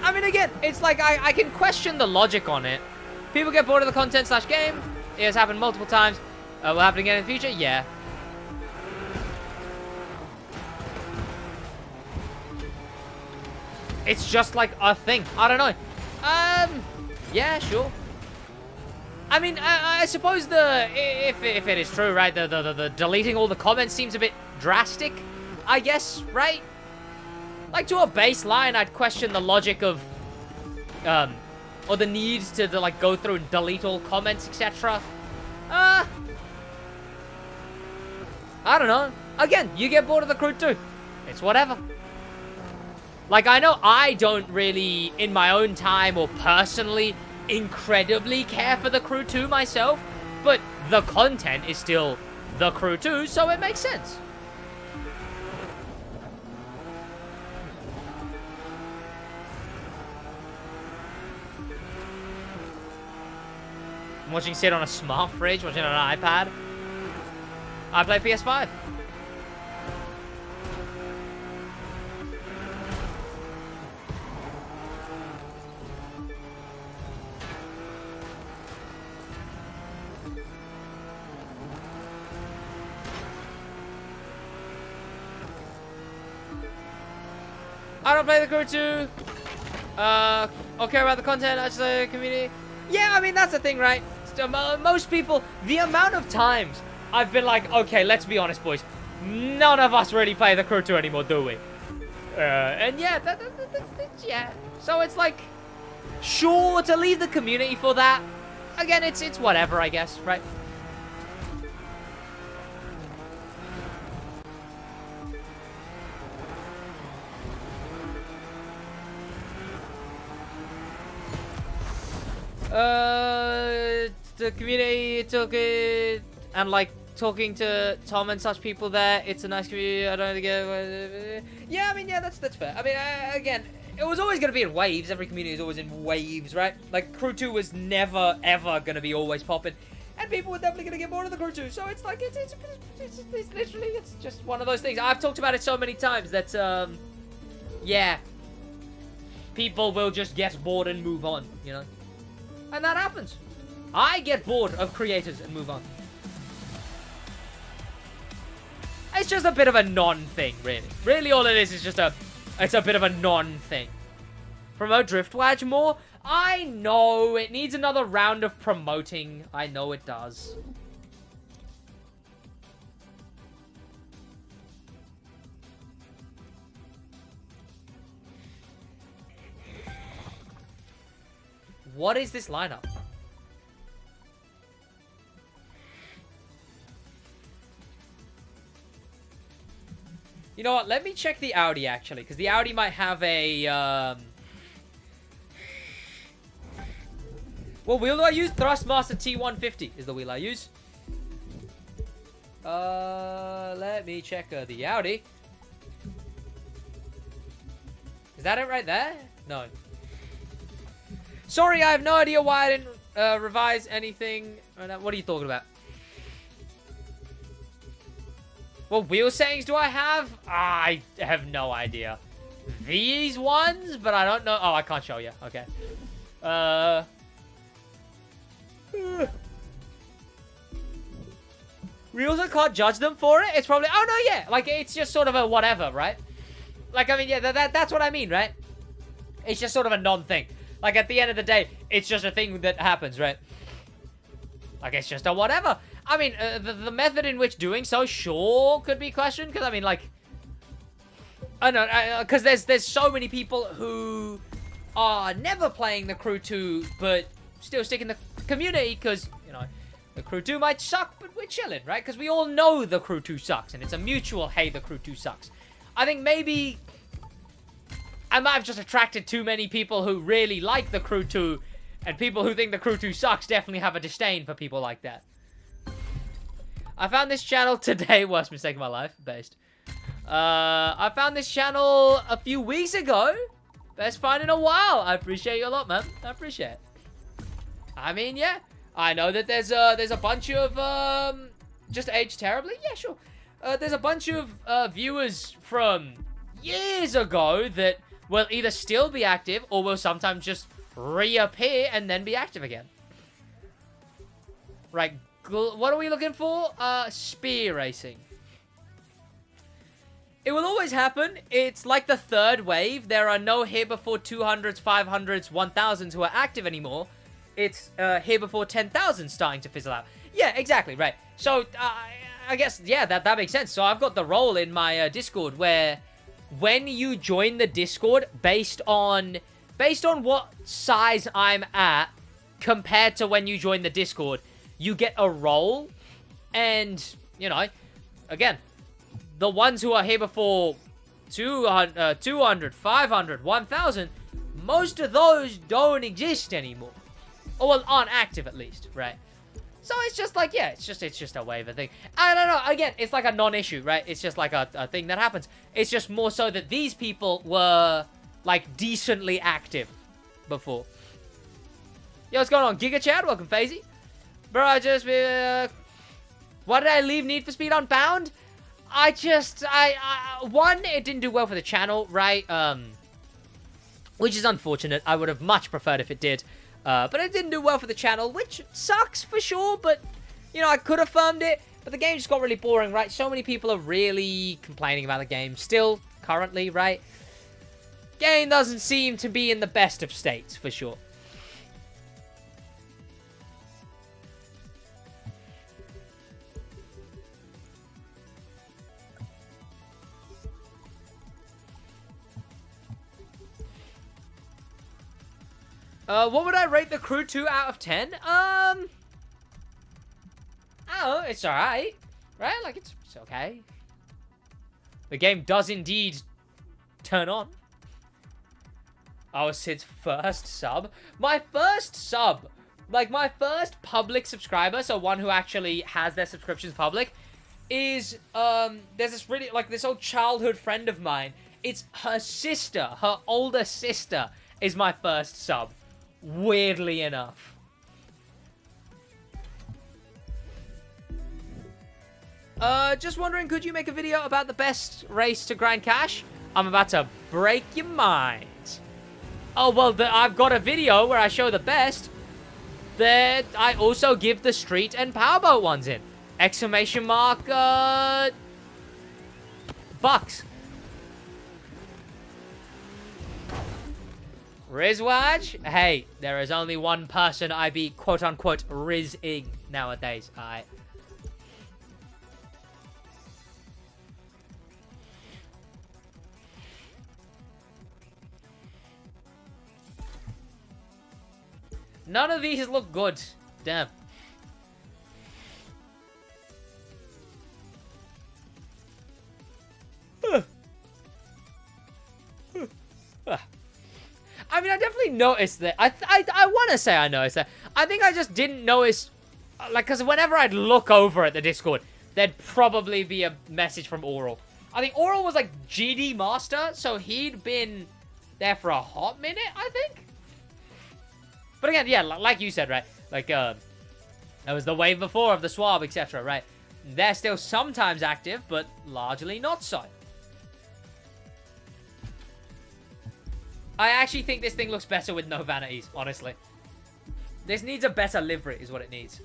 I mean, again, it's like, I can question the logic on it. People get bored of the content / game. It has happened multiple times. Will happen again in the future? Yeah. It's just like a thing. I don't know. Yeah, sure. I mean, I suppose if it is true, right, the deleting all the comments seems a bit drastic, I guess, right? Like, to a baseline, I'd question the logic of, or the need to like, go through and delete all comments, etc. I don't know. Again, you get bored of the Crew too. It's whatever. Like, I know I don't really, in my own time or personally, incredibly care for the Crew 2 myself, but the content is still the Crew 2, so it makes sense. I'm watching Sid on a smart fridge, watching on an iPad. I play PS5. I don't play the Crew 2. Or care about the content, I just the community. Yeah, I mean, that's the thing, right? Most people, the amount of times I've been like, okay, let's be honest, boys. None of us really play the Crew 2 anymore, do we? And yeah, that's yeah. So it's like, sure, to leave the community for that. Again, it's whatever, I guess, right? The community took it, and like talking to Tom and such people there, it's a nice community. I don't think yeah, I mean, yeah, that's fair. I mean, again, it was always going to be in waves. Every community is always in waves, right? Like, Crew 2 was never, ever going to be always popping, and people were definitely going to get bored of the Crew 2, so it's like, it's literally, it's just one of those things. I've talked about it so many times that, yeah, people will just get bored and move on, you know? And that happens. I get bored of creators and move on. It's just a bit of a non-thing, really. Really, all it is just it's a bit of a non-thing. Promote SidWaj more? I know, it needs another round of promoting. I know it does. What is this lineup? You know what? Let me check the Audi, actually. Because the Audi might have a, What wheel do I use? Thrustmaster T150 is the wheel I use. Let me check the Audi. Is that it right there? No. Sorry, I have no idea why I didn't revise anything. What are you talking about? What wheel settings do I have? I have no idea. these ones, but I don't know. Oh, I can't show you. Okay. We also can't judge them for it. It's probably, oh no, yeah, like it's just sort of a whatever, right? Like, I mean, yeah, that's what I mean, right? It's just sort of a non-thing. Like, at the end of the day, it's just a thing that happens, right? Like, it's just a whatever. I mean, the method in which doing so, sure, could be questioned. Because, I mean, like, I don't know, because there's so many people who are never playing the Crew 2, but still stick in the community because, you know, the Crew 2 might suck, but we're chilling, right? Because we all know the Crew 2 sucks, and it's a mutual, hey, the Crew 2 sucks. I think maybe I might have just attracted too many people who really like the Crew 2, and people who think the Crew 2 sucks definitely have a disdain for people like that. I found this channel today. Worst mistake of my life. Best. I found this channel a few weeks ago. Best find in a while. I appreciate you a lot, man. I appreciate it. I mean, yeah. I know that there's a bunch of, just aged terribly? Yeah, sure. There's a bunch of, viewers from years ago that will either still be active or will sometimes just reappear and then be active again. Right, what are we looking for? Spear racing. It will always happen. It's like the third wave. There are no here before 200s, 500s, 1000s who are active anymore. It's here before 10,000 starting to fizzle out. Yeah, exactly, right. So, I guess, yeah, that makes sense. So I've got the role in my Discord where when you join the Discord based on what size I'm at compared to when you join the Discord, you get a role. And, you know, again, the ones who are here before 200, 500, 1,000, most of those don't exist anymore. Or, well, aren't active at least, right? So it's just like, yeah, it's just a waiver thing. I don't know, again, it's like a non-issue, right? It's just like a thing that happens. It's just more so that these people were, like, decently active before. Yo, what's going on? Giga Chad, welcome, Fazy. Bro, why did I leave Need for Speed Unbound? One, it didn't do well for the channel, right? Which is unfortunate. I would have much preferred if it did. But it didn't do well for the channel, which sucks for sure, but, you know, I could have farmed it, but the game just got really boring, right? So many people are really complaining about the game still, currently, right? Game doesn't seem to be in the best of states, for sure. What would I rate the Crew 2 out of 10? Oh, it's alright. Right? Like, it's okay. The game does indeed turn on. Oh, Sid's first sub. My first sub. Like, my first public subscriber, so one who actually has their subscriptions public, is, there's this really, like, this old childhood friend of mine. It's her sister. Her older sister is my first sub. Weirdly enough. Just wondering, could you make a video about the best race to grind cash? I'm about to break your mind. Oh, well, I've got a video where I show the best. That I also give the street and powerboat ones in. Exclamation mark, bucks. SidWaj? Hey, there is only one person I be quote-unquote rizzing nowadays, alright? None of these look good. Damn. I mean, I definitely noticed that. I want to say I noticed that. I think I just didn't notice, like, because whenever I'd look over at the Discord, there'd probably be a message from Oral. I think Oral was, like, GD Master, so he'd been there for a hot minute, I think. But again, yeah, like you said, right? Like, that was the wave before of the Swab, etc., right? They're still sometimes active, but largely not so. I actually think this thing looks better with no vanities, honestly. This needs a better livery, is what it needs.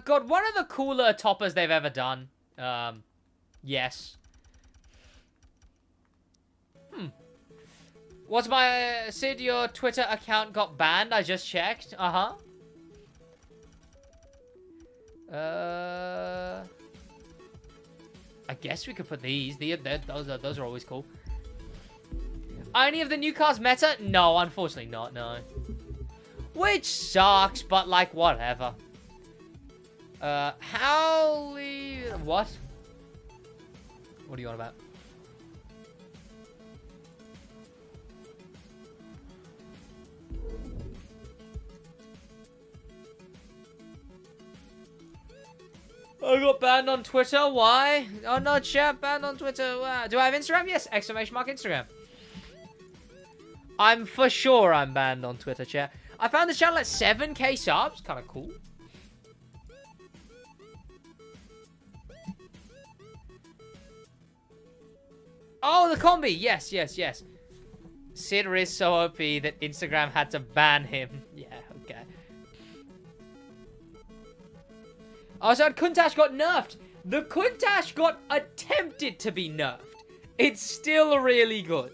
God, one of the cooler toppers they've ever done. Yes. What's my... Sid, your Twitter account got banned? I just checked. I guess we could put these. Those are always cool. Are any of the new cars meta? No, unfortunately not, no. Which sucks, but like, whatever. What? What are you on about? I got banned on Twitter. Why? Oh no, chat, banned on Twitter. Wow. Do I have Instagram? Yes, exclamation mark Instagram. I'm for sure I'm banned on Twitter, chat. I found this channel at 7k subs. Kind of cool. Oh, the combi. Yes, yes, yes. Sid is so OP that Instagram had to ban him. Yeah, okay. Oh, so Countach got nerfed. The Countach got attempted to be nerfed. It's still really good.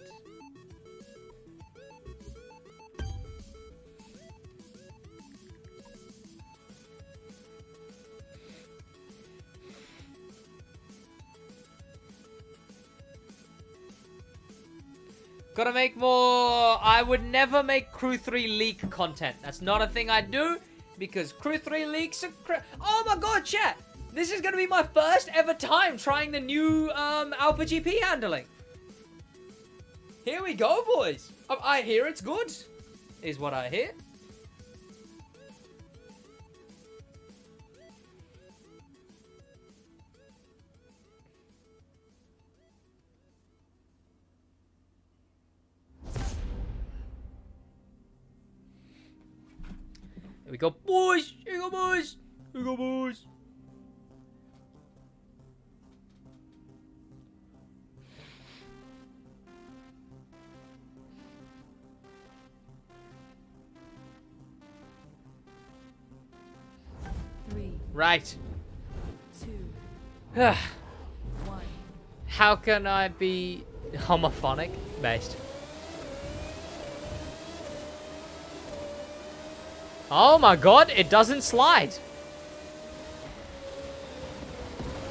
Gotta make more... I would never make Crew 3 leak content. That's not a thing I do, because Crew 3 leaks are... Oh my god, chat! This is gonna be my first ever time trying the new Alpha GP handling. Here we go, boys. I hear it's good, is what I hear. Here we go, boys! Here we go, boys! Here we go, boys! Right. 2, 1. How can I be homophonic? Based. Oh my god, it doesn't slide.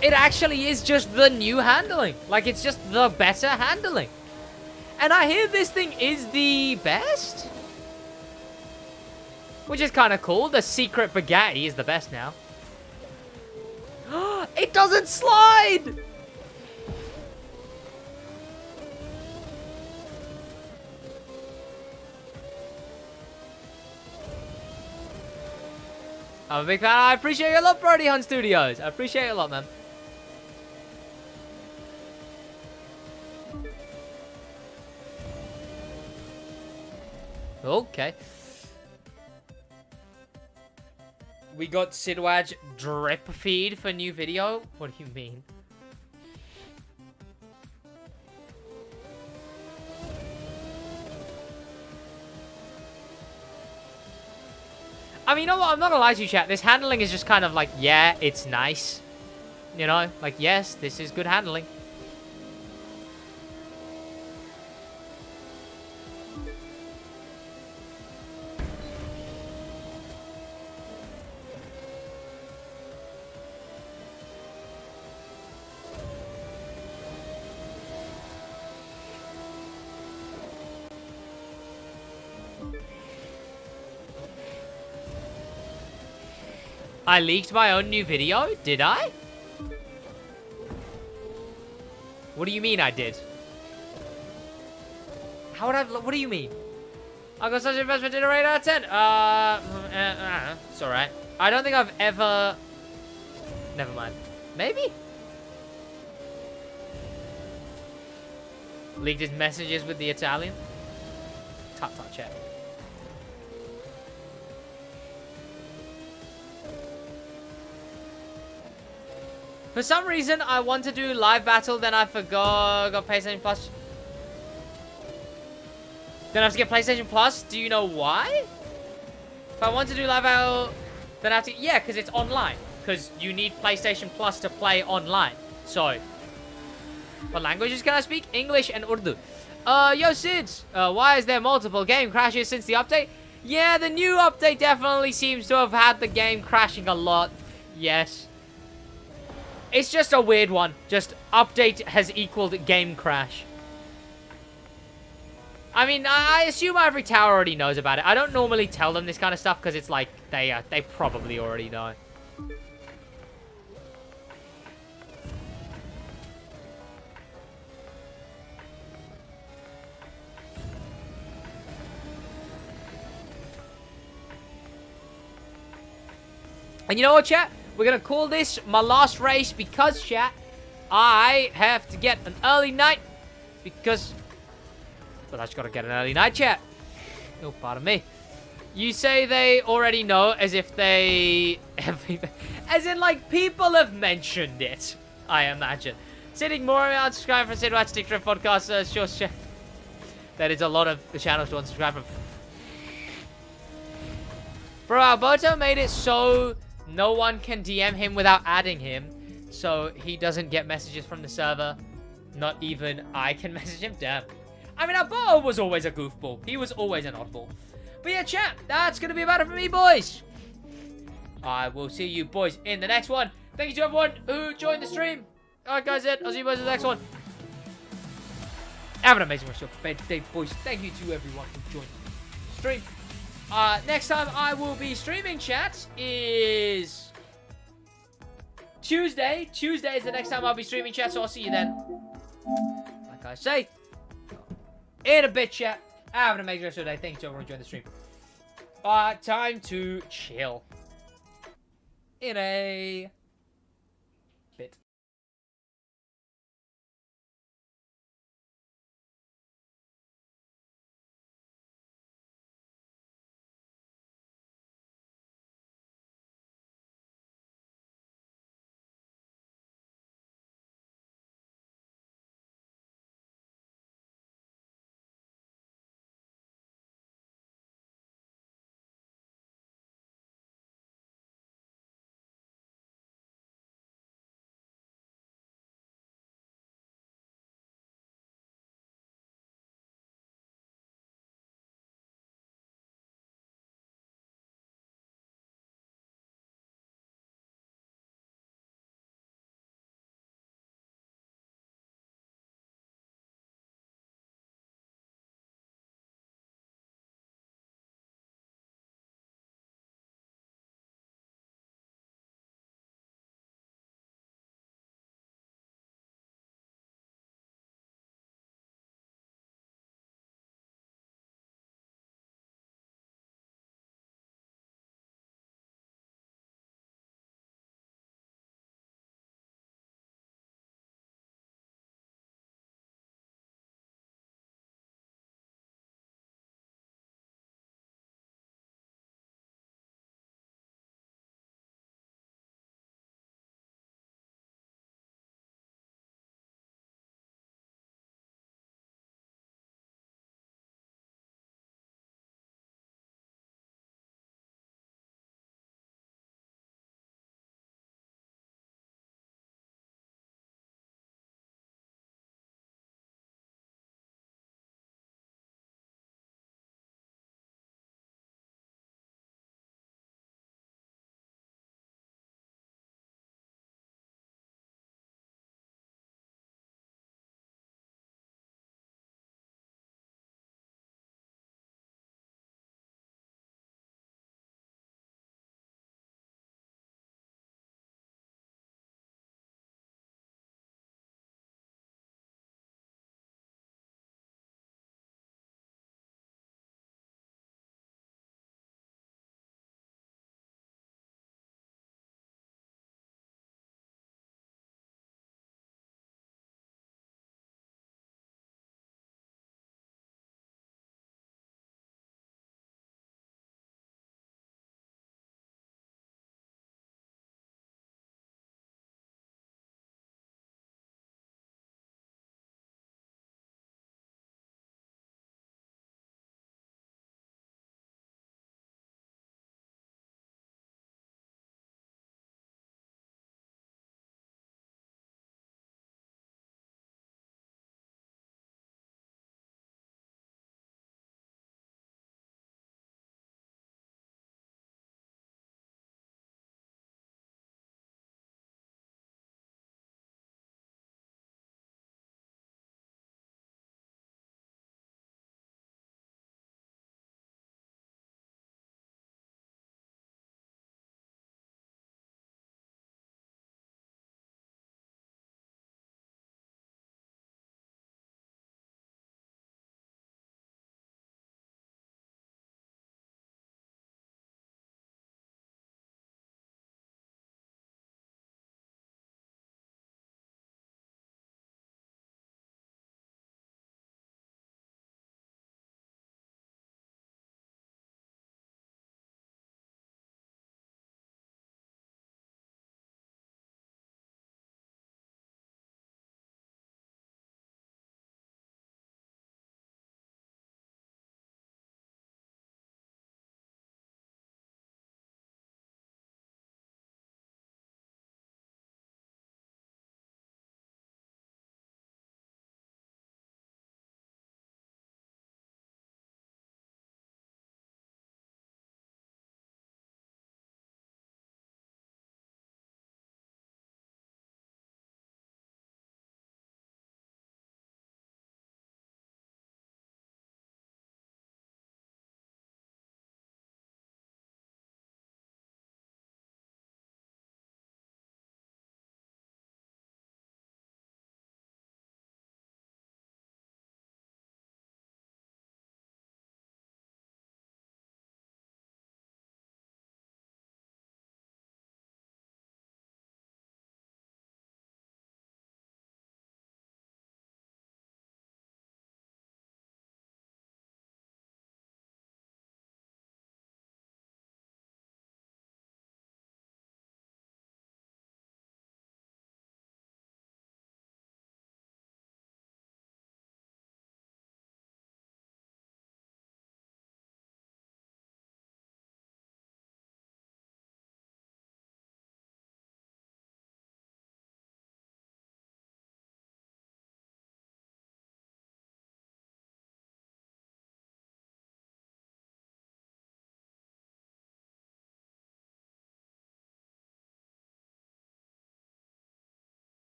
It actually is just the new handling. Like, it's just the better handling. And I hear this thing is the best? Which is kind of cool. The secret Bugatti is the best now. It doesn't slide! I'm a big fan. I appreciate you a lot, Brody Hunt Studios. I appreciate it a lot, man. Okay. We got SidWaj drip feed for new video? What do you mean? I mean, you know what? I'm not gonna lie to you, chat. This handling is just kind of like, yeah, it's nice. You know? Like, yes, this is good handling. I leaked my own new video? Did I? What do you mean I did? How would I... What do you mean? I got such an investment in a 8 out of 10. It's alright. I don't think I've ever... Never mind. Maybe? Leaked his messages with the Italian? Tut-tut, check. For some reason, I want to do live battle, then I forgot. Got PlayStation Plus. Then I have to get PlayStation Plus. Do you know why? If I want to do live battle, then I have to... Yeah, because it's online. Because you need PlayStation Plus to play online. So, what languages can I speak? English and Urdu. Yo, Sids. Why is there multiple game crashes since the update? Yeah, the new update definitely seems to have had the game crashing a lot. Yes. It's just a weird one. Just update has equaled game crash. I mean, I assume every tower already knows about it. I don't normally tell them this kind of stuff because it's like they probably already know. And you know what, chat? We're going to call this my last race because, chat, I have to get an early night because... But I just got to get an early night, chat. Oh, pardon me. You say they already know as if they... as in, like, people have mentioned it, I imagine. Sitting more unsubscribe from SidWaj Stick Trip Podcast. Sure. That is a lot of the channels to unsubscribe from. Bro, Alberto made it so... no one can DM him without adding him, so he doesn't get messages from the server. Not even I can message him. Damn. I mean, Alberto was always a goofball. He was always an oddball. But yeah, chat, that's going to be about it for me, boys. I will see you boys in the next one. Thank you to everyone who joined the stream. Alright, guys, I'll see you boys in the next one. Have an amazing rest of your day, boys. Thank you to everyone who joined the stream. Next time I will be streaming, chat, is Tuesday. Tuesday is the next time I'll be streaming, chat, so I'll see you then. Like I say, in a bit, chat. Have an amazing rest of your day. Thank you to everyone who joined the stream. Time to chill. In a...